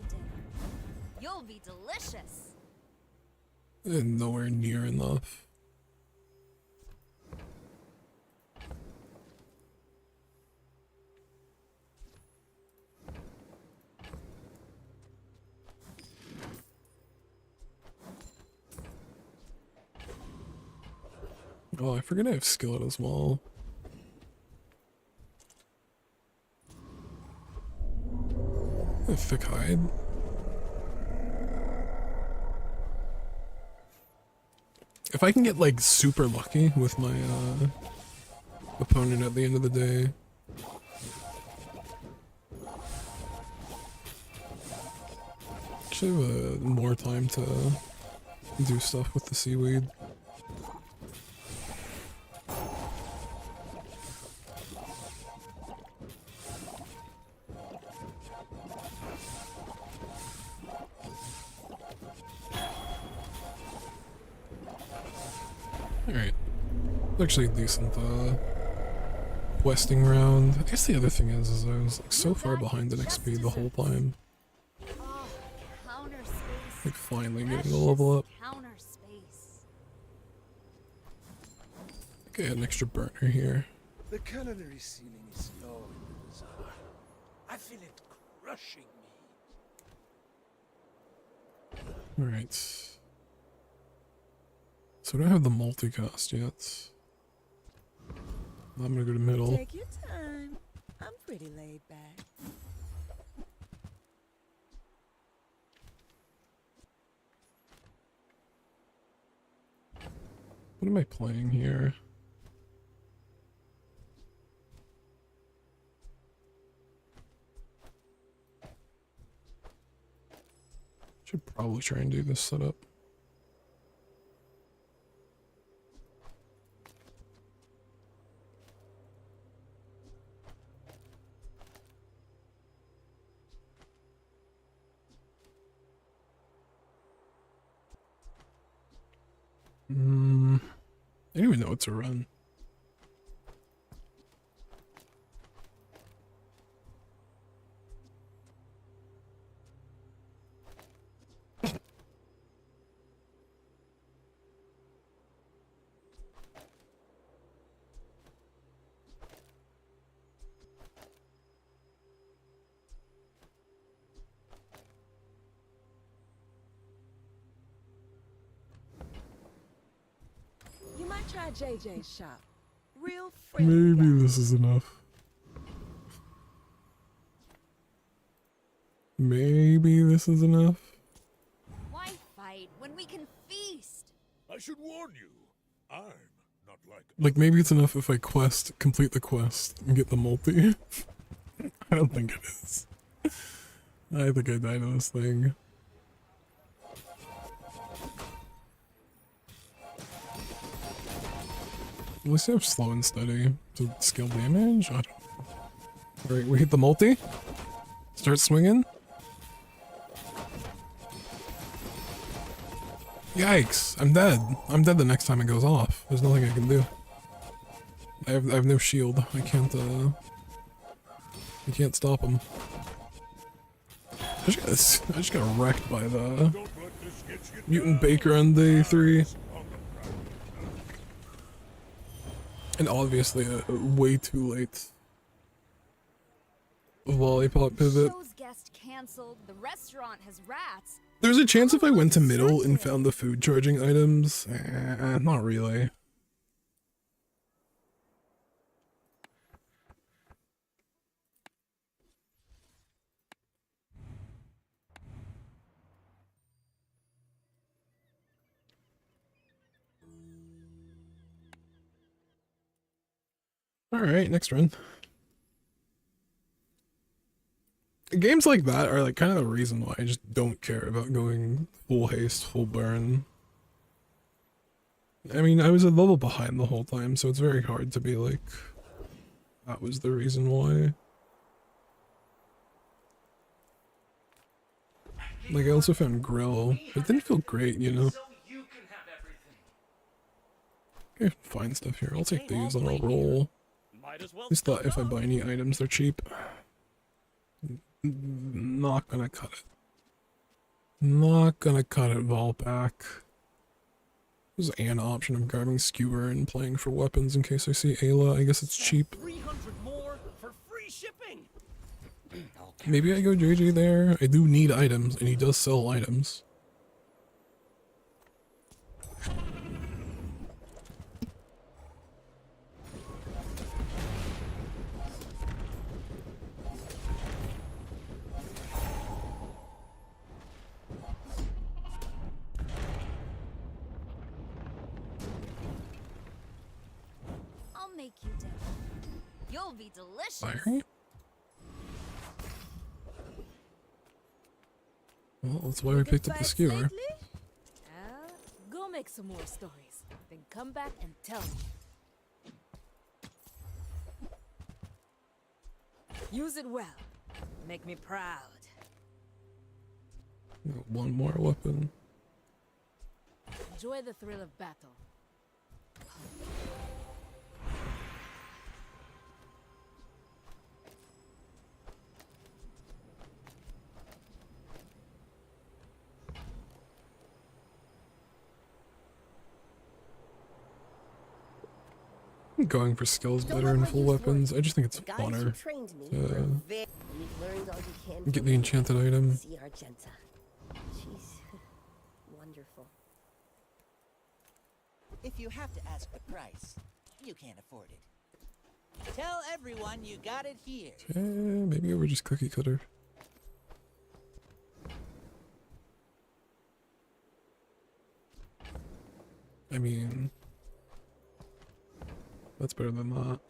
You'll be delicious. And nowhere near enough. Oh, I forget I have skillet as well. A thick hide. If I can get like super lucky with my opponent at the end of the day. Actually have more time to do stuff with the seaweed. Alright. Actually a decent questing round. I guess the other thing is I was like so far behind in XP the whole time. Like finally getting a level up. Okay, an extra burner here. The culinary ceiling is low in the bazaar. I feel it crushing me. Alright. So I don't have the multicast yet. I'm gonna go to middle. Take your time. I'm pretty laid back. What am I playing here? Should probably try and do this setup. I don't even know what to run. You might try JJ's shop. Real friendly. Maybe this is enough. Maybe this is enough. Why fight when we can feast? I should warn you, I'm not like... Like, maybe it's enough if I complete the quest, and get the multi. I don't think it is. I think I died on this thing. At least I have slow and steady to skill damage. I don't know. Alright, we hit the multi. Start swinging. Yikes! I'm dead. I'm dead the next time it goes off. There's nothing I can do. I have no shield. I can't stop him. I just got wrecked by the mutant baker on day 3. And obviously way too late lollipop pivot. Show's guest canceled. The restaurant has rats. There's a chance if I went to middle and found the food charging items. Not really. Alright, next run. Games like that are like kind of the reason why I just don't care about going full haste, full burn. I mean, I was a level behind the whole time, so it's very hard to be like, that was the reason why. Like, I also found Grill. It didn't feel great, you know? Okay, find stuff here. I'll take these and I'll roll. At least that if I buy any items, they're cheap. Not gonna cut it. Not gonna cut it, Volpack. There's an option of grabbing Skewer and playing for weapons in case I see Ayla. I guess it's cheap. 300 more for free shipping. Maybe I go JJ there. I do need items, and he does sell items. I'll make you dinner. You'll be delicious. Fiery? Well, that's why we picked up the Skewer. Go make some more stories. Then come back and tell me. Use it well. Make me proud. One more weapon. Enjoy the thrill of battle. Going for skills better in full weapons. I just think it's funner to get the enchanted item. She's wonderful. If you have to ask the price, you can't afford it. Tell everyone you got it here. Maybe we're just cookie cutter. I mean, That's better than that.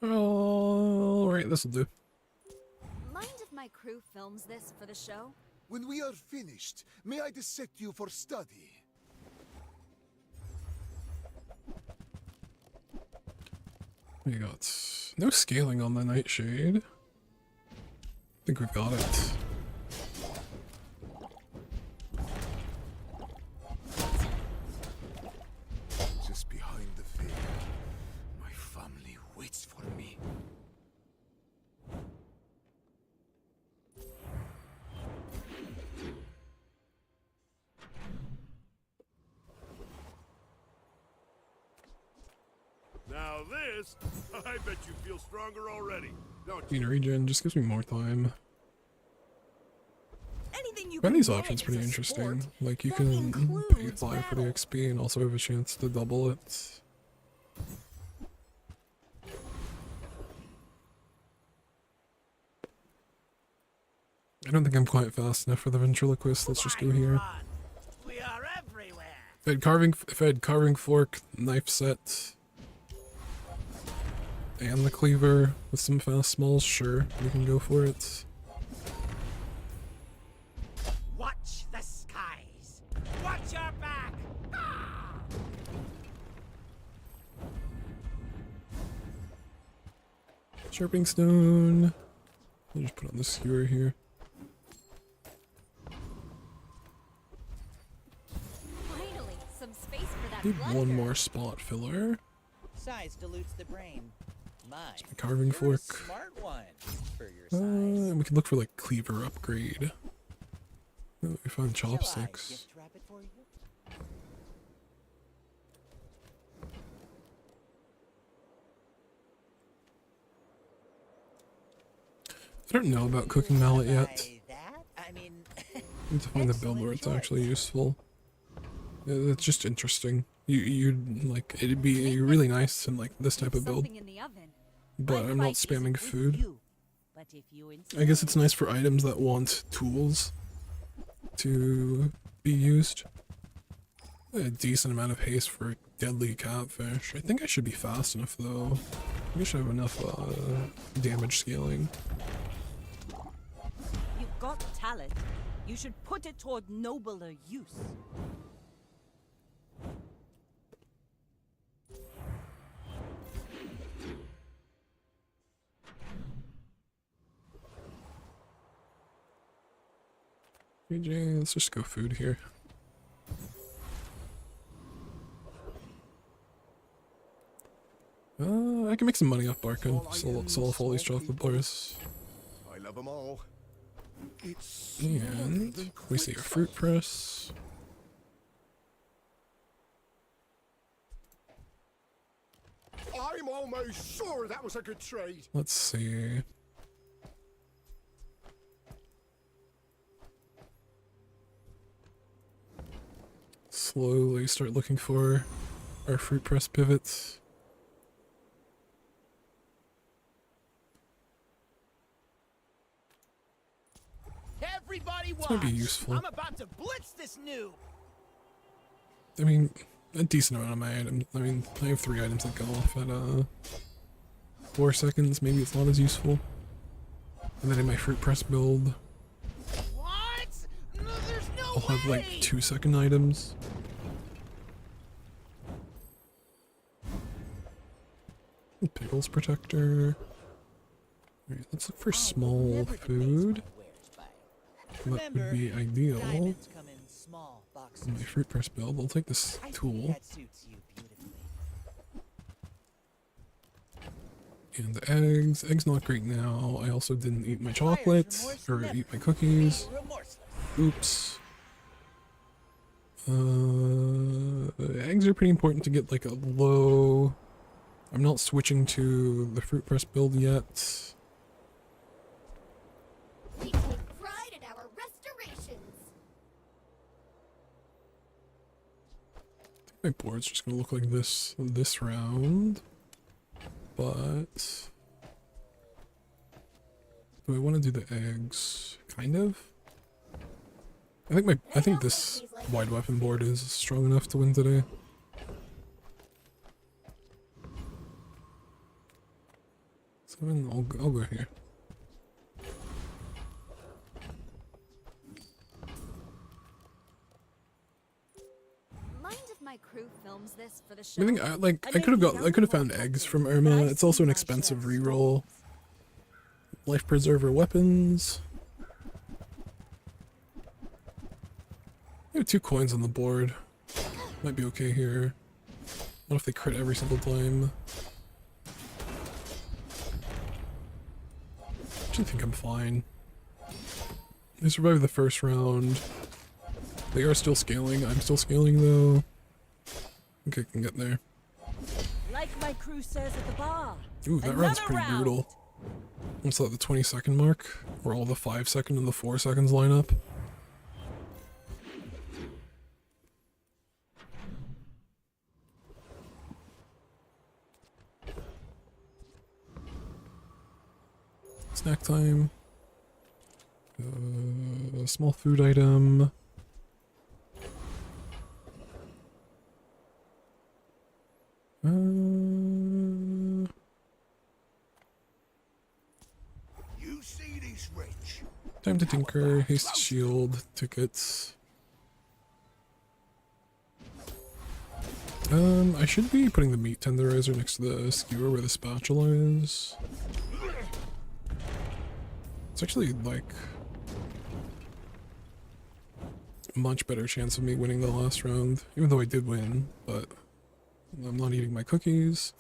Alright, this'll do. Mind if my crew films this for the show? When we are finished, may I dissect you for study? We got no scaling on the Nightshade. I think we've got it. Just behind the veil, my family waits for me. Now this, I bet you feel stronger already. Don't Being regen just gives me more time. Anything you Find can these get options is pretty a interesting. sport. Like you That can pay includes 5 for the battle. XP and also have a chance to double it. I don't think I'm quite fast enough for the ventriloquist. Let's just go here. We are everywhere. If I had carving fork, knife set, and the cleaver with some fast smalls, sure, we can go for it. Watch the skies. Watch your back. Sharpening stone. I'll just put on the skewer here. Finally, some space for that Need blender. one more spot filler. Size dilutes the brain. Mine. A carving You're fork. a smart one for your And we can look for like cleaver upgrade. Oh, we found chopsticks. gift wrap it for you? I don't know about cooking mallet yet. That? I mean, Need to find the build where it's actually useful. It's just interesting. You'd like it'd be really nice in like this type of build. Something in the oven. But I'm not spamming food. But if you I guess it's nice for items that want tools to be used. A decent amount of haste for deadly catfish. I think I should be fast enough though. I think I should have enough damage scaling. You've got talent, you should put it toward nobler use. AJ, let's just go food here. I can make some money off Barkin. Sell off all these chocolate bars. I love them all. It's And we see a fruit press. I'm almost sure that was a good trade. Let's see. Slowly start looking for our fruit press pivots. Everybody This might be watch. useful. I'm about to blitz this noob. I mean, a decent amount of my items. I mean, I have 3 items that go off at 4 seconds. Maybe it's not as useful. And then in my fruit press build, What? No, there's no I'll have like 2-second items. Pickles protector. Alright, let's look for small food. That would be ideal. Diamonds come in small boxes. In my fruit press build, I'll take this I think tool. that suits you beautifully. And the eggs. Eggs not great now. I also didn't eat my chocolate or eat my cookies. Oops. Eggs are pretty important to get like a low. I'm not switching to the fruit press build yet. We take pride in our restorations. My board's just gonna look like this round. But do I want to do the eggs? Kind of. I think this wide weapon board is strong enough to win today. I'll go here. Mind if my crew films this for the show? I think I could have found eggs from Irma. It's also an expensive reroll. Life preserver weapons. I have 2 coins on the board. Might be okay here. What if they crit every single time? I think I'm fine. They survived the first round. They are still scaling. I'm still scaling though. Okay, I can get there. Like my crew says at the bar. Ooh, that round's pretty brutal. What's that, the 20-second mark? Where all the 5-second and the 4 seconds line up? Snack time. Small food item. You see this wrench? Time to tinker, haste shield, tickets. I should be putting the meat tenderizer next to the skewer where the spatula is. It's actually like a much better chance of me winning the last round, even though I did win, but I'm not eating my cookies.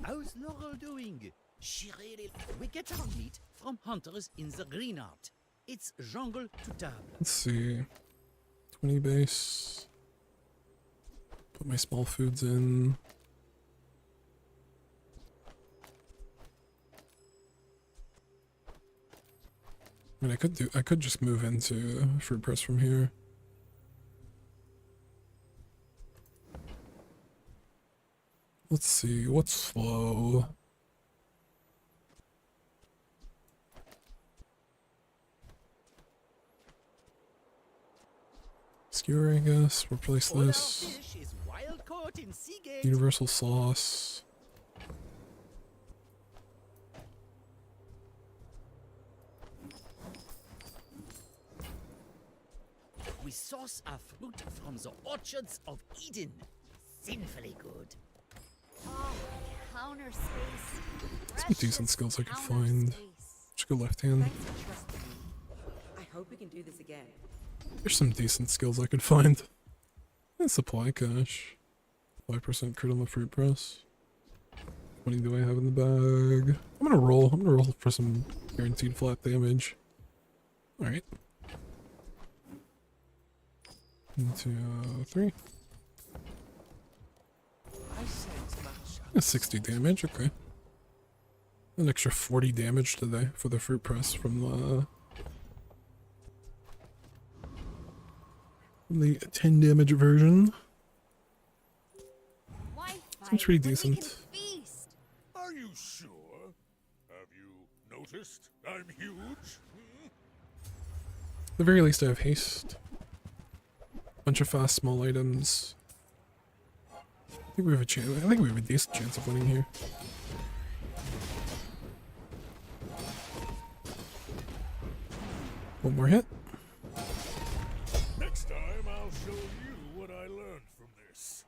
How's Laurel doing? She really... We get our meat from hunters in the green art. It's jungle to table. Let's see. 20 base. Put my small foods in. I mean, I could just move into fruit press from here. Let's see, what's slow? Skewer, I guess. Replace this. Universal sauce. We source our fruit from the orchards of Eden. Sinfully good. Oh, counter space. Some decent skills I could find. Just go left hand. I hope we can do this again. There's some decent skills I could find. And supply cache. 5% crit on the fruit press. 20 do I have in the bag? I'm gonna roll for some guaranteed flat damage. Alright. 1, 2, 3. That's 60 damage, okay. An extra 40 damage today for the fruit press from the 10 damage version. Seems pretty decent. Are you sure? Have you noticed I'm huge? At the very least I have haste. Bunch of fast small items. I think we have a chance. I think we have a decent chance of winning here. One more hit. Next time I'll show you what I learned from this.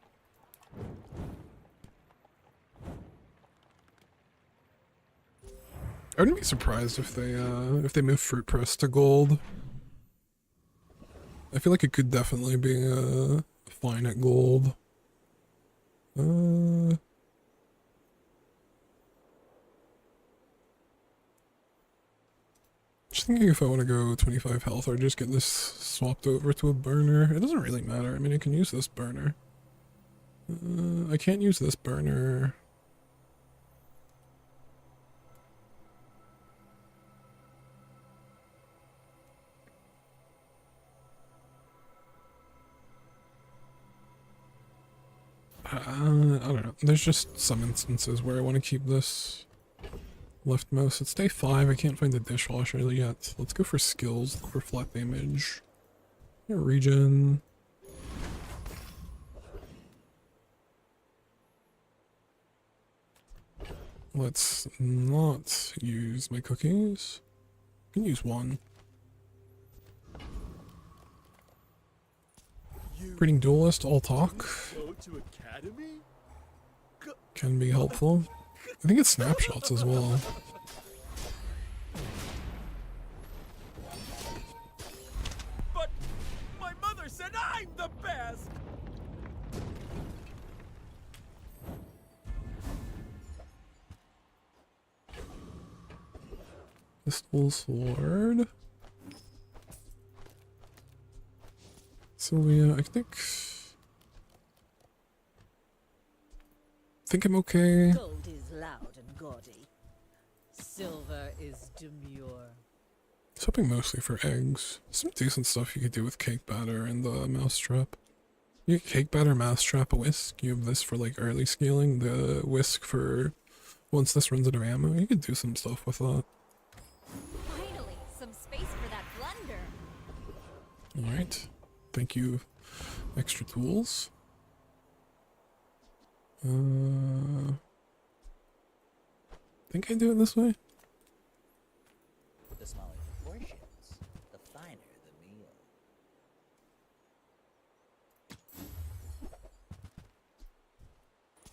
I wouldn't be surprised if they move fruit press to gold. I feel like it could definitely be fine at gold. Just thinking if I want to go 25 health or just get this swapped over to a burner. It doesn't really matter. I mean, I can use this burner. I can't use this burner. I don't know. There's just some instances where I want to keep this left mouse. It's day 5. I can't find the dishwasher yet. Let's go for skills. Look for flat damage. Regen. Let's not use my cookies. I can use one. Breeding duelist, all talk. Go to academy? Can be helpful. I think it's snapshots as well. But my mother said I'm the best! Pistol sword. Sylvia, I think I'm okay. Gold is loud and gaudy. Silver is demure. I was hoping mostly for eggs. Some decent stuff you could do with cake batter and the mousetrap. You get cake batter, mousetrap, a whisk. You have this for like early scaling, the whisk for once this runs out of ammo. You could do some stuff with that. Finally, some space for that blender. Alright. Thank you, extra tools. Think I do it this way? The smaller the portions, the finer the meal.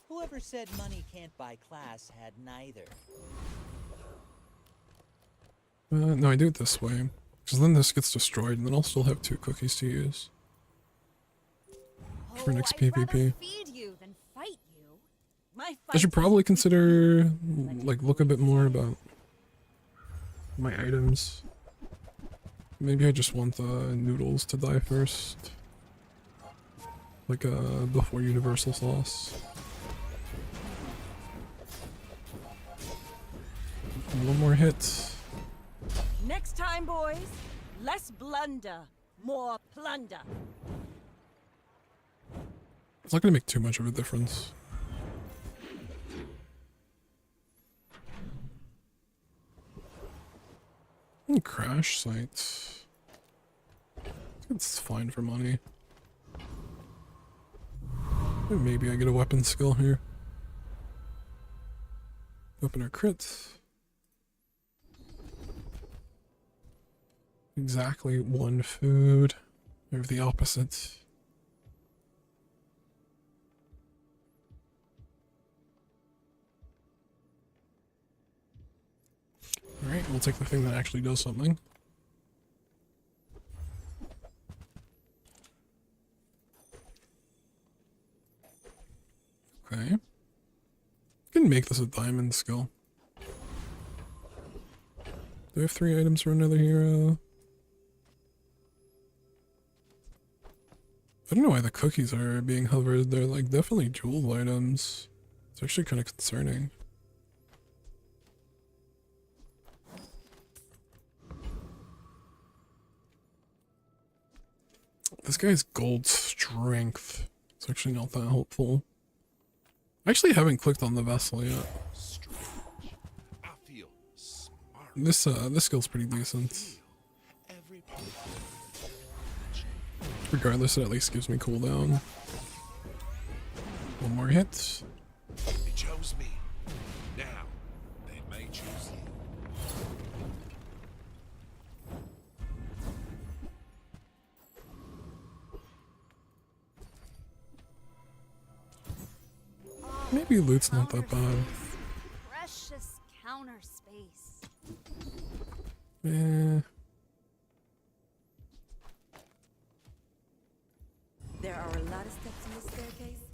Whoever said money can't buy class had neither. No, I do it this way. Because then this gets destroyed and then I'll still have 2 cookies to use. For next PvP. Feed you than fight you. My I should probably consider, like, look a bit more about my items. Maybe I just want the noodles to die first. Like, before universal sauce. One more hit. Next time, boys, less blunder, more plunder. It's not gonna make too much of a difference. Crash sites. It's fine for money. Maybe I get a weapon skill here. Open our crits. Exactly 1 food. I have the opposite. Alright, we'll take the thing that actually does something. Okay. Can make this a diamond skill. Do I have 3 items for another hero? I don't know why the cookies are being hovered. They're like definitely jewel items. It's actually kind of concerning. This guy's gold strength. It's actually not that helpful. I actually haven't clicked on the vessel yet. I feel smart. This skill's pretty decent. Regardless, it at least gives me cooldown. One more hit. They chose me. Now, they may choose you. Maybe loot's not that bad. Precious counter space. Eh. There are a lot of steps in this staircase,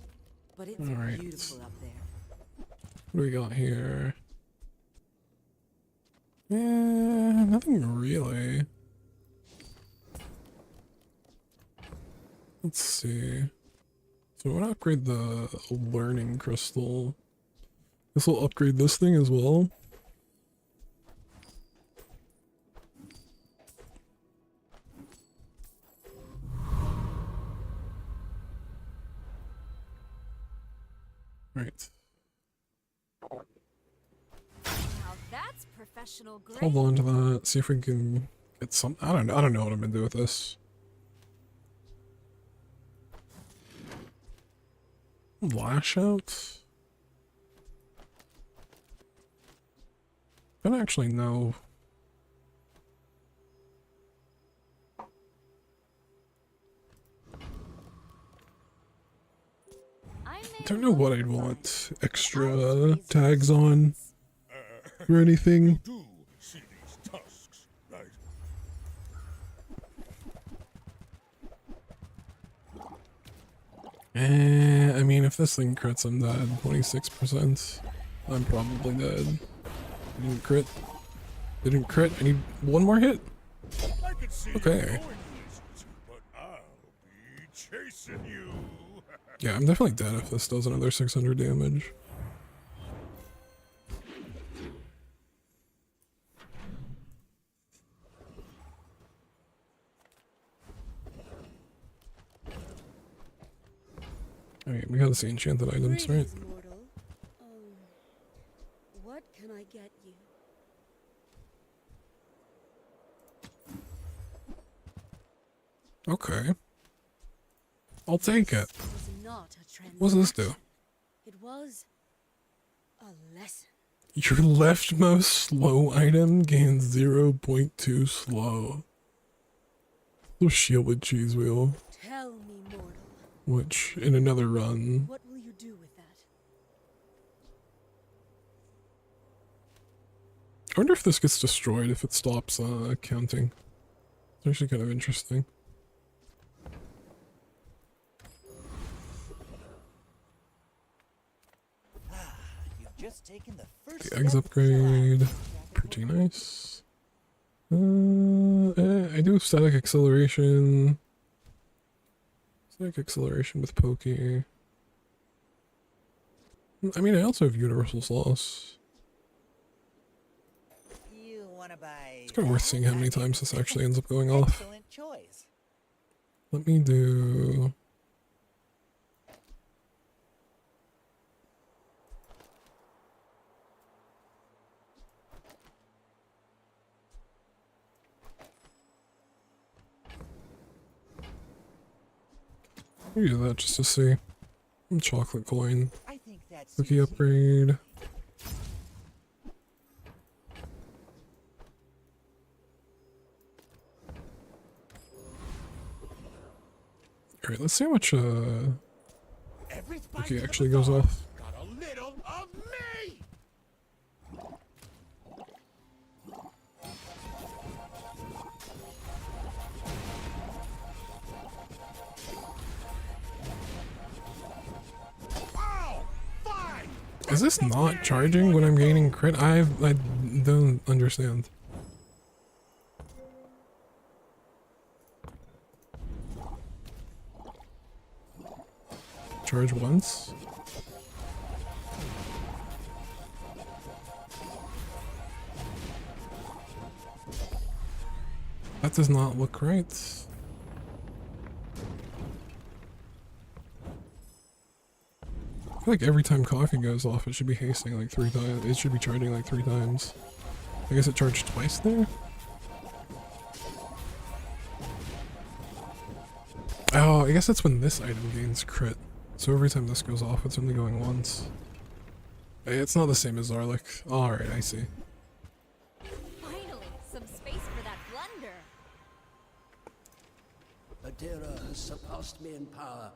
but it's Alright. beautiful up there. What do we got here? Nothing really. Let's see. So I want to upgrade the learning crystal. This will upgrade this thing as well. Right. Now that's professional grade. Hold on to that. See if we can get some. I don't know what I'm gonna do with this. Lash out. I don't actually know. I don't know what I'd want extra tags on or anything. You do see these tusks, right? I mean, if this thing crits, I'm dead. 26%. I'm probably dead. I didn't crit. Didn't crit. I need one more hit. I can see Okay. you going places, but I'll be chasing you. Yeah, I'm definitely dead if this does another 600 damage. Okay, we gotta see enchanted items, right? Greetings, mortal. What can I get you? Okay. I'll take it. Was not a What does this do? It was a lesson. Your leftmost slow item gains 0.2 slow. The shielded cheese wheel. Tell me, mortal. Which, in another run... What will you do with that? I wonder if this gets destroyed if it stops counting. It's actually kind of interesting. You've just taken the first The eggs upgrade. Pretty nice. I do static acceleration. Static acceleration with Pokey. I mean, I also have Universal Sauce. You want to buy? It's kind of worth seeing how many times this actually ends up going off. Excellent choice. Let me do... Let me do that just to see. Chocolate coin. I think that's Cookie upgrade. Alright, let's see how much cookie actually goes off. Got a little of me! Is this not charging when I'm gaining crit? I don't understand. Charge once. That does not look right. I feel like every time coffee goes off, it should be hasting like 3 times. It should be charging like 3 times. I guess it charged twice there? Oh, I guess that's when this item gains crit. So every time this goes off, it's only going once. Hey, it's not the same as Zarlik. Alright, I see. Finally, some space for that blunder. Adira has surpassed me in power,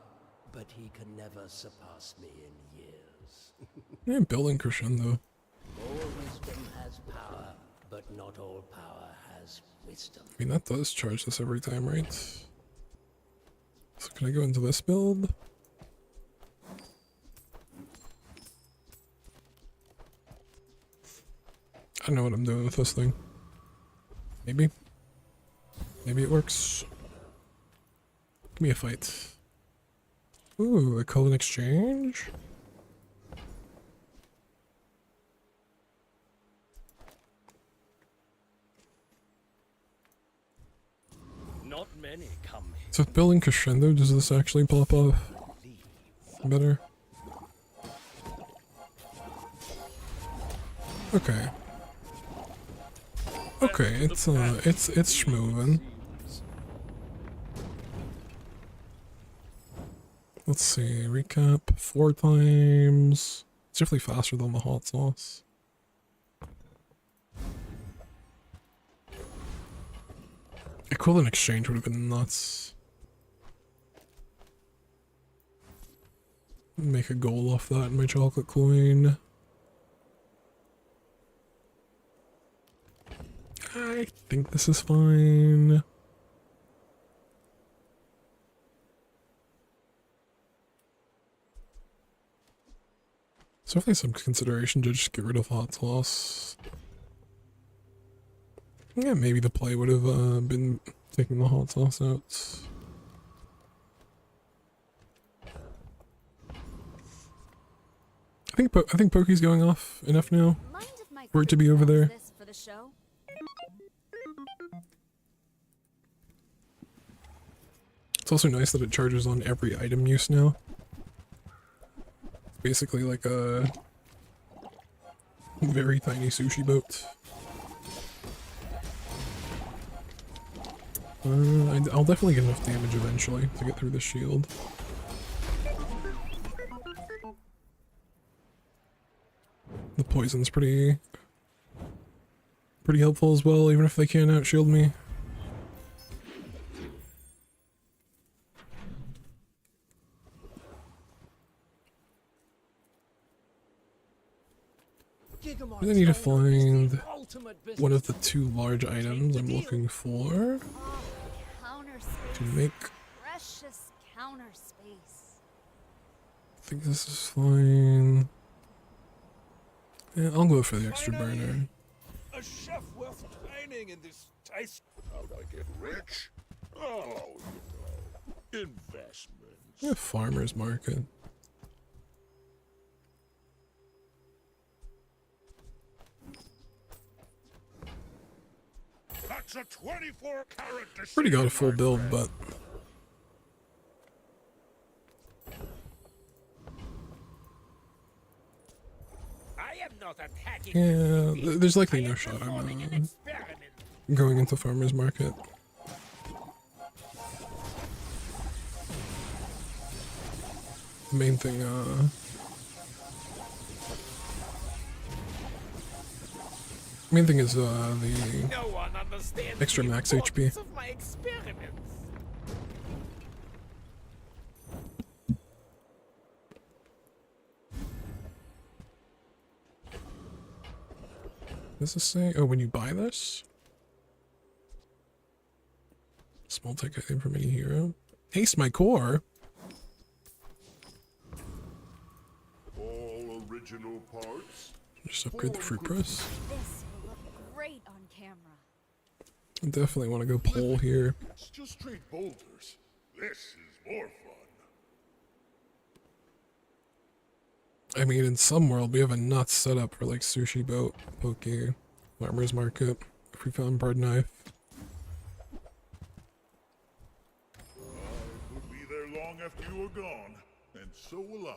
but he can never surpass me in years. Yeah, building crescendo. All wisdom has power, but not all power has wisdom. I mean, that does charge this every time, right? So can I go into this build? I don't know what I'm doing with this thing. Maybe. Maybe it works. Give me a fight. Ooh, a Cullen exchange? Not many come here. So with building crescendo, does this actually pop off better? Okay. Okay, it's schmovin'. Let's see, recap 4 times. It's definitely faster than the hot sauce. Equivalent exchange would have been nuts. Make a goal off that in my chocolate coin. I think this is fine. So definitely some consideration to just get rid of hot sauce. Yeah, maybe the play would have been taking the hot sauce out. I think Pokey's going off enough now for it to be over there. It's also nice that it charges on every item use now. Basically like a very tiny sushi boat. I'll definitely get enough damage eventually to get through the shield. The poison's pretty helpful as well, even if they can't outshield me. I need to find one of the 2 large items I'm looking for to make. Precious counter space. I think this is fine. Yeah, I'll go for the extra burner. A chef worth training in this taste. How'd I get rich? Oh, you know, investments. Yeah, farmer's market. That's a 24-carat. Pretty got a full build, but yeah, there's likely no shot I'm going into farmer's market. Main thing, is the extra max HP. Does this say? Oh, when you buy this? Small tech item from any hero. Haste my core. All original parts. Just upgrade the fruit press. This will look great on camera. I definitely want to go pole here. It's just straight boulders. This is more fun. I mean, in some world, we have a nuts setup for like sushi boat, poke, farmer's market, if we found bread knife. I will be there long after you are gone, and so will I.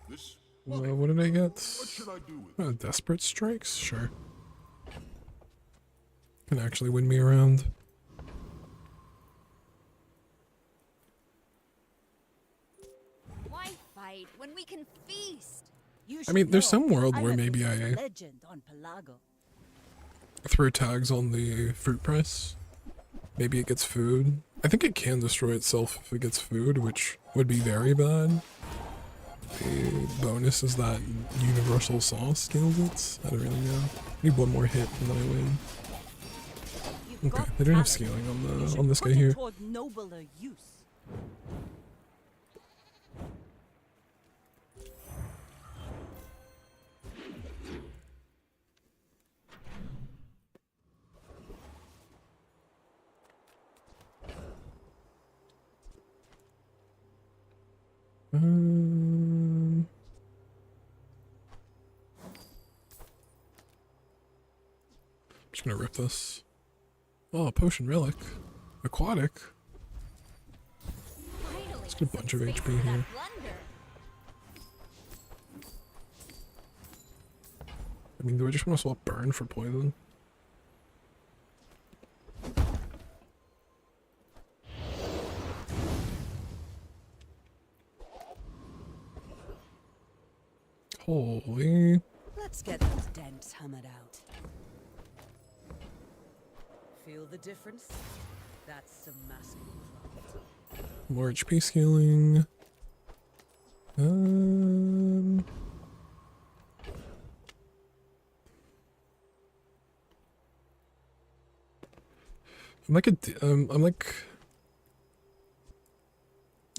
This. What did I get? What should I do with Desperate strikes? Sure. Can actually win me around. Why fight when we can feast? I mean, there's some world where maybe I Legend on Pelago. throw tags on the fruit press. Maybe it gets food. I think it can destroy itself if it gets food, which would be very bad. The bonus is that universal sauce kills it. I don't really know. Need one more hit and then I win. Okay, they don't have scaling on this guy here. Toward nobler use. Just gonna rip this. Oh, potion relic. Aquatic. Let's get a bunch of HP here. I mean, do I just want to swap burn for poison? Holy. Let's get those dents hammered out. Feel the difference? That's some masking craft. More HP scaling. I'm like,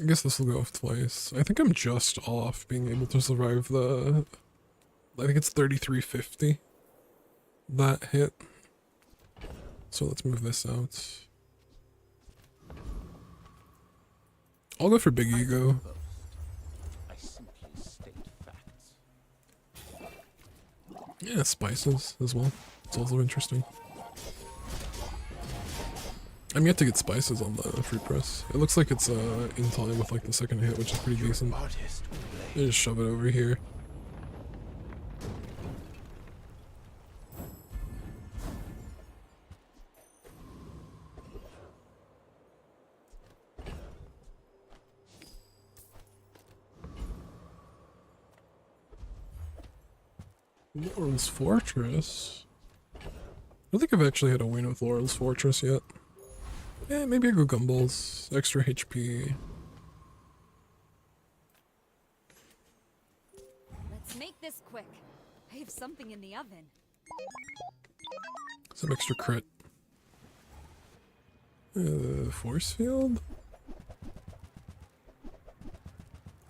I guess this will go off twice. I think I'm just off being able to survive the, I think it's 3350, that hit. So let's move this out. I'll go for Big Ego. I simply state facts. Yeah, spices as well. It's also interesting. I'm yet to get spices on the fruit press. It looks like it's in time with like the second hit, which is pretty decent. I just shove it over here. Laurel's Fortress? I don't think I've actually had a win with Laurel's Fortress yet. Yeah, maybe I go Gumballs. Extra HP. Let's make this quick. I have something in the oven. Some extra crit. Force field?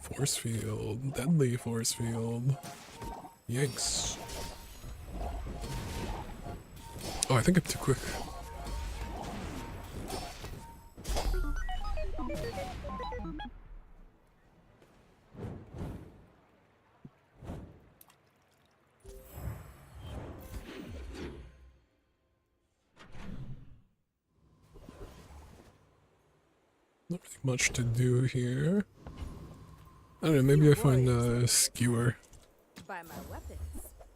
Force field. Deadly force field. Yikes. Oh, I think I'm too quick. Not really much to do here. I don't know, maybe I find a skewer. Buy my weapons,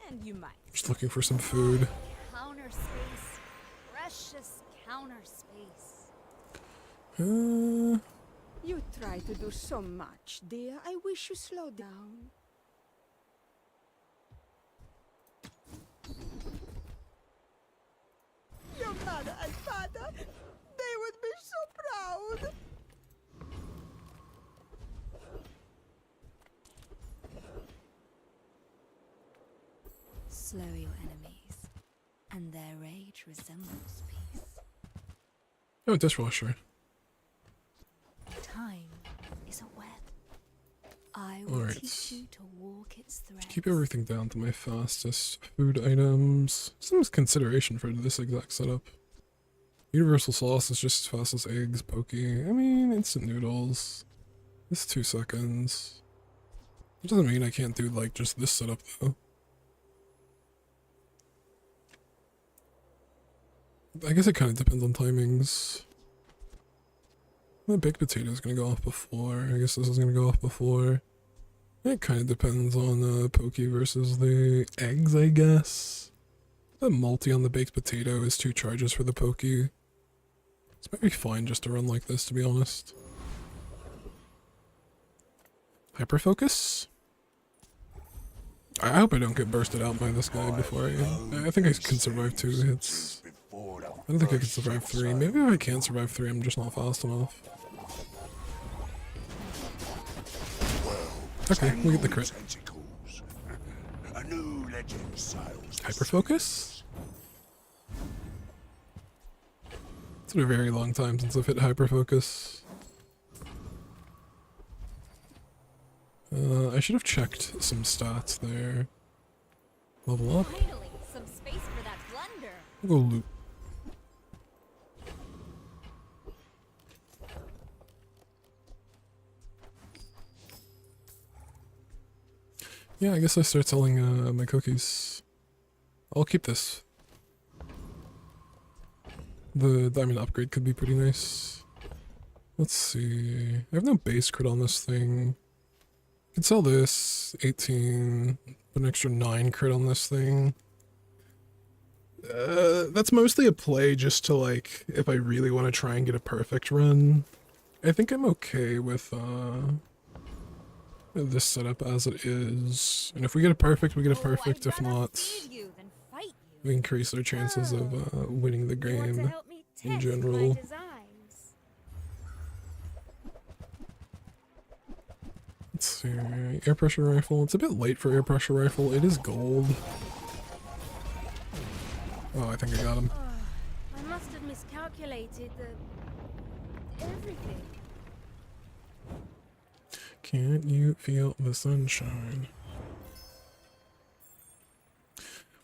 and you might. Just looking for some food. Counter space. Precious counter space. You try to do so much, dear. I wish you slow down. Your mother and father, they would be so proud. Slow your enemies, and their rage resembles peace. Oh, dishwasher. Time is a web. I will Alright. teach you to walk its thread. Keep everything down to my fastest food items. Some consideration for this exact setup. Universal sauce is just as fast as eggs, poke. I mean, instant noodles. It's 2 seconds. It doesn't mean I can't do like just this setup though. I guess it kind of depends on timings. The baked potato is going to go off before. I guess this is going to go off before. It kind of depends on pokey versus the eggs, I guess. The multi on the baked potato is 2 charges for the pokey. This might be fine just to run like this, to be honest. Hyperfocus? I hope I don't get bursted out by this guy before I think I can survive 2 hits. I don't think I can survive 3. Maybe if I can survive 3, I'm just not fast enough. Okay, we get the crit. A new legend sails. Hyperfocus? It's been a very long time since I've hit hyperfocus. I should have checked some stats there. Level up. Finally, some space for that blunder. I'll go loot. Yeah, I guess I start selling my cookies. I'll keep this. The diamond upgrade could be pretty nice. Let's see. I have no base crit on this thing. I could sell this. 18. Put an extra 9 crit on this thing. That's mostly a play just to like, if I really want to try and get a perfect run. I think I'm okay with this setup as it is. And if we get a perfect, we get a perfect. If not, we increase our chances of winning the game in general. Let's see, air pressure rifle. It's a bit late for air pressure rifle. It is gold. Oh, I think I got him. I must have miscalculated everything. Can't you feel the sunshine?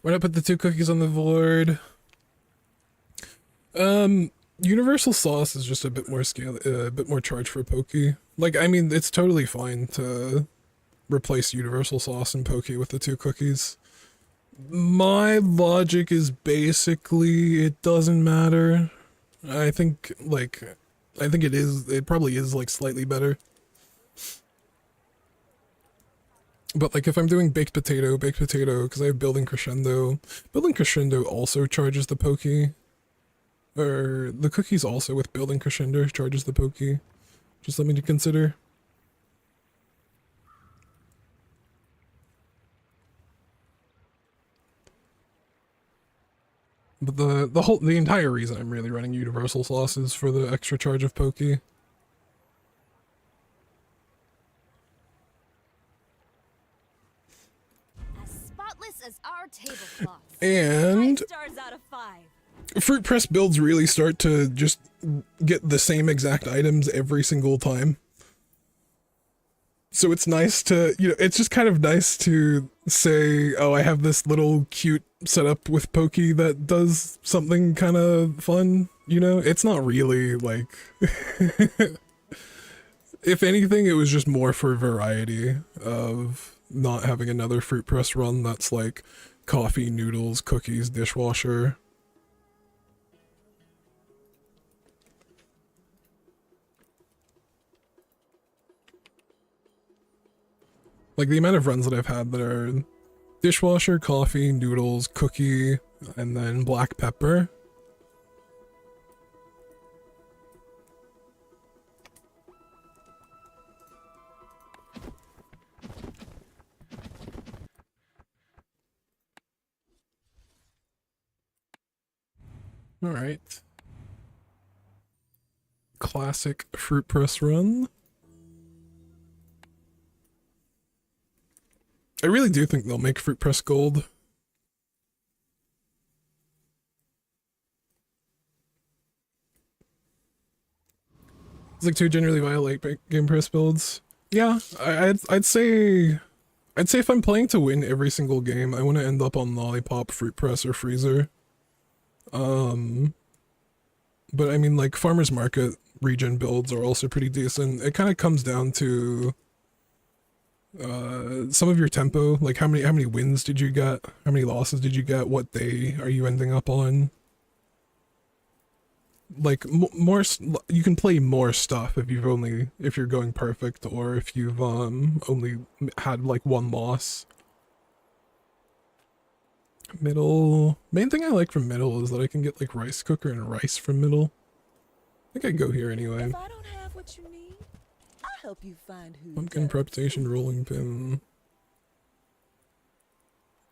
Why not put the 2 cookies on the board? Universal sauce is just a bit more scale, a bit more charge for Pokey. Like, I mean, it's totally fine to replace universal sauce and Pokey with the 2 cookies. My logic is basically it doesn't matter. I think it probably is like slightly better. But like if I'm doing baked potato, because I have building crescendo also charges the Pokey. Or the cookies also with building crescendo charges the Pokey. Just something to consider. But the entire reason I'm really running universal sauce is for the extra charge of Pokey. As spotless as our tablecloths. And 5 stars out of 5. Fruit press builds really start to just get the same exact items every single time. So it's nice to, it's just kind of nice to say, oh, I have this little cute setup with Pokey that does something kind of fun, It's not really, like... If anything, it was just more for variety of not having another fruit press run that's like coffee, noodles, cookies, dishwasher. Like, the amount of runs that I've had that are dishwasher, coffee, noodles, cookie, and then black pepper. Alright. Classic fruit press run. I really do think they'll make fruit press gold. It's like 2 generally violate game press builds. Yeah, I'd say if I'm playing to win every single game, I want to end up on Lollipop, Fruit Press, or Freezer. But I mean, like, Farmer's Market region builds are also pretty decent. It kind of comes down to some of your tempo, like how many wins did you get, how many losses did you get, what day are you ending up on. Like you can play more stuff if you're going perfect, or if you've only had like 1 loss. Middle, main thing I like from middle is that I can get like rice cooker and rice from middle. I think I'd go here anyway. If I don't have what you need, I'll help you find who Pumpkin preparation rolling pin.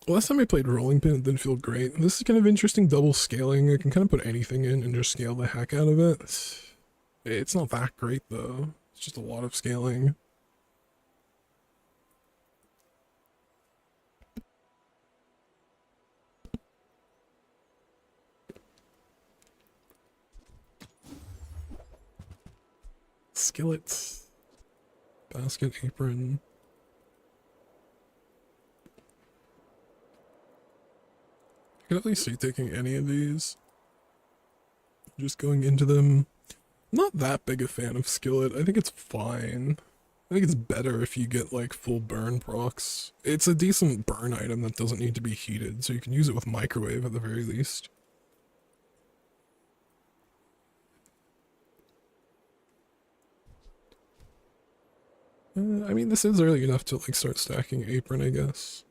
Last time I played rolling pin, it didn't feel great. This is kind of interesting double scaling. I can kind of put anything in and just scale the heck out of it. It's not that great though. It's just a lot of scaling. Skillet. Basket, apron. I could at least see taking any of these. Just going into them. Not that big a fan of skillet. I think it's fine. I think it's better if you get like full burn procs. It's a decent burn item that doesn't need to be heated, so you can use it with microwave at the very least. I mean, this is early enough to like start stacking apron, I guess.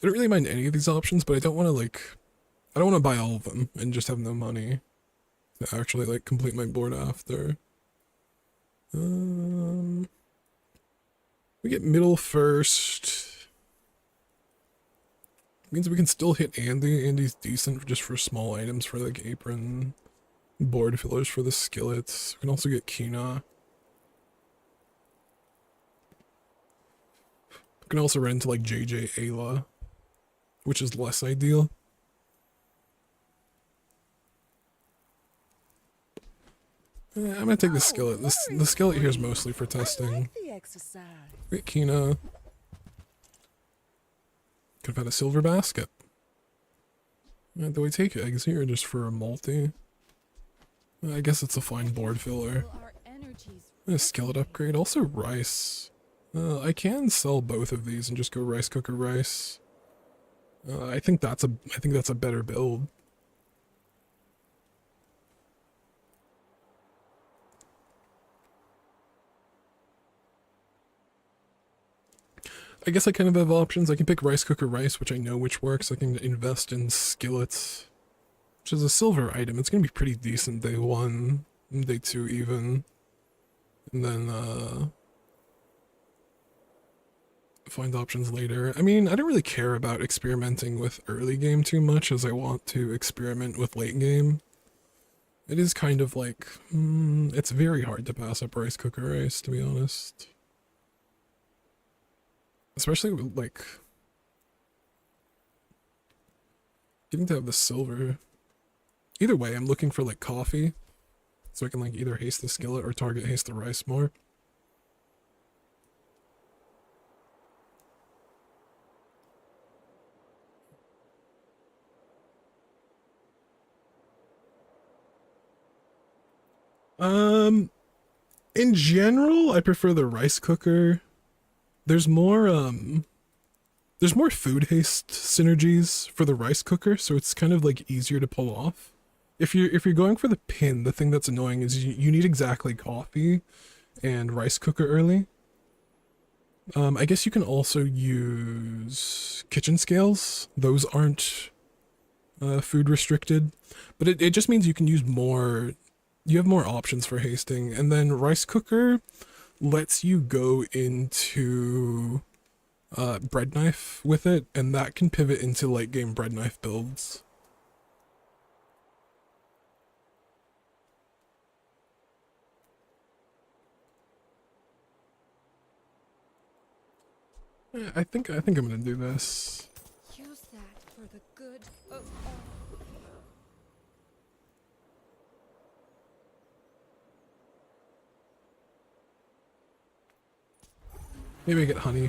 I don't really mind any of these options, but I don't want to I don't want to buy all of them and just have no money to actually like complete my board after. We get middle first. Means we can still hit Andy. Andy's decent just for small items for like apron, board fillers for the skillets. We can also get Kina. We can also run into like JJ Ayla, which is less ideal. I'm gonna take the skillet. The skillet here is mostly for testing. The exercise. Wait, Kina. Could have had a silver basket. Do we take eggs here just for a multi? I guess it's a fine board filler. A skillet upgrade. Also rice. I can sell both of these and just go rice cooker rice. I think that's a better build. I guess I kind of have options. I can pick rice cooker rice, which I know which works. I can invest in skillets, which is a silver item. It's gonna be pretty decent day 1, day 2 even. And then find options later. I mean, I don't really care about experimenting with early game too much as I want to experiment with late game. It is kind of like, it's very hard to pass up rice cooker rice, to be honest. Especially with, like, getting to have the silver. Either way, I'm looking for, like, coffee. So I can, like, either haste the skillet or target haste the rice more. In general, I prefer the rice cooker. There's more food haste synergies for the rice cooker, so it's kind of like easier to pull off. If you're going for the pin, the thing that's annoying is you need exactly coffee and rice cooker early. I guess you can also use kitchen scales. Those aren't food restricted, but it just means you can use more. You have more options for hasting, and then rice cooker lets you go into bread knife with it, and that can pivot into late game bread knife builds. Yeah, I think I'm gonna do this. Use that for the good of all. Maybe I get honey.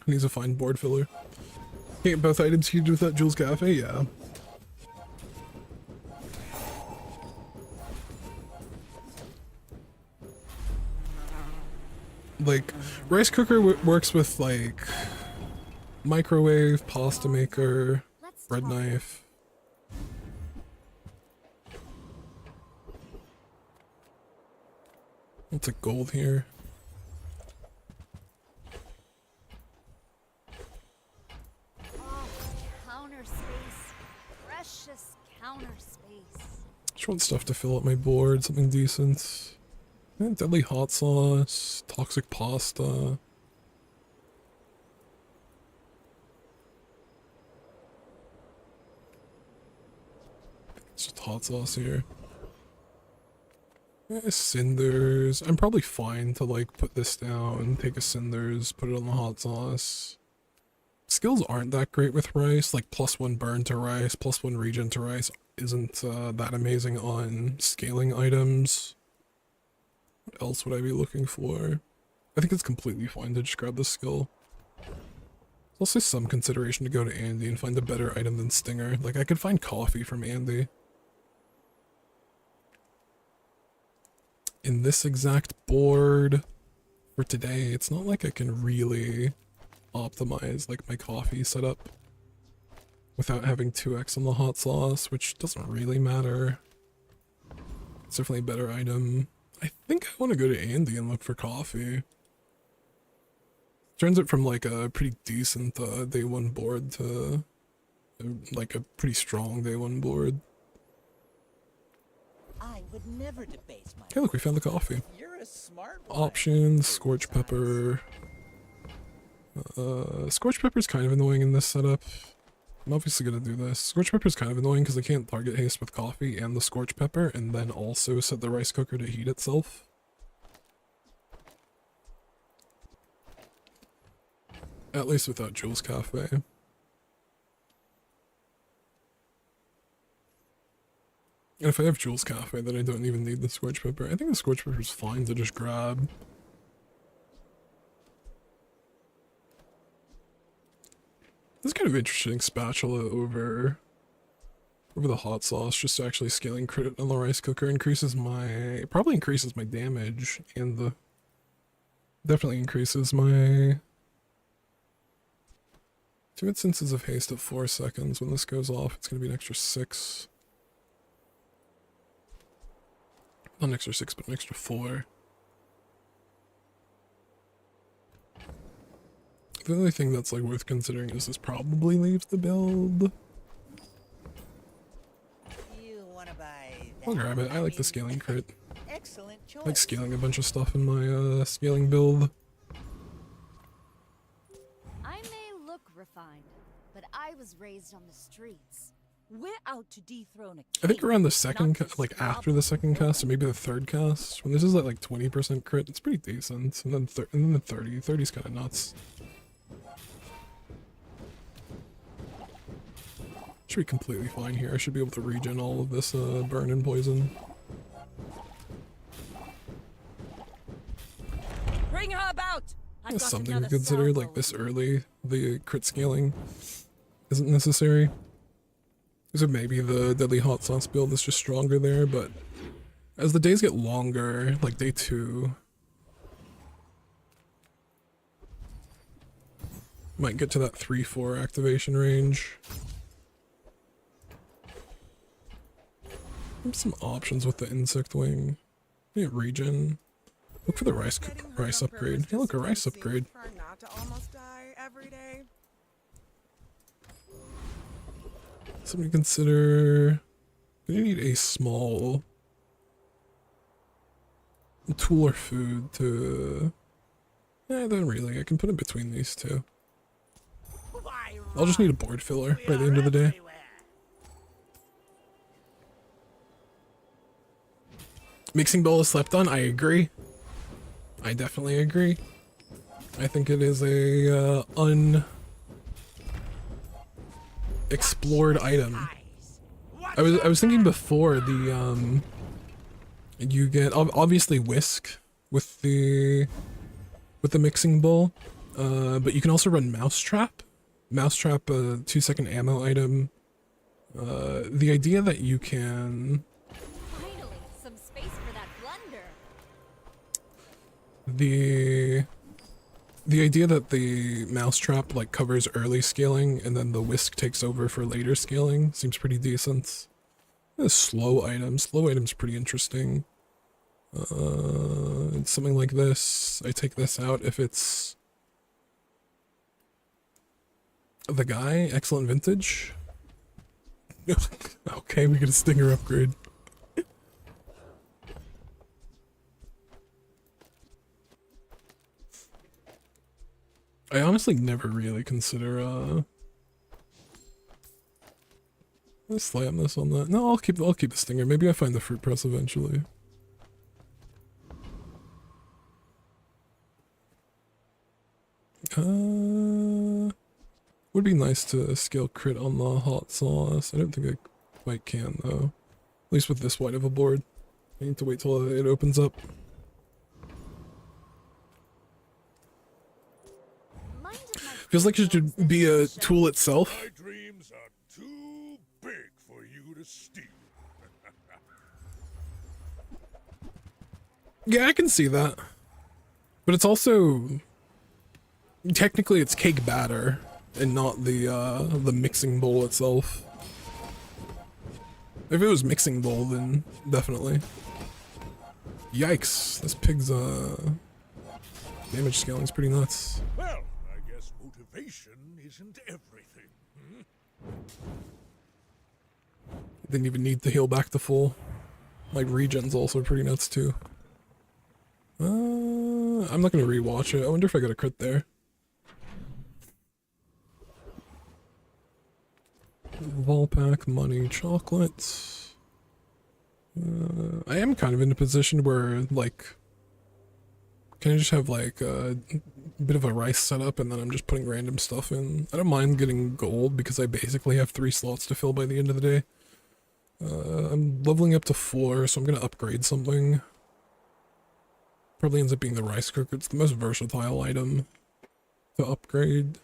Honey's a fine board filler. Can't both items heated with that Jules Cafe? Yeah. Like, rice cooker works with, like, microwave, pasta maker, bread knife. What's a gold here? Counter space. Precious counter space. Just want stuff to fill up my board, something decent. Deadly hot sauce, toxic pasta. It's just hot sauce here. Cinders. I'm probably fine to like put this down, take a cinders, put it on the hot sauce. Skills aren't that great with rice, like +1 burn to rice, +1 regen to rice isn't that amazing on scaling items. What else would I be looking for? I think it's completely fine to just grab the skill. There's also some consideration to go to Andy and find a better item than Stinger. Like, I could find coffee from Andy. In this exact board for today, it's not like I can really optimize like my coffee setup without having 2x on the hot sauce, which doesn't really matter. It's definitely a better item. I think I want to go to Andy and look for coffee. Turns it from like a pretty decent day one board to like a pretty strong day one board. I would never debase my. Hey, look, we found the coffee. You're a smart one. Options, scorch pepper. Scorch pepper's kind of annoying in this setup. I'm obviously gonna do this. Scorch pepper's kind of annoying because I can't target haste with coffee and the scorch pepper and then also set the rice cooker to heat itself. At least without Jules Cafe. And if I have Jules Cafe, then I don't even need the scorch pepper. I think the scorch pepper is fine to just grab. This is kind of interesting spatula over the hot sauce, just actually scaling crit on the rice cooker probably increases my damage and definitely increases my 2 instances of haste at 4 seconds. When this goes off, it's going to be an extra 6. Not an extra 6, but an extra 4. The only thing that's like worth considering is this probably leaves the build. You wanna buy that? I'll grab it. I like the scaling crit. Excellent choice. I like scaling a bunch of stuff in my scaling build. I may look refined, but I was raised on the streets. We're out to dethrone a I think king, around the second, not to like after squabble. the second cast, or maybe the third cast, when this is at like 20% crit, it's pretty decent. And then the 30's kind of nuts. Should be completely fine here. I should be able to regen all of this burn and poison. Bring her about. I've That's got something to another consider, salvo. like this early, the crit scaling isn't necessary. So maybe the deadly hot sauce build is just stronger there, but as the days get longer, like day 2, might get to that 3-4 activation range. There's some options with the insect wing. Maybe regen. Look for the rice upgrade. Hey, look, a rice upgrade. Try not to almost die every day. Something to consider. You need a small tool or food to. Yeah, then really, I can put in between these two. I'll just need a board filler by the end of the day. Mixing bowl is slept on. I agree. I definitely agree. I think it is a explored item. I was thinking before the you get obviously whisk with the mixing bowl, but you can also run mousetrap. Mousetrap, 2-second ammo item. The idea that you can Finally, some space for that blunder. the idea that the mousetrap like covers early scaling and then the whisk takes over for later scaling seems pretty decent. Slow item's pretty interesting. Something like this, I take this out if it's the guy, excellent vintage. Okay, we get a stinger upgrade. I honestly never really consider let's slam this on that. No, I'll keep the stinger. Maybe I find the fruit press eventually. Would be nice to scale crit on the hot sauce. I don't think I quite can though. At least with this wide of a board. I need to wait till it opens up. Feels like it should be a tool itself. My dreams are too big for you to steal. Yeah, I can see that. But it's also technically it's cake batter and not the mixing bowl itself. If it was mixing bowl, then definitely. Yikes! This pig's damage scaling is pretty nuts. Well, Innovation isn't everything. Hmm? Didn't even need to heal back to full. Like, regen's also pretty nuts too. I'm not gonna rewatch it. I wonder if I got a crit there. Volpack, money, chocolates. I am kind of in a position where, like, can I just have like a bit of a rice setup and then I'm just putting random stuff in? I don't mind getting gold because I basically have 3 slots to fill by the end of the day. I'm leveling up to 4, so I'm gonna upgrade something. Probably ends up being the rice cooker. It's the most versatile item to upgrade.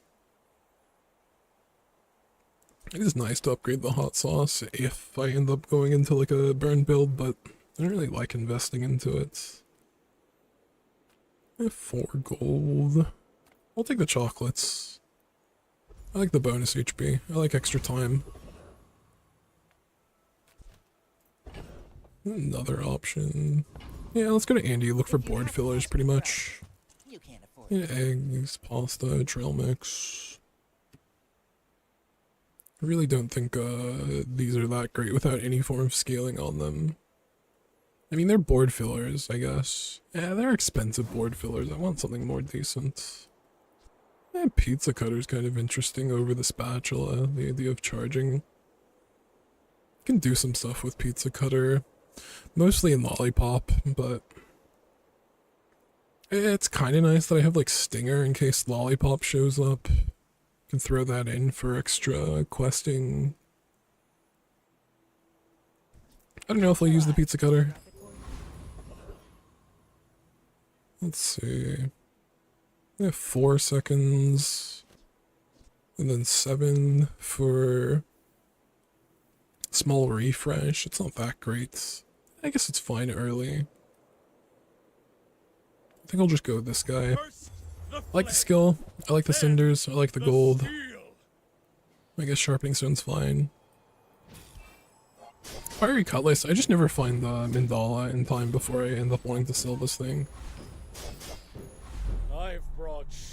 It is nice to upgrade the hot sauce if I end up going into like a burn build, but I don't really like investing into it. I have 4 gold. I'll take the chocolates. I like the bonus HP. I like extra time. Another option. Yeah, let's go to Andy. Look for board fillers, pretty much. Yeah, eggs, pasta, trail mix. I really don't think these are that great without any form of scaling on them. I mean, they're board fillers, I guess. Yeah, they're expensive board fillers. I want something more decent. Pizza cutter's kind of interesting over the spatula, the idea of charging. You can do some stuff with pizza cutter. Mostly in lollipop, but it's kind of nice that I have like stinger in case lollipop shows up. Can throw that in for extra questing. I don't know if I'll use the pizza cutter. Let's see. I have 4 seconds. And then 7 for small refresh. It's not that great. I guess it's fine early. I think I'll just go with this guy. I like the skill. I like the cinders. I like the gold. I guess sharpening stone's fine. Fiery cutlass. I just never find the mandala in time before I end up wanting to sell this thing.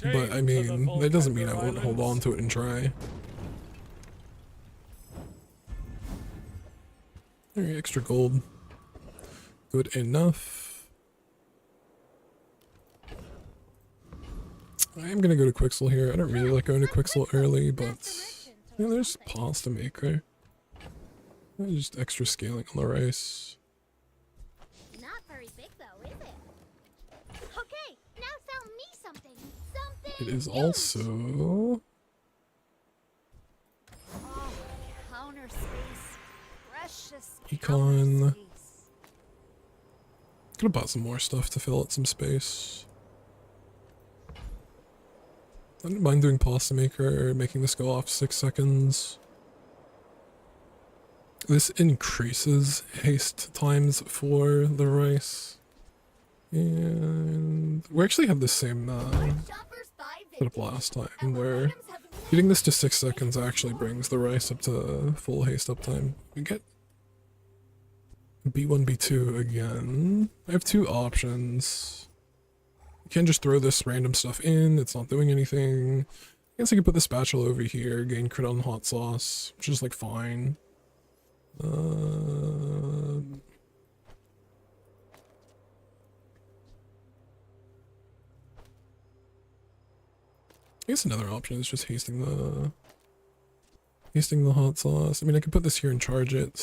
But I mean, that doesn't mean I won't hold on to it and try. Alright, extra gold. Good enough. I am gonna go to Quixel here. I don't really like going to Quixel early, but yeah, there's pasta maker. Just extra scaling on the rice. Not very big though, is it? Okay, now sell me something. Something. It is also Counter space. Precious econ. Could have bought some more stuff to fill out some space. I don't mind doing pasta maker, making this go off 6 seconds. This increases haste times for the rice. And we actually have the same setup last time, where getting this to 6 seconds actually brings the rice up to full haste uptime. We get B1, B2 again. I have 2 options. You can just throw this random stuff in, it's not doing anything. I guess I could put the spatula over here, gain crit on hot sauce, which is like fine. I guess another option is just hasting the hot sauce. I mean, I could put this here and charge it.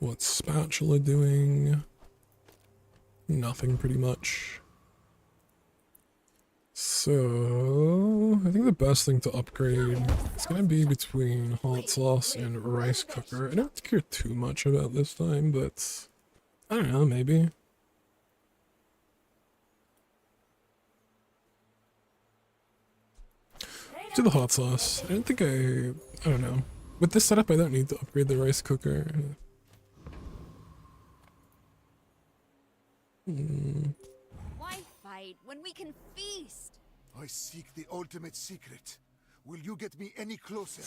What's spatula doing? Nothing, pretty much. So, I think the best thing to upgrade is going to be between hot sauce and rice cooker. I don't care too much about this time, but I don't know, maybe. Do the hot sauce. I don't know. With this setup, I don't need to upgrade the rice cooker. Why fight when we can feast? I seek the ultimate secret. Will you get me any closer?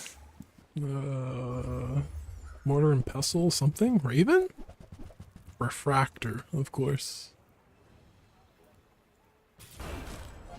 Mortar and pestle, something? Raven? Refractor, of course.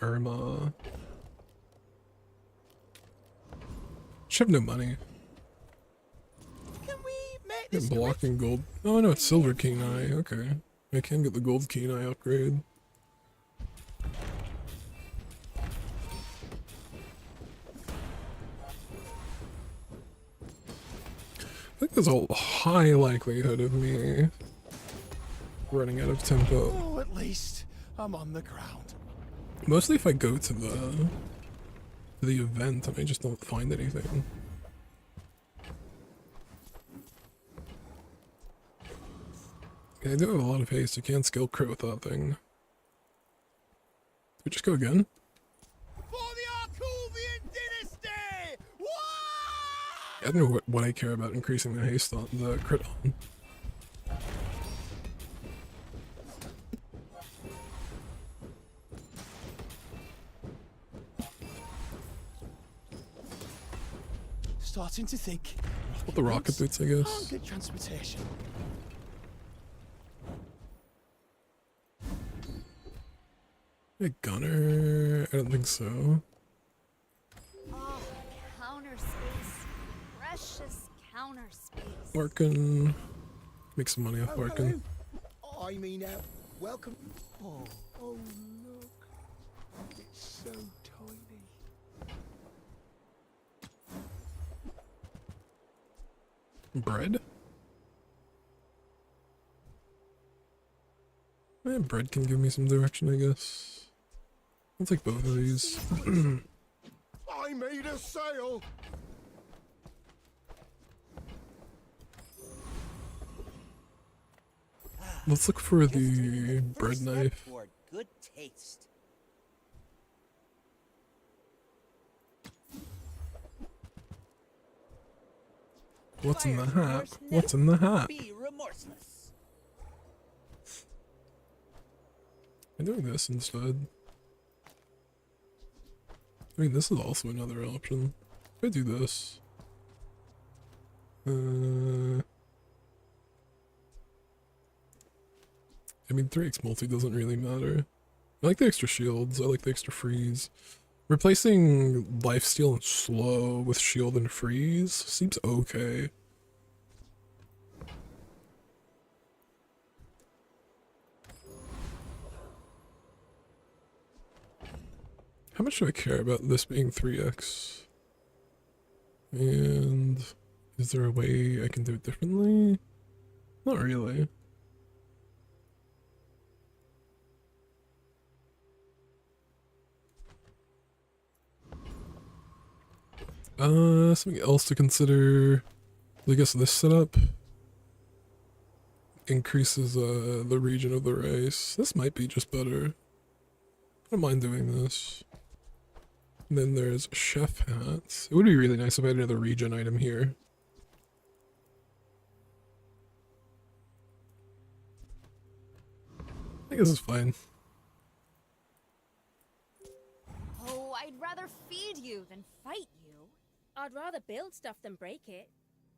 Irma. Should have no money. Can we make Get this blocking gold. Oh no, it's silver kenai. Okay. I can get the gold kenai upgrade. I think there's a high likelihood of me running out of tempo. Oh, at least I'm on the ground. Mostly if I go to the event and I just don't find anything. Okay, I do have a lot of haste. You can't skill crit with that thing. Did we just go again? I don't know what I care about increasing the haste on the crit on. Starting to think. What the rocket boots, I guess. Good transportation. A gunner? I don't think so. Oh, counter space. Precious counter space. Working. Make some money off working. I mean, welcome. Oh, look. It's so tiny. Bread? Bread can give me some direction, I guess. I'll take both of these. I made a sale. Let's look for the bread knife. toward good taste. What's in the hat? What's in the hat? Be remorseless. I'm doing this instead. I mean, this is also another option. If I do this. I mean, 3x multi doesn't really matter. I like the extra shields, I like the extra freeze. Replacing lifesteal and slow with shield and freeze seems okay. How much do I care about this being 3x? And is there a way I can do it differently? Not really. Something else to consider. I guess this setup increases the region of the race. This might be just better. I don't mind doing this. And then there's chef hats. It would be really nice if I had another region item here. I guess it's fine. Oh, I'd rather feed you than fight you. I'd rather build stuff than break it.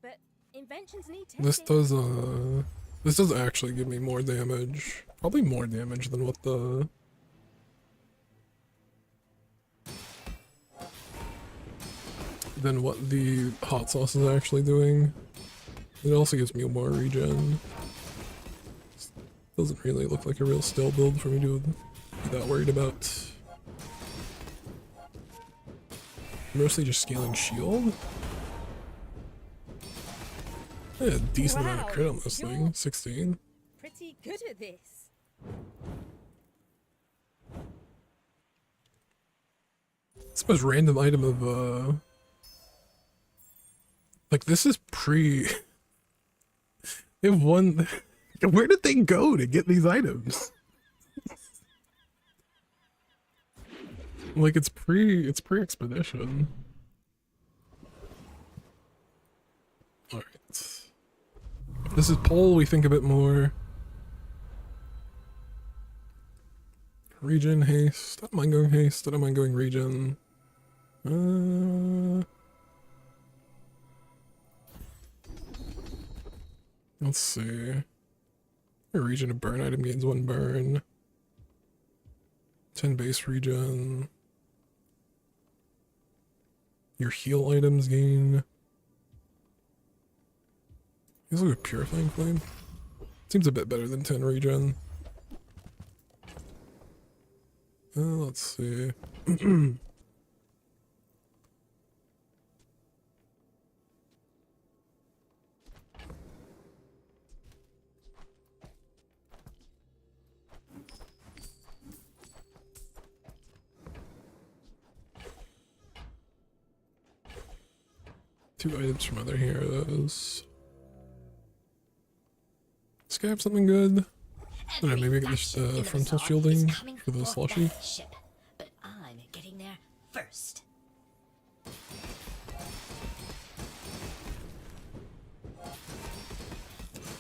But inventions need This testing. does actually give me more damage. Probably more damage than what the hot sauce is actually doing. It also gives me more regen. Doesn't really look like a real stealth build for me to be that worried about. Mostly just scaling shield. Yeah, a decent amount of crit on this thing. 16. Pretty good at this. It's the most random item of like this is pre they have one. Where did they go to get these items? Like it's pre-expedition. Alright. If this is pole, we think a bit more. Regen haste. I don't mind going haste, I don't mind going regen. Let's see. A region of burn item gains 1 burn. 10 base regen. Your heal items gain. These look a purifying flame. Seems a bit better than 10 regen. Let's see. 2 items from other heroes. This guy have something good? I don't know, maybe I get this frontal shielding for the slushy. But I'm getting there first.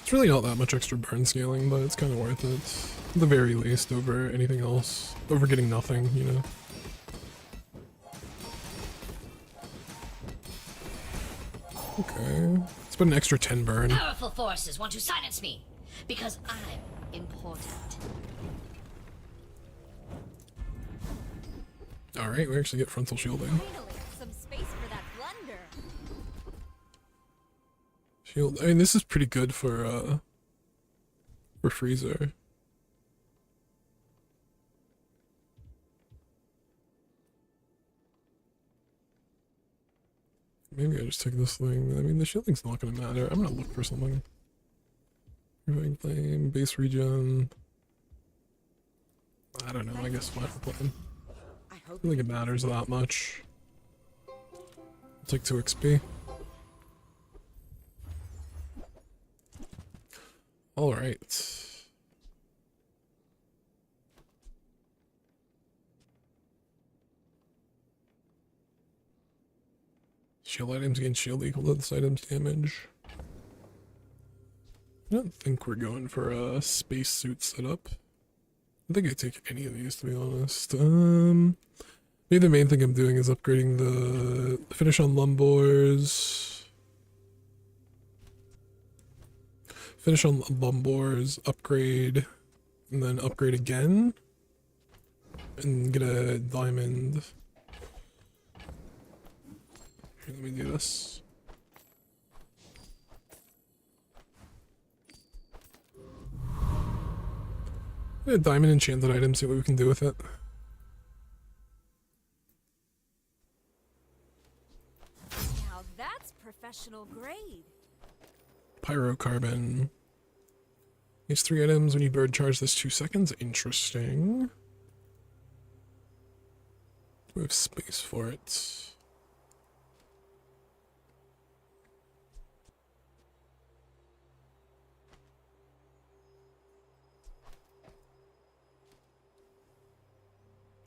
It's really not that much extra burn scaling, but it's kind of worth it. At the very least, over anything else. Over getting nothing, you know. Okay. Let's put an extra 10 burn. Powerful forces want to silence me because I'm important. Alright, we actually get frontal shielding. Finally, some space for that blunder. Shield. I mean, this is pretty good for Freezer. Maybe I just take this thing. I mean, the shielding's not gonna matter. I'm gonna look for something. Reviving flame, base regen. I don't know, I guess flat for flame. I don't think it matters that much. I'll take 2 XP. Alright. Shield items gain shield equal to this item's damage. I don't think we're going for a spacesuit setup. I think I'd take any of these, to be honest. Maybe the main thing I'm doing is upgrading the finish on Lumbors. Finish on Lumbors, upgrade, and then upgrade again. And get a diamond. Here, let me do this. A diamond enchanted item, see what we can do with it. Now that's professional grade. Pyrocarbon. These 3 items when you bird charge this 2 seconds. Interesting. We have space for it.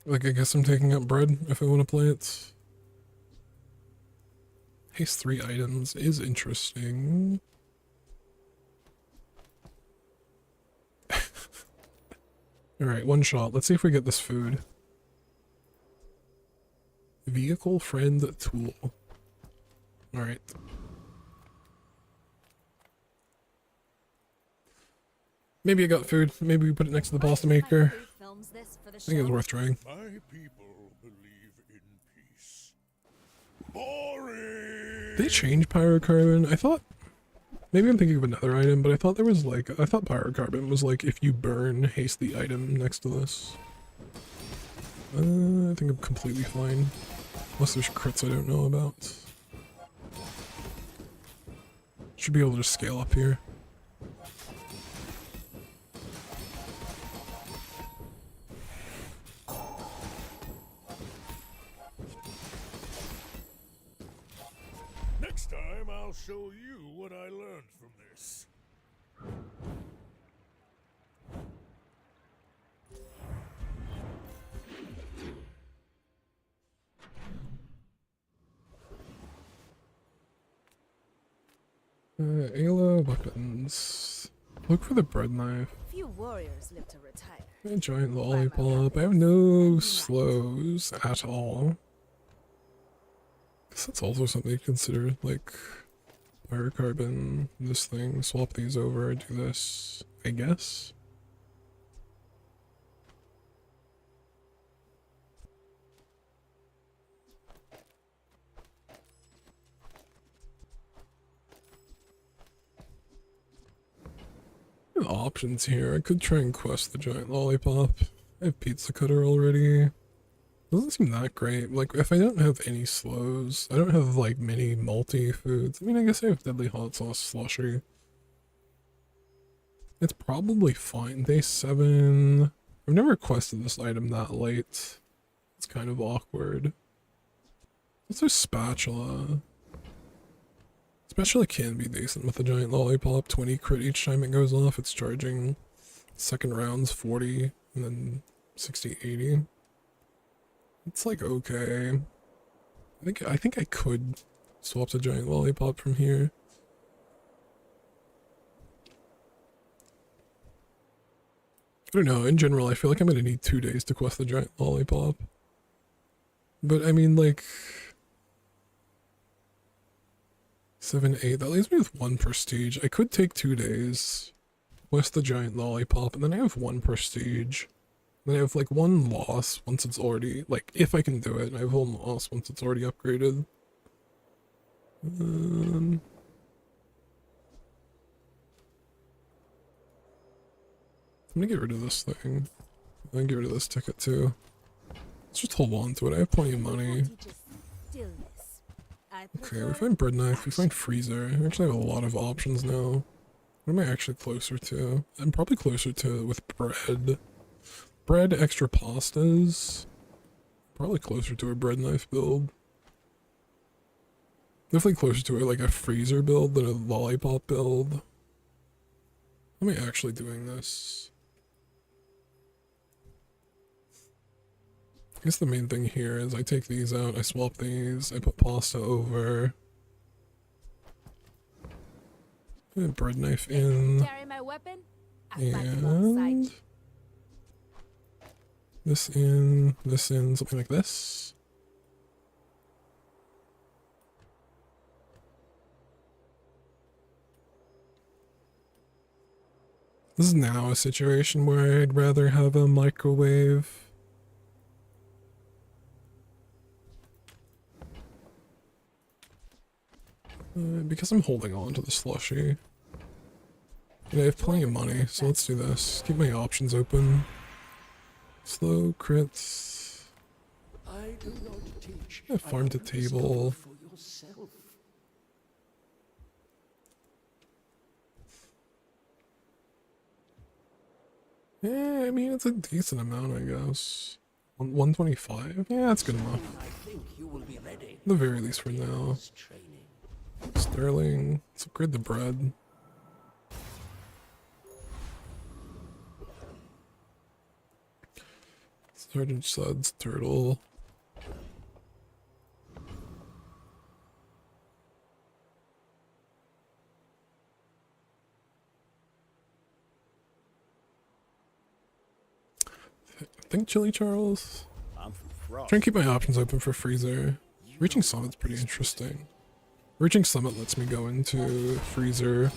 Like, I guess I'm taking up bread if I want to play it. Haste 3 items is interesting. Alright, 1 shot. Let's see if we get this food. Vehicle friend tool. Alright. Maybe I got food. Maybe we put it next to the pasta maker. I think it's worth trying. My people believe in peace. Boring! They changed pyrocarbon. I thought maybe I'm thinking of another item, but I thought there was like I thought pyrocarbon was like if you burn, haste the item next to this. I think I'm completely fine. Unless there's crits I don't know about. Should be able to just scale up here. Next time I'll show you what I learned from this. Ayla weapons. Look for the bread knife. Few warriors live to retire. A giant lollipop. I have no slows at all. Guess that's also something to consider, like pyrocarbon, this thing, swap these over, do this, I guess. have options here. I could try and quest the giant lollipop. I have pizza cutter already. Doesn't seem that great. Like, if I don't have any slows, I don't have, like, many multi-foods. I mean, I guess I have deadly hot sauce slushy. It's probably fine. Day 7. I've never quested this item that late. It's kind of awkward. Also spatula. Spatula can be decent with the giant lollipop. 20 crit each time it goes off. It's charging second rounds 40 and then 60, 80. It's like okay. I think I could swap the giant lollipop from here. I don't know, in general I feel like I'm gonna need 2 days to quest the giant lollipop. But I mean, like 7, 8, that leaves me with 1 prestige. I could take 2 days, quest the giant lollipop, and then I have 1 prestige. Then I have like 1 loss once it's already, like, if I can do it, I have 1 loss once it's already upgraded. I'm gonna get rid of this thing. I'm gonna get rid of this ticket too. Let's just hold on to it, I have plenty of money. Okay, we find bread knife, we find freezer. I actually have a lot of options now. What am I actually closer to? I'm probably closer to with bread. Bread, extra pastas. Probably closer to a bread knife build. Definitely closer to like a freezer build than a lollipop build. How am I actually doing this? I guess the main thing here is I take these out, I swap these, I put pasta over. Bread knife in. Carry my weapon? And this in, something like this. This is now a situation where I'd rather have a microwave. Because I'm holding on to the slushy. And I have plenty of money, so let's do this. Keep my options open. Slow crits. I do not teach. Farm to table. For yourself. Yeah, I mean, it's a decent amount, I guess. 125? Yeah, that's good enough. I think you will be ready. At the very least for now. Sterling. Let's upgrade the bread. Sergeant Suds, turtle. I think Chili Charles. Try and keep my options open for freezer. Reaching Summit's pretty interesting. Reaching Summit lets me go into freezer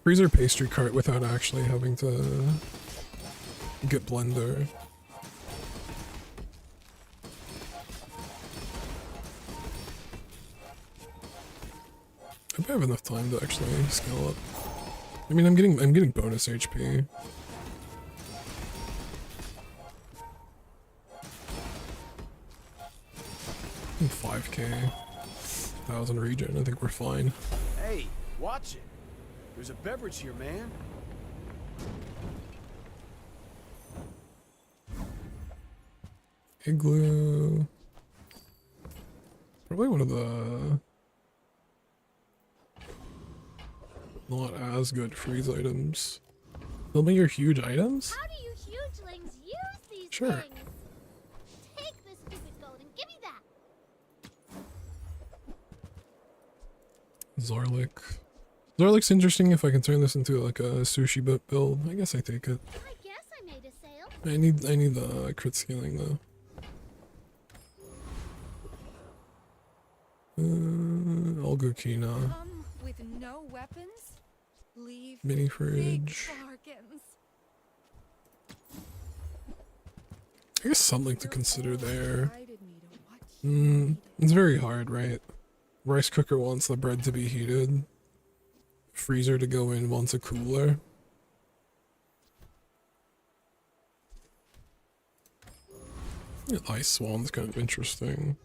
pastry cart without actually having to get blender. I hope I have enough time to actually scale up. I mean, I'm getting bonus HP. And 5k, 1000 regen. I think we're fine. Hey, watch it. There's a beverage here, man. Igloo. Probably one of the not as good freeze items. Tell me your huge items? How do you hugelings use these Sure. things? Take this stupid gold and give me that. Zarlik. Zarlik's interesting if I can turn this into like a sushi boat build. I guess I take it. I guess I made a sale. I need the crit scaling though. I'll go Kina. With no weapons? Leave Mini fridge. bargains. I guess something to consider there. It's very hard, right? Rice cooker wants the bread to be heated. freezer to go in wants a cooler. Yeah, Ice Swan's kind of interesting.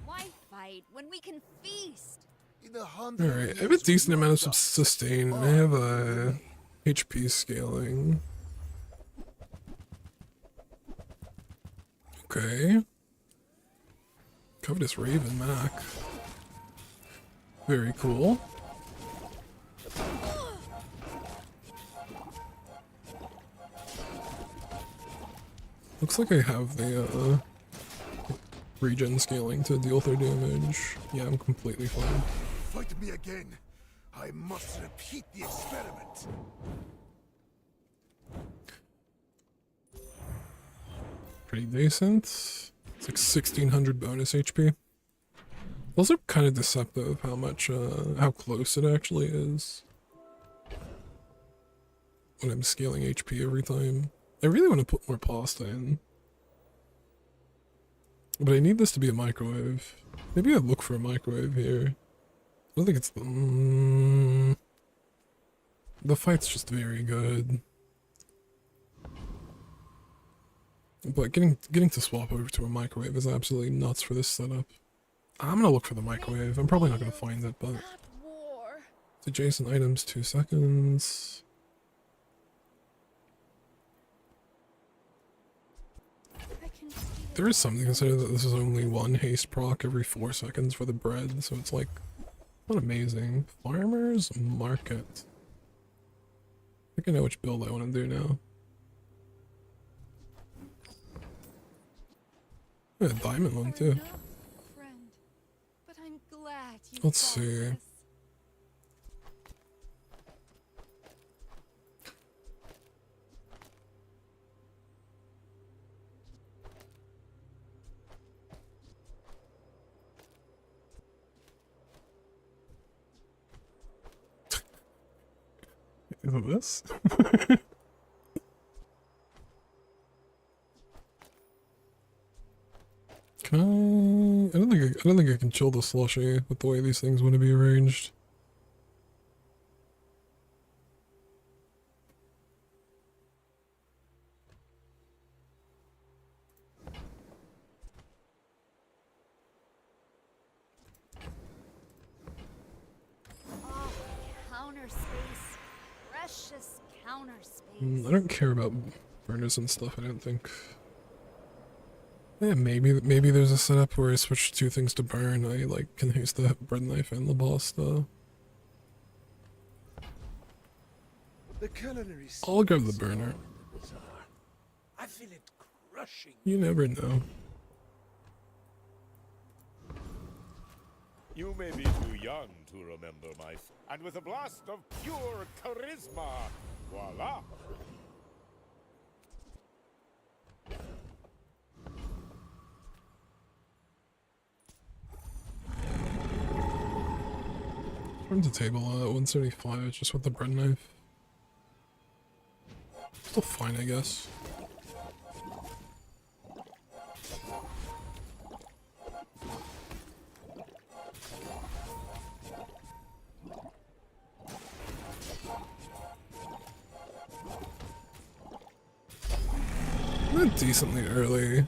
Why fight when we can feast? Alright, I have a decent amount of sustain, and I have a HP scaling. Okay. Covetous Raven Mac. Very cool. Looks like I have the regen scaling to deal 3 damage. Yeah, I'm completely fine. Fight me again. I must repeat the experiment. Pretty decent. It's like 1600 bonus HP. Also kind of deceptive how much, how close it actually is. When I'm scaling HP every time. I really want to put more pasta in. But I need this to be a microwave. Maybe I'll look for a microwave here. I don't think it's the... the fight's just very good. But getting to swap over to a microwave is absolutely nuts for this setup. I'm gonna look for the microwave. I'm probably not gonna find it, but... It's adjacent items, 2 seconds. There is something to consider that this is only 1 haste proc every 4 seconds for the bread, so it's like, not amazing. Farmer's Market. I think I know which build I want to do now. Yeah, a diamond one too. But I'm glad you Let's see. Is it this? Can I don't think I can chill the slushy with the way these things want to be arranged. Oh, counter space. Precious counter space. I don't care about burners and stuff, I don't think. Yeah, maybe there's a setup where I switch 2 things to burn. I like can use the bread knife and the boss though. I'll grab the burner. I feel it crushing. You never know. You may be too young to remember and with a blast of pure charisma, voila! Turn the table at 175 just with the bread knife. Still fine, I guess. Not decently early.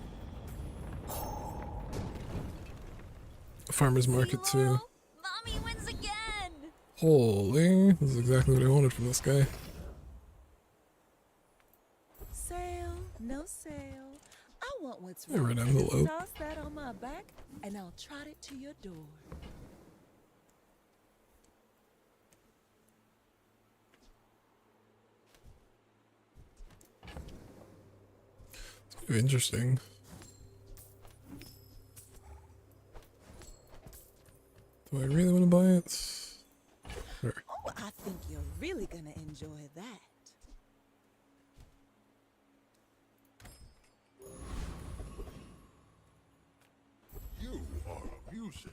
Farmer's market too. Mommy wins again. Holy, this is exactly what I wanted from this guy. Sale, no sale. I want what's Yeah, red right. envelope. Toss that on my back, and I'll trot it to your door. Interesting. Do I really want to buy it? Sure. Oh, I think you're really gonna enjoy that. You are amusing.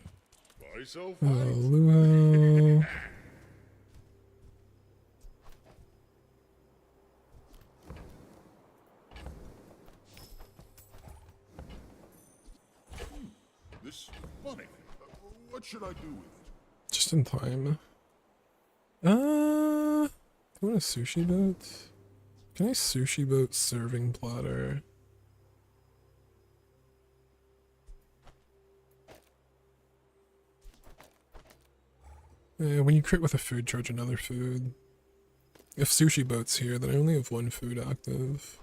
Buy so Oh, fine. luau. This money. What should I do with it? Just in time. Do you want a sushi boat? Can I sushi boat serving platter? When you crit with a food, charge another food. If sushi boat's here, then I only have one food active.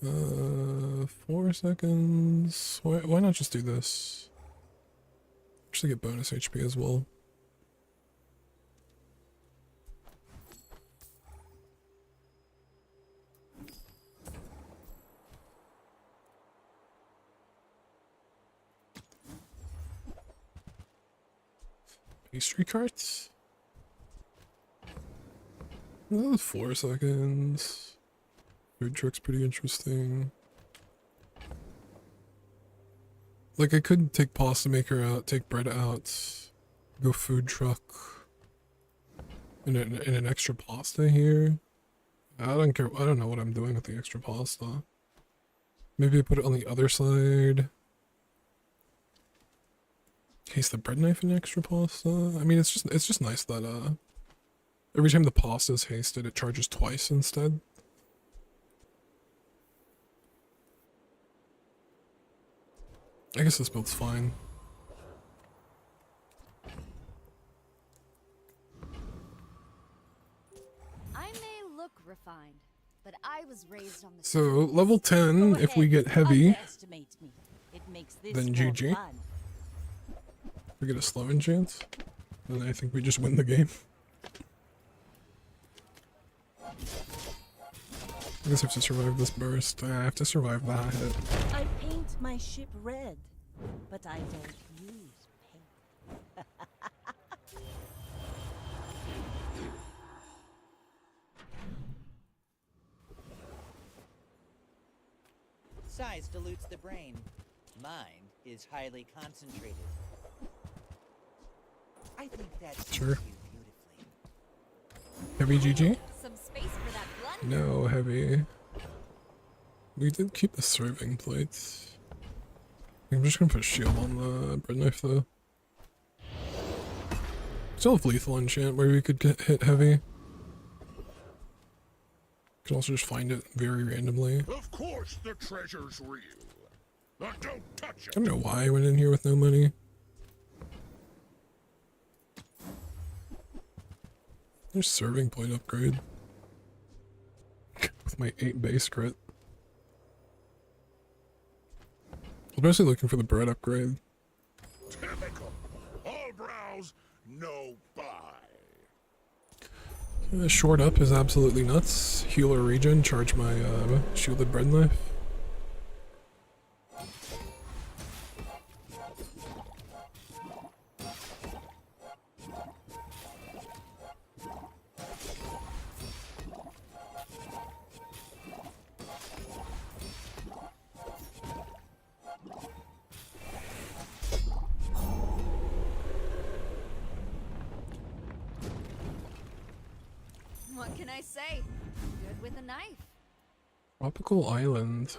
4 seconds. Why not just do this? Actually get bonus HP as well. Pastry carts? 4 seconds. Food truck's pretty interesting. Like, I could take pasta maker out, take bread out, go food truck, and an extra pasta here. I don't care. I don't know what I'm doing with the extra pasta. Maybe I put it on the other side. Case the bread knife in extra pasta. I mean, it's just nice that every time the pasta is hasted, it charges twice instead. I guess this build's fine. I may look refined, but I was raised on the So level 10, if we get heavy, then GG. If we get a slow enchant, then I think we just win the game. I guess I have to survive this burst. I have to survive that hit. I paint my ship red, but I don't use paint. Size dilutes the brain. Mind is highly concentrated. I think that's Sure. Heavy GG? Some space for that blood. No, heavy. We did keep the serving plates. I'm just gonna put shield on the bread knife though. Still have lethal enchant where we could get hit heavy. Could also just find it very randomly. Of course the treasure's real. But don't touch it. I don't know why I went in here with no money. There's serving plate upgrade. With my 8 base crit. I was mostly looking for the bread upgrade. Typical. All browse, no buy. Short up is absolutely nuts. Healer regen, charge my shielded bread knife. What can I say? Good with a knife. Tropical Island.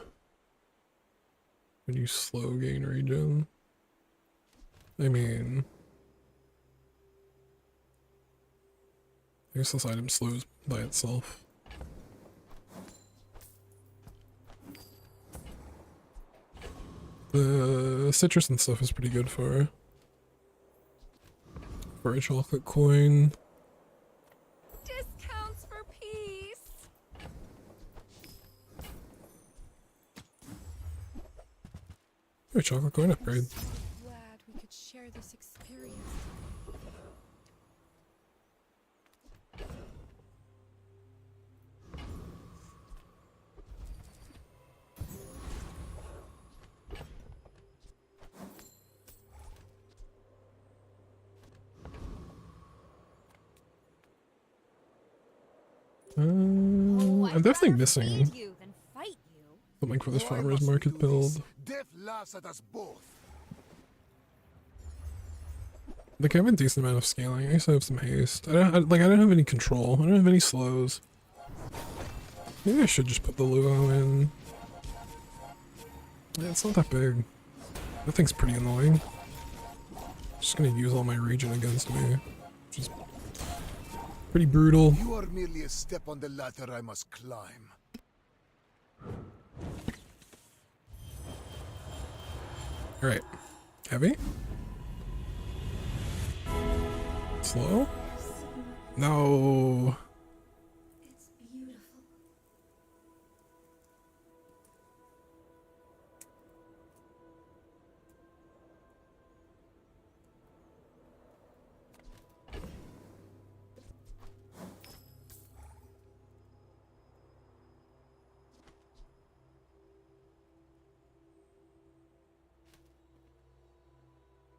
When you slow gain regen. I mean... I guess this item slows by itself. The citrus and stuff is pretty good for a chocolate coin. Discounts for peace. A chocolate coin upgrade. Glad we could share this experience. I'm definitely missing You, then fight you. something for this farmer's market build. Death laughs at us both. Like I have a decent amount of scaling. I also have some haste. I don't have any control. I don't have any slows. Maybe I should just put the Luo in. Yeah, it's not that big. That thing's pretty annoying. Just gonna use all my regen against me, which is pretty brutal. You are merely a step on the ladder I must climb. Alright. Heavy? Slow? No.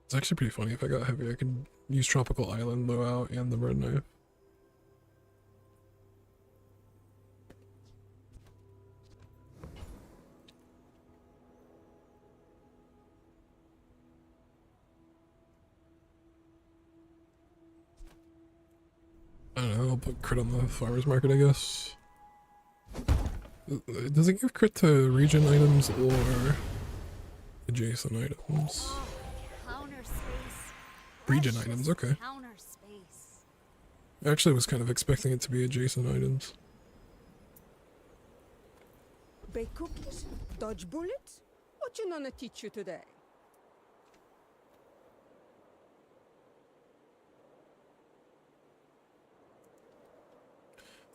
It's actually pretty funny. If I got heavy, I could use Tropical Island, blow out, and the bread knife. I don't know, I'll put crit on the farmer's market, I guess. Does it give crit to region items or adjacent items? Counter space. Region items, okay. Counter space. I actually was kind of expecting it to be adjacent items. Bake cookies? Dodge bullets? What you gonna teach you today?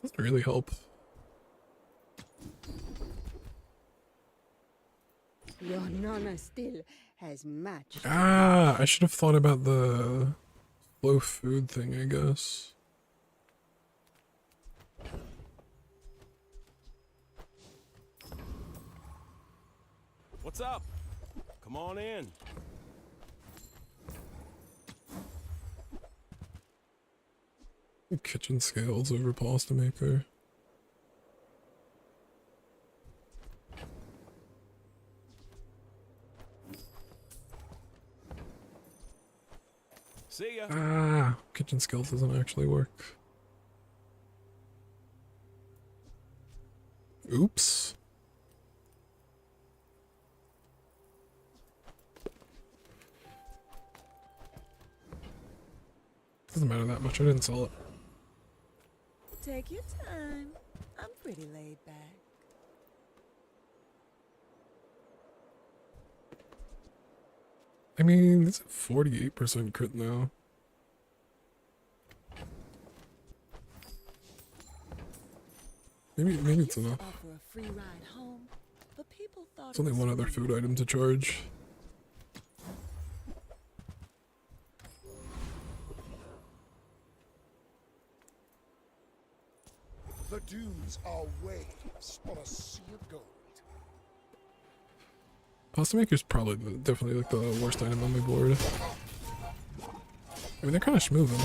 Doesn't really help. Your nonna still has match. Ah, I should have thought about the low food thing, I guess. What's up? Come on in. Kitchen scales over pasta maker. See ya. Ah, kitchen scales doesn't actually work. Oops. Doesn't matter that much, I didn't sell it. Take your time. I'm pretty laid back. I mean, it's a 48% crit now. Maybe it's enough. Offer a free ride home, but people thought It's only one other food item to charge. The dunes are waves on a sea of gold. Pasta maker's probably definitely like the worst item on my board. I mean, they're kind of schmoving.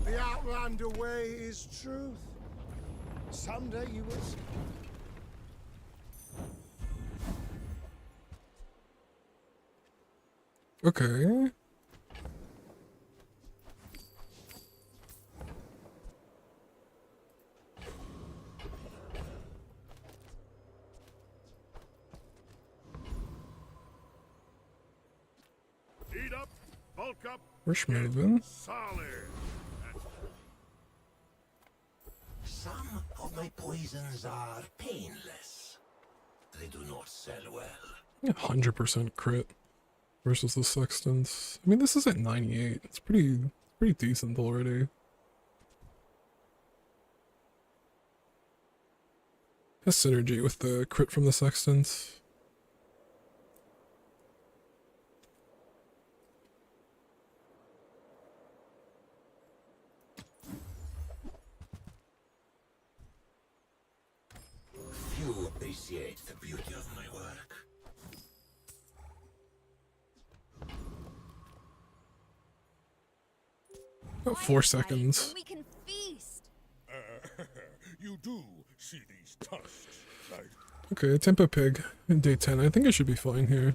The Outlander way is truth. Someday you will see. Okay. Eat up, bulk up, We're schmoving. solid. Some of my poisons are painless. They do not sell well. 100% crit versus the Sextants. I mean, this is at 98. It's pretty decent already. Has synergy with the crit from the Sextants. Few appreciate the beauty of my work. About 4 seconds. We can feast. You do see these tusks, right? Okay, Tempo Pig in day 10. I think I should be fine here.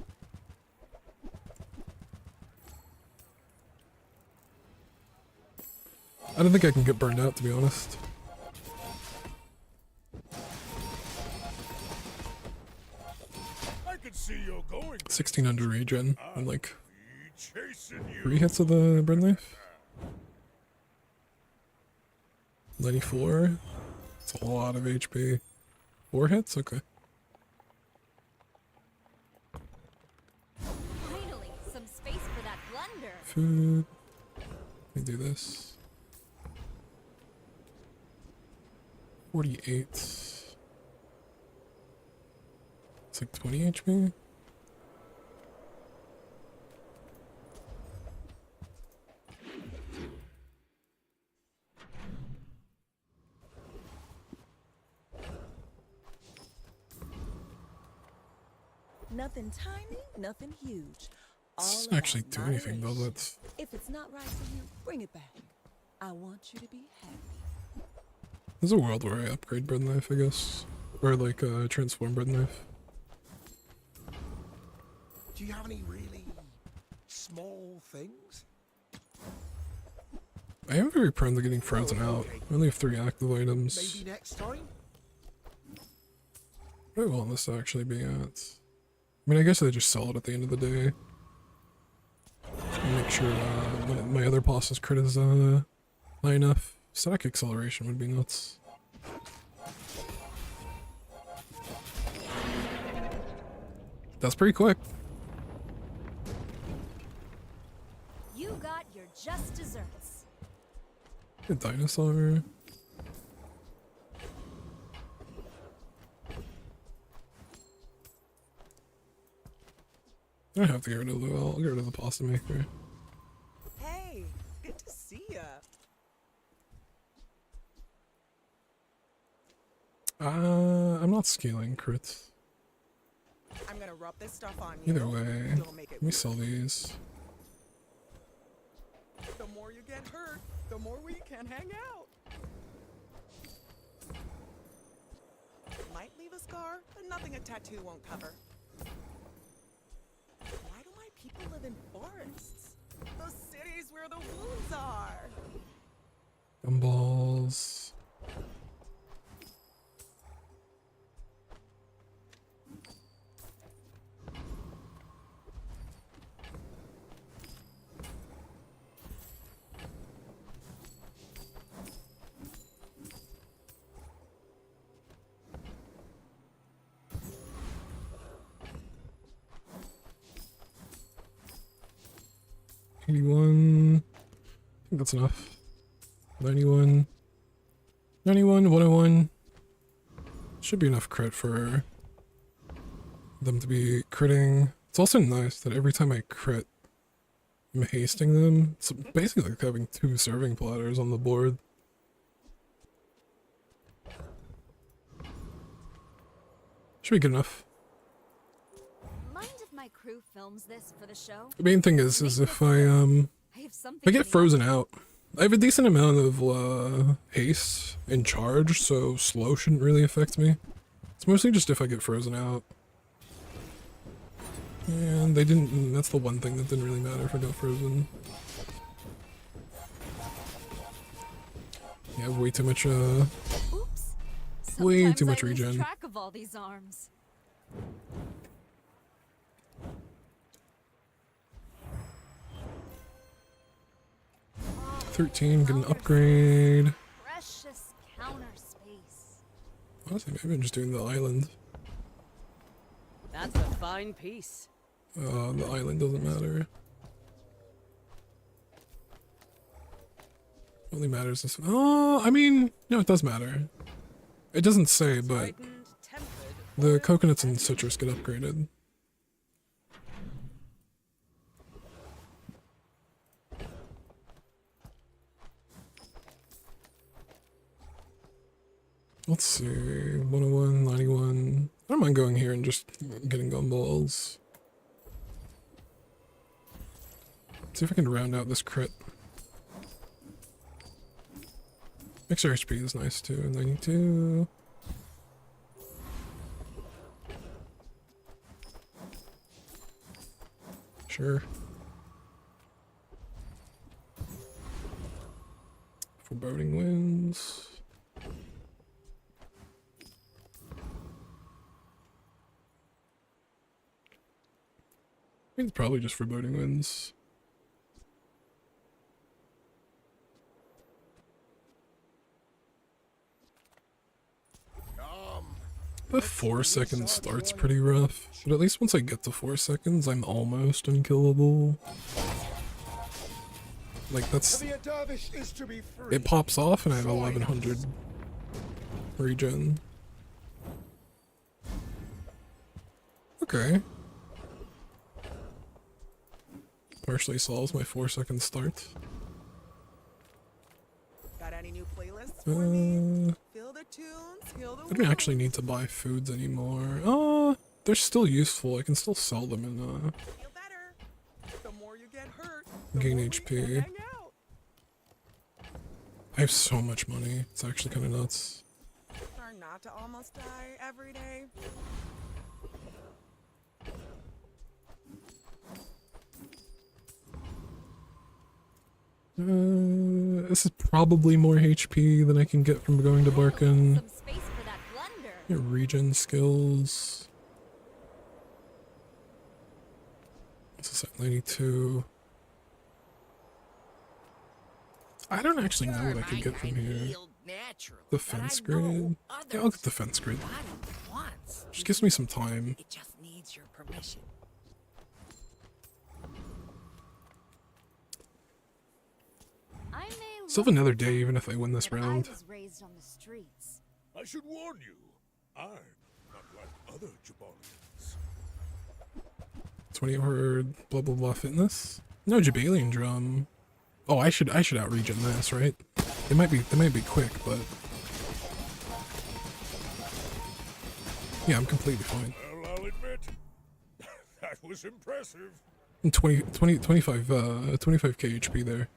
I don't think I can get burned out, to be honest. I can see you're going. 1600 regen and like Chasing you. 3 hits of the bread knife. 94. It's a lot of HP. 4 hits? Okay. Finally, some space for that blunder. Food. Let me do this. 48. It's like 20 HP. Nothing tiny, nothing huge. Doesn't All actually about do anything though, moderation. that's... If it's not right for you, bring it back. I want you to be happy. There's a world where I upgrade bread knife, I guess. Or like transform bread knife. Do you have any really small things? I am very prone to getting frozen out. I only have 3 active items. Maybe next time? What do I want this to actually be at? I mean, I guess I just sell it at the end of the day. And make sure my other boss's crit is high enough. Static acceleration would be nuts. That's pretty quick. You got your just desserts. A dinosaur. I don't have to get rid of Lou. I'll get rid of the pasta maker. Hey, good to see ya. I'm not scaling crits. I'm gonna rub this stuff on you. Either way, Don't make it let me sell these. The more you get hurt, the more we can hang out. Might leave a scar, but nothing a tattoo won't cover. Why do my people live in forests? Those cities where the wounds are. Gumballs. I think that's enough. 91. 91, 101. Should be enough crit for them to be critting. It's also nice that every time I crit, I'm hasting them. It's basically like having 2 serving platters on the board. Should be good enough. Mind if my crew films this for the show? The main thing is if I get frozen out, I have a decent amount of haste and charge, so slow shouldn't really affect me. It's mostly just if I get frozen out. And they didn't, that's the one thing that didn't really matter if I got frozen. You have way too much, Oops. way too Sometimes much I lose regen. track of all these arms. Oh, 13, get an upgrade. Precious counter space. Honestly, maybe I'm just doing the island. That's a fine piece. The island doesn't matter. Only matters this. Oh, I mean, no, it does matter. It doesn't say, but the coconuts and citrus get upgraded. Let's see, 101, 91. I don't mind going here and just getting gumballs. See if I can round out this crit. Extra HP is nice too, 92. Sure. Foreboding winds. it's probably just foreboding winds. The 4-second start's pretty rough, but at least once I get to 4 seconds, I'm almost unkillable. Like, that's... It pops off and I have 1100 regen. Okay. Partially solves my 4-second start. Got any new playlists for me? Feel the tunes, feel the I don't actually need to buy foods anymore. They're still useful. I can still sell them and Feel better. The more you get hurt, gain HP. I have so much money. It's actually kind of nuts. Try not to almost die every day. This is probably more HP than I can get from going to Barkin. Your regen skills. What's this at 92? I don't actually know what I could get from here. Defense grid? Yeah, I'll get defense grid. Just gives me some time. It just needs your permission. Still have another day even if I win this round. I should warn you, I'm not like other Jabalians. 20 word blah blah blah fitness? No Jabalian drum. Oh, I should out regen this, right? They might be quick, but yeah, I'm completely fine. Well, I'll admit, that was impressive. And 25k HP there.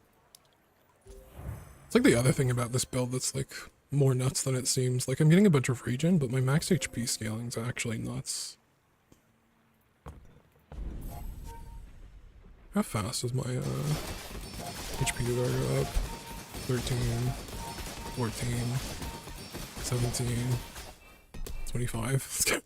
It's like the other thing about this build that's like more nuts than it seems. Like I'm getting a bunch of regen, but my max HP scaling's actually nuts. How fast is my HP go up? 13, 14, 17, 25.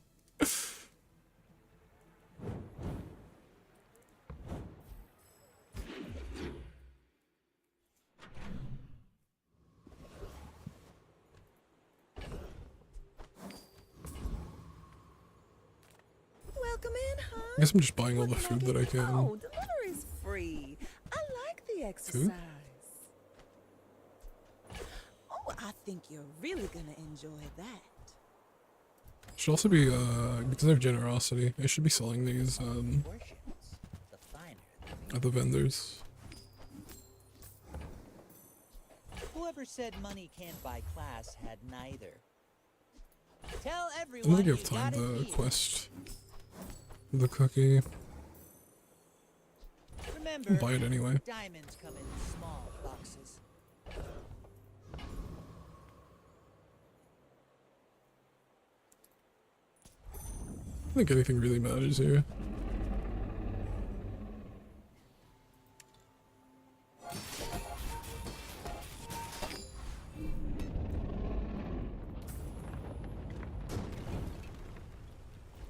Welcome in, huh? I guess I'm just buying all the food that I can. Oh, delivery's free. I like the exercise. Food? Oh, I think you're really gonna enjoy that. Should also be, because I have generosity, I should be selling these, at the vendors. Whoever said money can't buy class had neither. Tell I everyone don't think I you have time got it to here. quest the cookie. Remember, I'll buy it anyway. diamonds come in small boxes. I don't think anything really matters here.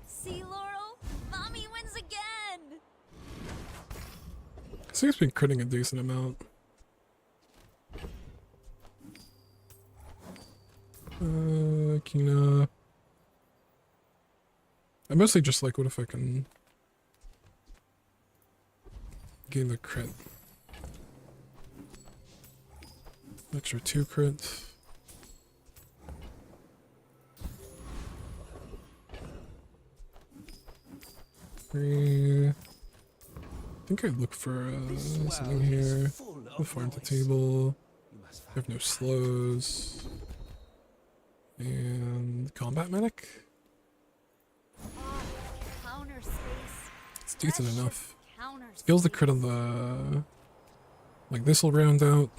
See, Laurel? Mommy wins again! I think it's been critting a decent amount. Kina. I mostly just like, what if I can gain the crit? Extra 2 crits. I think I'd look for something here. The farm to table. I have no slows. And combat medic? Counter space. It's decent enough. Counter Skills the crit on the... Like this will round out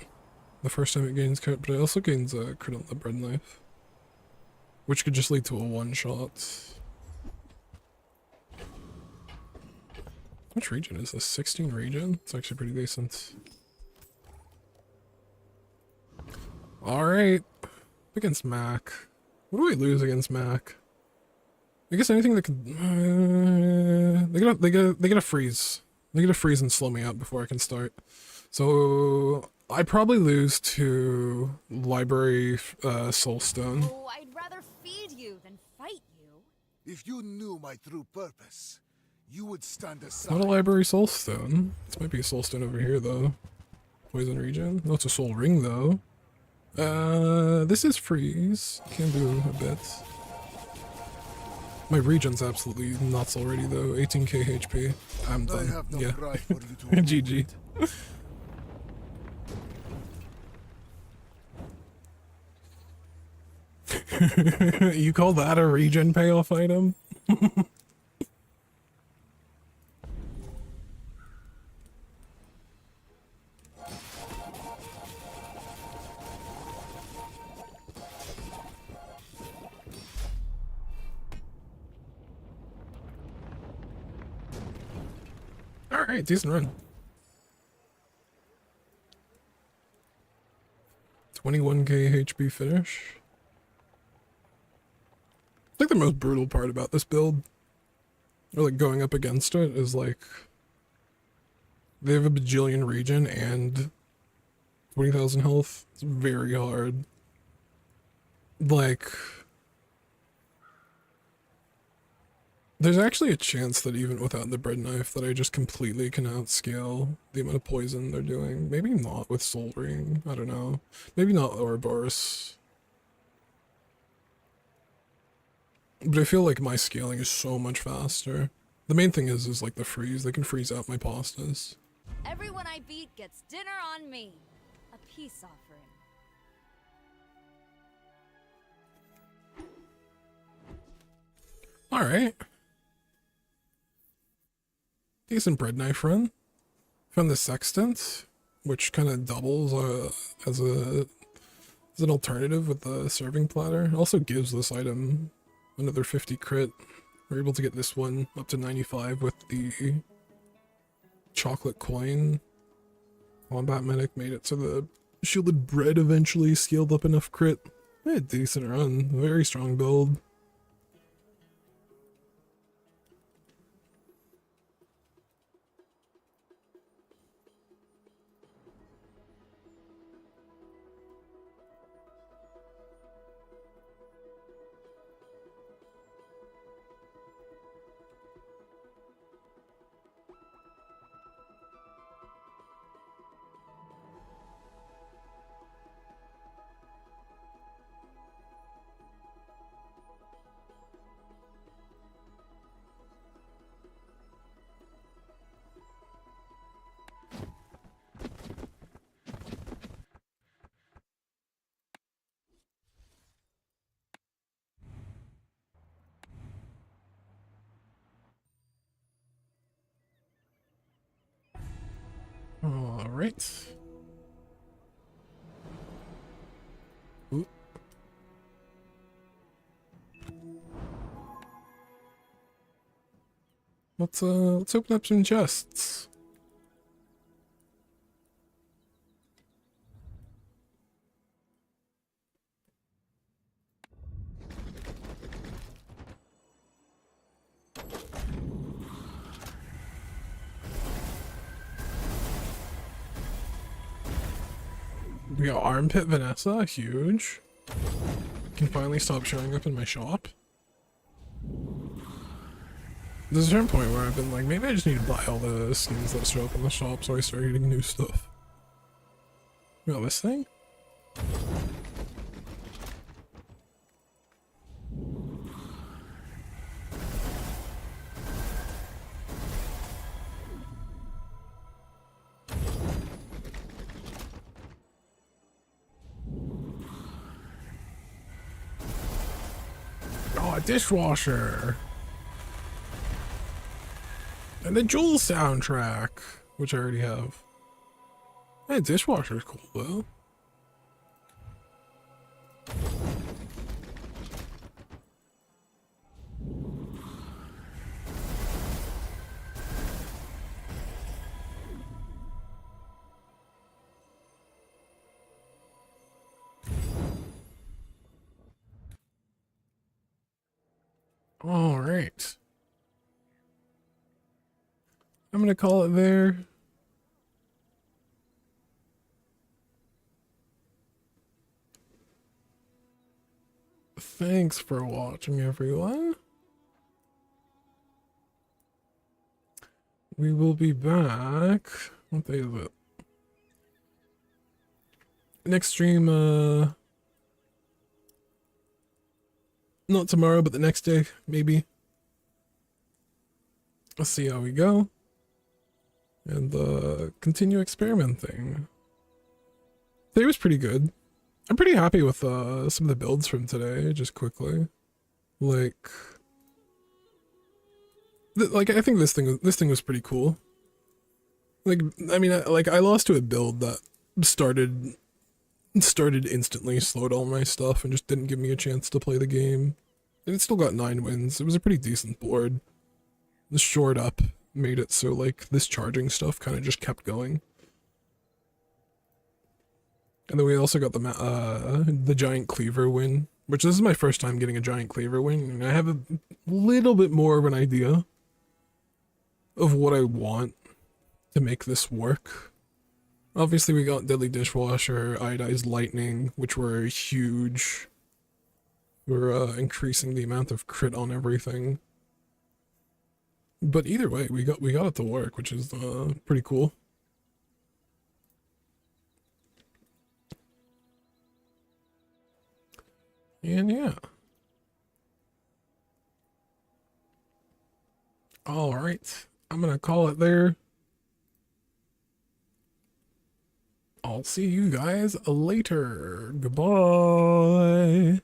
the first time it gains crit, but it also gains a crit on the bread knife. Which could just lead to a one-shot. How much regen is this? 16 regen? It's actually pretty decent. Alright. Against Mac. What do I lose against Mac? I guess anything that could... they gotta freeze. They gotta freeze and slow me up before I can start. So... I probably lose to Library Soulstone. Oh, I'd rather feed you than fight you. If you knew my true purpose, you would stand aside. Not a Library Soulstone. This might be a Soulstone over here, though. Poison region. No, it's a Soul Ring, though. This is freeze. Can do a bit. My region's absolutely nuts already, though. 18k HP. I'm done. have no Yeah. pride for you to GG. You call that a regen payoff item? Alright, decent run. 21k HP finish. I think the most brutal part about this build, or like going up against it, is like they have a bajillion regen and 20,000 health. It's very hard. Like, there's actually a chance that even without the bread knife that I just completely can outscale the amount of poison they're doing. Maybe not with Soul Ring, I don't know. Maybe not Ouroboros. But I feel like my scaling is so much faster. The main thing is like the freeze. They can freeze out my pastas. Everyone I beat gets dinner on me. A peace offering. Alright. Decent bread knife run. Found the sextant, which kind of doubles as an alternative with the serving platter. It also gives this item another 50 crit. We're able to get this one up to 95 with the chocolate coin. Wombat Medic made it so the shielded bread eventually scaled up enough crit. A decent run. Very strong build. Alright. Ooh. Let's open up some chests. We got Armpit Vanessa, huge. Can finally stop showing up in my shop. There's a certain point where I've been like, maybe I just need to buy all the skins that show up in the shop so I start getting new stuff. You know this thing? Oh, a dishwasher! And the Jules soundtrack, which I already have. Hey, dishwasher's cool though. All right. I'm gonna call it there. Thanks for watching, everyone. We will be back. What day is it? Next stream, not tomorrow, but the next day, maybe. Let's see how we go. And, continue experimenting. Today was pretty good. I'm pretty happy with, some of the builds from today, just quickly. Like, I think this thing was pretty cool. Like, I mean, I lost to a build that started instantly, slowed all my stuff, and just didn't give me a chance to play the game. And it still got 9 wins. It was a pretty decent board. The short up made it so, like, this charging stuff kind of just kept going. And then we also got the giant cleaver win, which this is my first time getting a giant cleaver win, and I have a little bit more of an idea of what I want to make this work. Obviously, we got Deadly Dishwasher, Iodized Lightning, which were huge. We're increasing the amount of crit on everything. But either way, we got it to work, which is pretty cool. And yeah. Alright, I'm gonna call it there. I'll see you guys later. Goodbye.